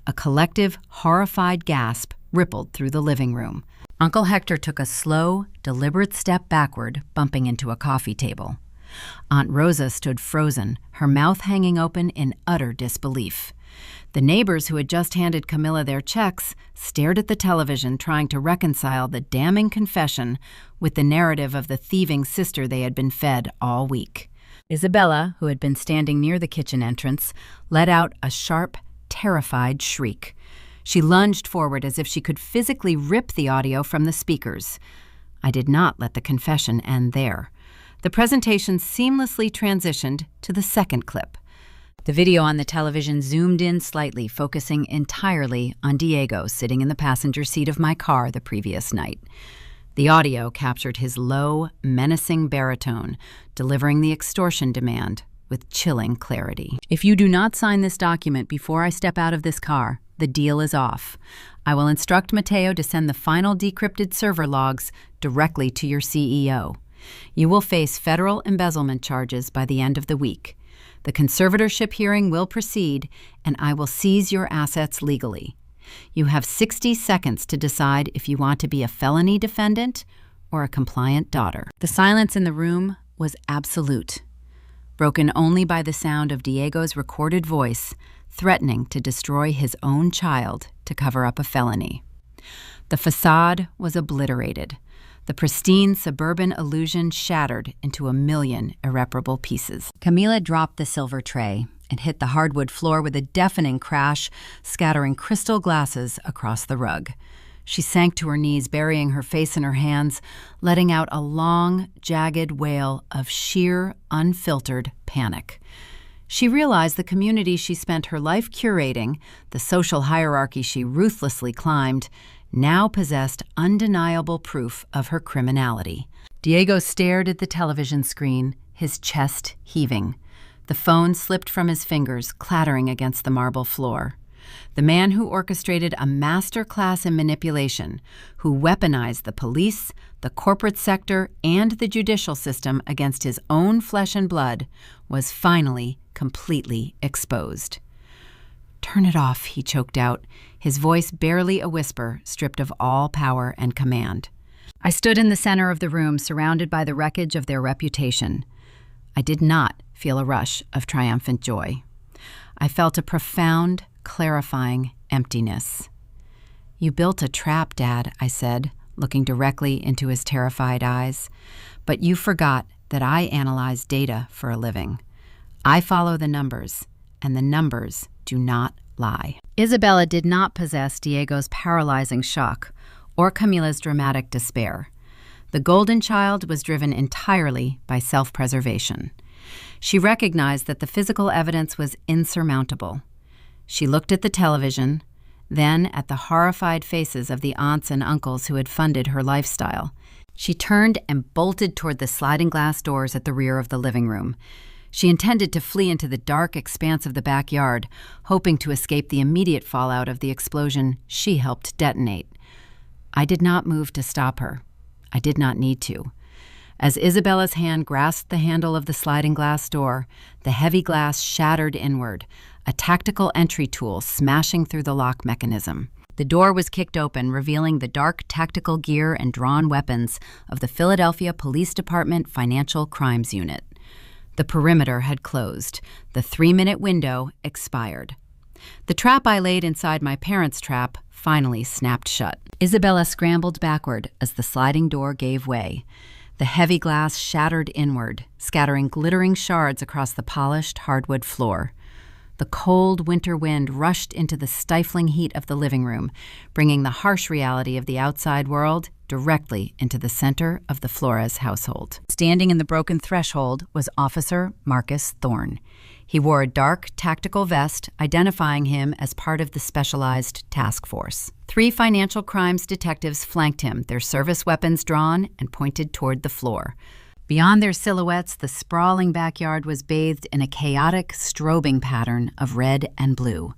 A collective, horrified gasp rippled through the living room. Uncle Hector took a slow, deliberate step backward, bumping into a coffee table. Aunt Rosa stood frozen, her mouth hanging open in utter disbelief. The neighbors who had just handed Camilla their checks stared at the television, trying to reconcile the damning confession with the narrative of the thieving sister they had been fed all week. Isabella, who had been standing near the kitchen entrance, let out a sharp, terrified shriek. She lunged forward as if she could physically rip the audio from the speakers. I did not let the confession end there. The presentation seamlessly transitioned to the second clip. The video on the television zoomed in slightly, focusing entirely on Diego sitting in the passenger seat of my car the previous night. The audio captured his low, menacing baritone, delivering the extortion demand with chilling clarity. "If you do not sign this document before I step out of this car, the deal is off. I will instruct Mateo to send the final decrypted server logs directly to your CEO. You will face federal embezzlement charges by the end of the week. The conservatorship hearing will proceed, and I will seize your assets legally. You have 60 seconds to decide if you want to be a felony defendant or a compliant daughter." The silence in the room was absolute, broken only by the sound of Diego's recorded voice threatening to destroy his own child to cover up a felony. The facade was obliterated. The pristine suburban illusion shattered into a million irreparable pieces. Camila dropped the silver tray and hit the hardwood floor with a deafening crash, scattering crystal glasses across the rug. She sank to her knees, burying her face in her hands, letting out a long, jagged wail of sheer, unfiltered panic. She realized the community she spent her life curating, the social hierarchy she ruthlessly climbed, now possessed undeniable proof of her criminality. Diego stared at the television screen, his chest heaving. The phone slipped from his fingers, clattering against the marble floor. The man who orchestrated a master class in manipulation, who weaponized the police, the corporate sector, and the judicial system against his own flesh and blood, was finally completely exposed. "Turn it off," he choked out, his voice barely a whisper, stripped of all power and command. I stood in the center of the room, surrounded by the wreckage of their reputation. I did not feel a rush of triumphant joy. I felt a profound, clarifying emptiness. "You built a trap, Dad," I said, looking directly into his terrified eyes. "But you forgot that I analyze data for a living. I follow the numbers, and the numbers do not lie." Isabella did not possess Diego's paralyzing shock or Camila's dramatic despair. The golden child was driven entirely by self-preservation. She recognized that the physical evidence was insurmountable. She looked at the television, then at the horrified faces of the aunts and uncles who had funded her lifestyle. She turned and bolted toward the sliding glass doors at the rear of the living room. She intended to flee into the dark expanse of the backyard, hoping to escape the immediate fallout of the explosion she helped detonate. I did not move to stop her. I did not need to. As Isabella's hand grasped the handle of the sliding glass door, the heavy glass shattered inward, a tactical entry tool smashing through the lock mechanism. The door was kicked open, revealing the dark tactical gear and drawn weapons of the Philadelphia Police Department Financial Crimes Unit. The perimeter had closed. The 3-minute window expired. The trap I laid inside my parents' trap finally snapped shut. Isabella scrambled backward as the sliding door gave way. The heavy glass shattered inward, scattering glittering shards across the polished hardwood floor. The cold winter wind rushed into the stifling heat of the living room, bringing the harsh reality of the outside world directly into the center of the Flores household. Standing in the broken threshold was Officer Marcus Thorne. He wore a dark, tactical vest, identifying him as part of the specialized task force. 3 financial crimes detectives flanked him, their service weapons drawn and pointed toward the floor. Beyond their silhouettes, the sprawling backyard was bathed in a chaotic, strobing pattern of red and blue.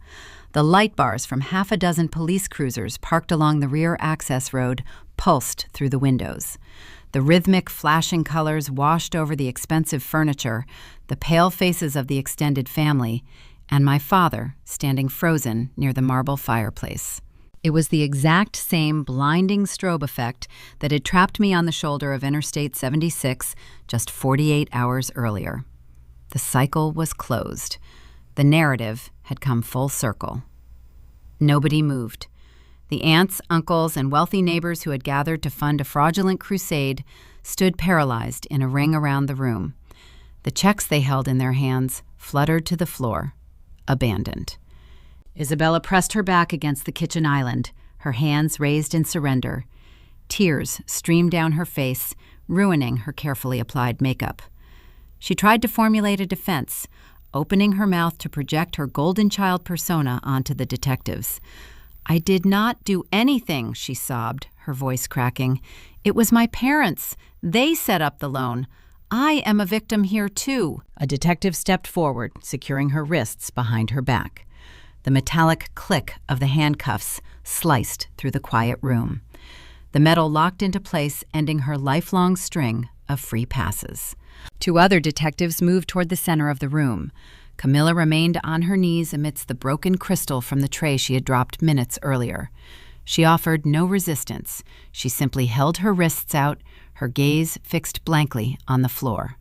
The light bars from half a dozen police cruisers parked along the rear access road pulsed through the windows. The rhythmic, flashing colors washed over the expensive furniture, the pale faces of the extended family, and my father standing frozen near the marble fireplace. It was the exact same blinding strobe effect that had trapped me on the shoulder of Interstate 76 just 48 hours earlier. The cycle was closed. The narrative had come full circle. Nobody moved. The aunts, uncles, and wealthy neighbors who had gathered to fund a fraudulent crusade stood paralyzed in a ring around the room. The checks they held in their hands fluttered to the floor, abandoned. Isabella pressed her back against the kitchen island, her hands raised in surrender. Tears streamed down her face, ruining her carefully applied makeup. She tried to formulate a defense, opening her mouth to project her golden child persona onto the detectives. "I did not do anything," she sobbed, her voice cracking. "It was my parents. They set up the loan. I am a victim here, too." A detective stepped forward, securing her wrists behind her back. The metallic click of the handcuffs sliced through the quiet room. The metal locked into place, ending her lifelong string of free passes. 2 other detectives moved toward the center of the room. Camilla remained on her knees amidst the broken crystal from the tray she had dropped minutes earlier. She offered no resistance. She simply held her wrists out, her gaze fixed blankly on the floor.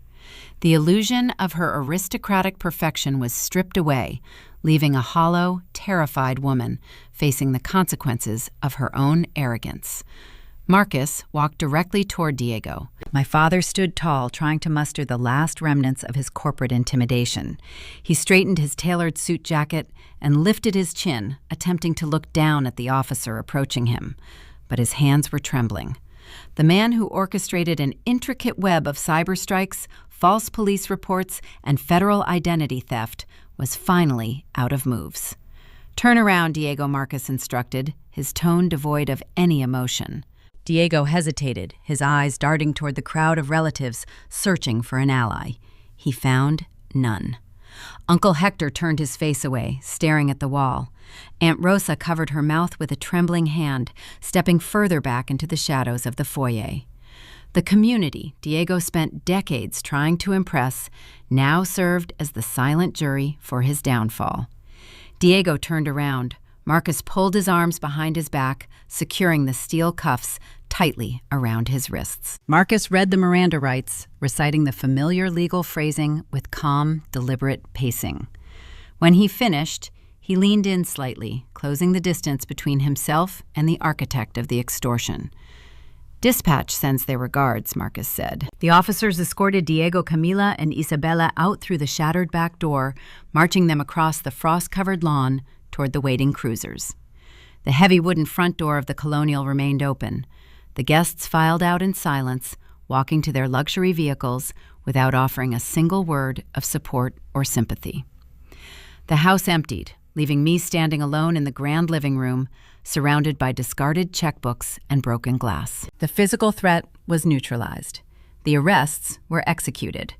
The illusion of her aristocratic perfection was stripped away, leaving a hollow, terrified woman facing the consequences of her own arrogance. Marcus walked directly toward Diego. My father stood tall, trying to muster the last remnants of his corporate intimidation. He straightened his tailored suit jacket and lifted his chin, attempting to look down at the officer approaching him. But his hands were trembling. The man who orchestrated an intricate web of cyber strikes, false police reports, and federal identity theft was finally out of moves. "Turn around," Diego Marcus instructed, his tone devoid of any emotion. Diego hesitated, his eyes darting toward the crowd of relatives searching for an ally. He found none. Uncle Hector turned his face away, staring at the wall. Aunt Rosa covered her mouth with a trembling hand, stepping further back into the shadows of the foyer. The community Diego spent decades trying to impress now served as the silent jury for his downfall. Diego turned around. Marcus pulled his arms behind his back, securing the steel cuffs tightly around his wrists. Marcus read the Miranda rights, reciting the familiar legal phrasing with calm, deliberate pacing. When he finished, he leaned in slightly, closing the distance between himself and the architect of the extortion. "Dispatch sends their regards," Marcus said. The officers escorted Diego, Camila, and Isabella out through the shattered back door, marching them across the frost-covered lawn toward the waiting cruisers. The heavy wooden front door of the Colonial remained open. The guests filed out in silence, walking to their luxury vehicles without offering a single word of support or sympathy. The house emptied, leaving me standing alone in the grand living room, surrounded by discarded checkbooks and broken glass. The physical threat was neutralized. The arrests were executed.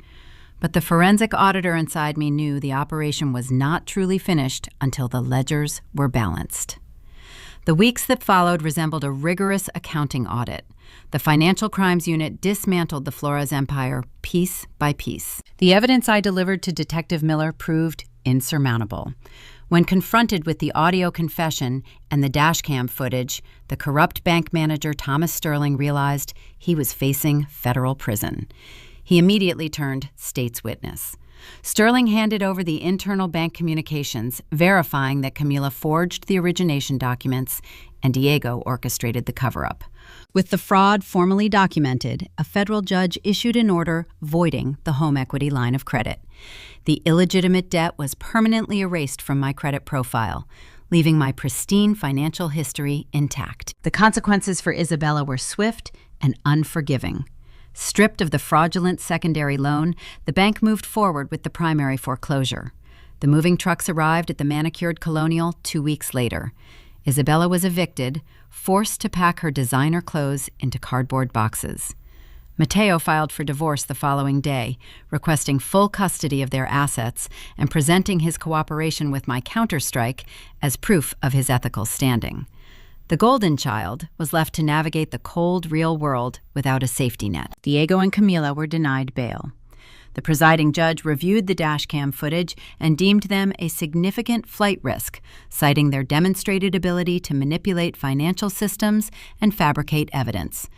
But the forensic auditor inside me knew the operation was not truly finished until the ledgers were balanced. The weeks that followed resembled a rigorous accounting audit. The Financial Crimes Unit dismantled the Flores empire piece by piece. The evidence I delivered to Detective Miller proved insurmountable. When confronted with the audio confession and the dashcam footage, the corrupt bank manager Thomas Sterling realized he was facing federal prison. He immediately turned state's witness. Sterling handed over the internal bank communications, verifying that Camila forged the origination documents and Diego orchestrated the cover-up. With the fraud formally documented, a federal judge issued an order voiding the home equity line of credit. The illegitimate debt was permanently erased from my credit profile, leaving my pristine financial history intact. The consequences for Isabella were swift and unforgiving. Stripped of the fraudulent secondary loan, the bank moved forward with the primary foreclosure. The moving trucks arrived at the manicured Colonial 2 weeks later. Isabella was evicted, forced to pack her designer clothes into cardboard boxes. Mateo filed for divorce the following day, requesting full custody of their assets and presenting his cooperation with my counterstrike as proof of his ethical standing. The golden child was left to navigate the cold, real world without a safety net. Diego and Camila were denied bail. The presiding judge reviewed the dashcam footage and deemed them a significant flight risk, citing their demonstrated ability to manipulate financial systems and fabricate evidence.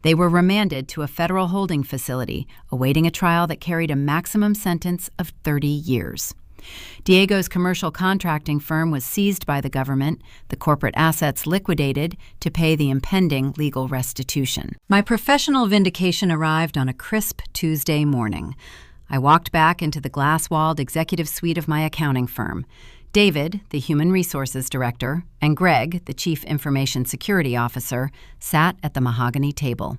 They were remanded to a federal holding facility, awaiting a trial that carried a maximum sentence of 30 years. Diego's commercial contracting firm was seized by the government, the corporate assets liquidated to pay the impending legal restitution. My professional vindication arrived on a crisp Tuesday morning. I walked back into the glass-walled executive suite of my accounting firm. David, the human resources director, and Greg, the chief information security officer, sat at the mahogany table.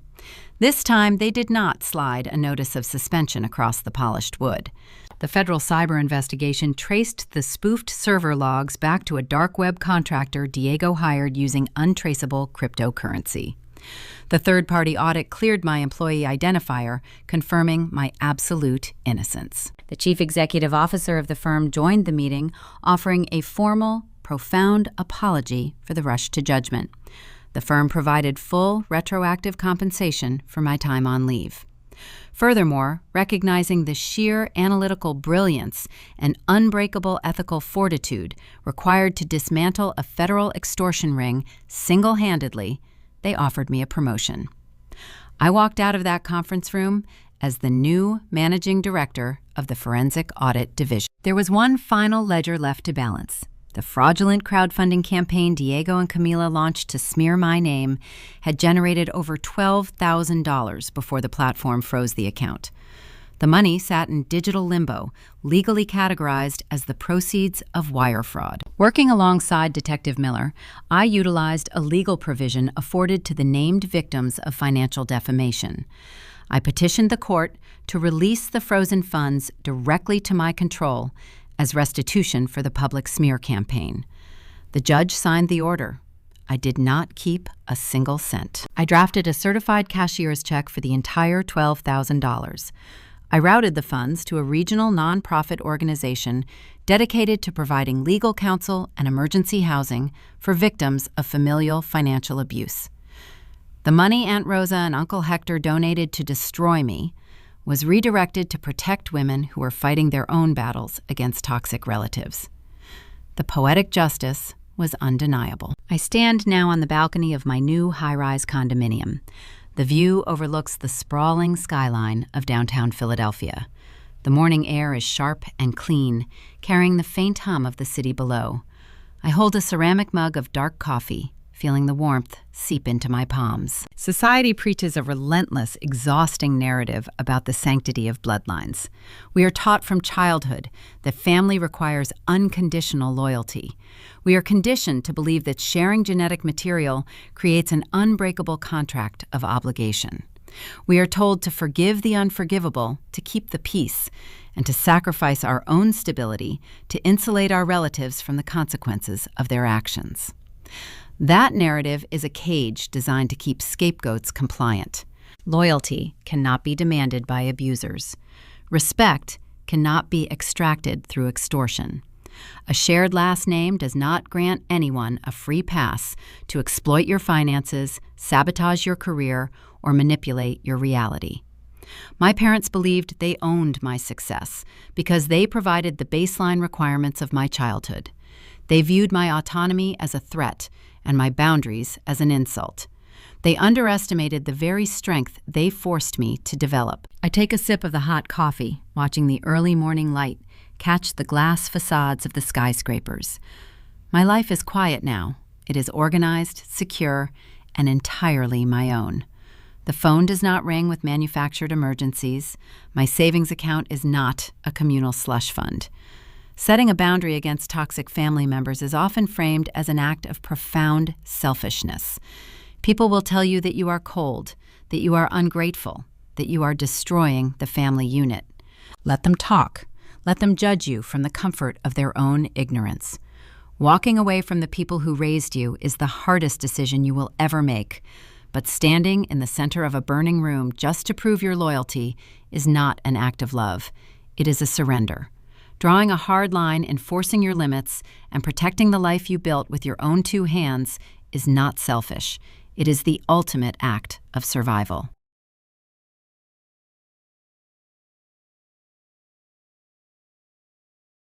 This time, they did not slide a notice of suspension across the polished wood. The federal cyber investigation traced the spoofed server logs back to a dark web contractor Diego hired using untraceable cryptocurrency. The third-party audit cleared my employee identifier, confirming my absolute innocence. The chief executive officer of the firm joined the meeting, offering a formal, profound apology for the rush to judgment. The firm provided full retroactive compensation for my time on leave. Furthermore, recognizing the sheer analytical brilliance and unbreakable ethical fortitude required to dismantle a federal extortion ring single-handedly, they offered me a promotion. I walked out of that conference room as the new managing director of the Forensic Audit Division. There was one final ledger left to balance. The fraudulent crowdfunding campaign Diego and Camila launched to smear my name had generated over $12,000 before the platform froze the account. The money sat in digital limbo, legally categorized as the proceeds of wire fraud. Working alongside Detective Miller, I utilized a legal provision afforded to the named victims of financial defamation. I petitioned the court to release the frozen funds directly to my control as restitution for the public smear campaign. The judge signed the order. I did not keep a single cent. I drafted a certified cashier's check for the entire $12,000. I routed the funds to a regional nonprofit organization dedicated to providing legal counsel and emergency housing for victims of familial financial abuse. The money Aunt Rosa and Uncle Hector donated to destroy me was redirected to protect women who were fighting their own battles against toxic relatives. The poetic justice was undeniable. I stand now on the balcony of my new high-rise condominium. The view overlooks the sprawling skyline of downtown Philadelphia. The morning air is sharp and clean, carrying the faint hum of the city below. I hold a ceramic mug of dark coffee, feeling the warmth seep into my palms. Society preaches a relentless, exhausting narrative about the sanctity of bloodlines. We are taught from childhood that family requires unconditional loyalty. We are conditioned to believe that sharing genetic material creates an unbreakable contract of obligation. We are told to forgive the unforgivable to keep the peace, and to sacrifice our own stability to insulate our relatives from the consequences of their actions. That narrative is a cage designed to keep scapegoats compliant. Loyalty cannot be demanded by abusers. Respect cannot be extracted through extortion. A shared last name does not grant anyone a free pass to exploit your finances, sabotage your career, or manipulate your reality. My parents believed they owned my success because they provided the baseline requirements of my childhood. They viewed my autonomy as a threat and my boundaries as an insult. They underestimated the very strength they forced me to develop. I take a sip of the hot coffee, watching the early morning light catch the glass facades of the skyscrapers. My life is quiet now. It is organized, secure, and entirely my own. The phone does not ring with manufactured emergencies. My savings account is not a communal slush fund. Setting a boundary against toxic family members is often framed as an act of profound selfishness. People will tell you that you are cold, that you are ungrateful, that you are destroying the family unit. Let them talk. Let them judge you from the comfort of their own ignorance. Walking away from the people who raised you is the hardest decision you will ever make, but standing in the center of a burning room just to prove your loyalty is not an act of love. It is a surrender. Drawing a hard line, enforcing your limits, and protecting the life you built with your own two hands is not selfish. It is the ultimate act of survival.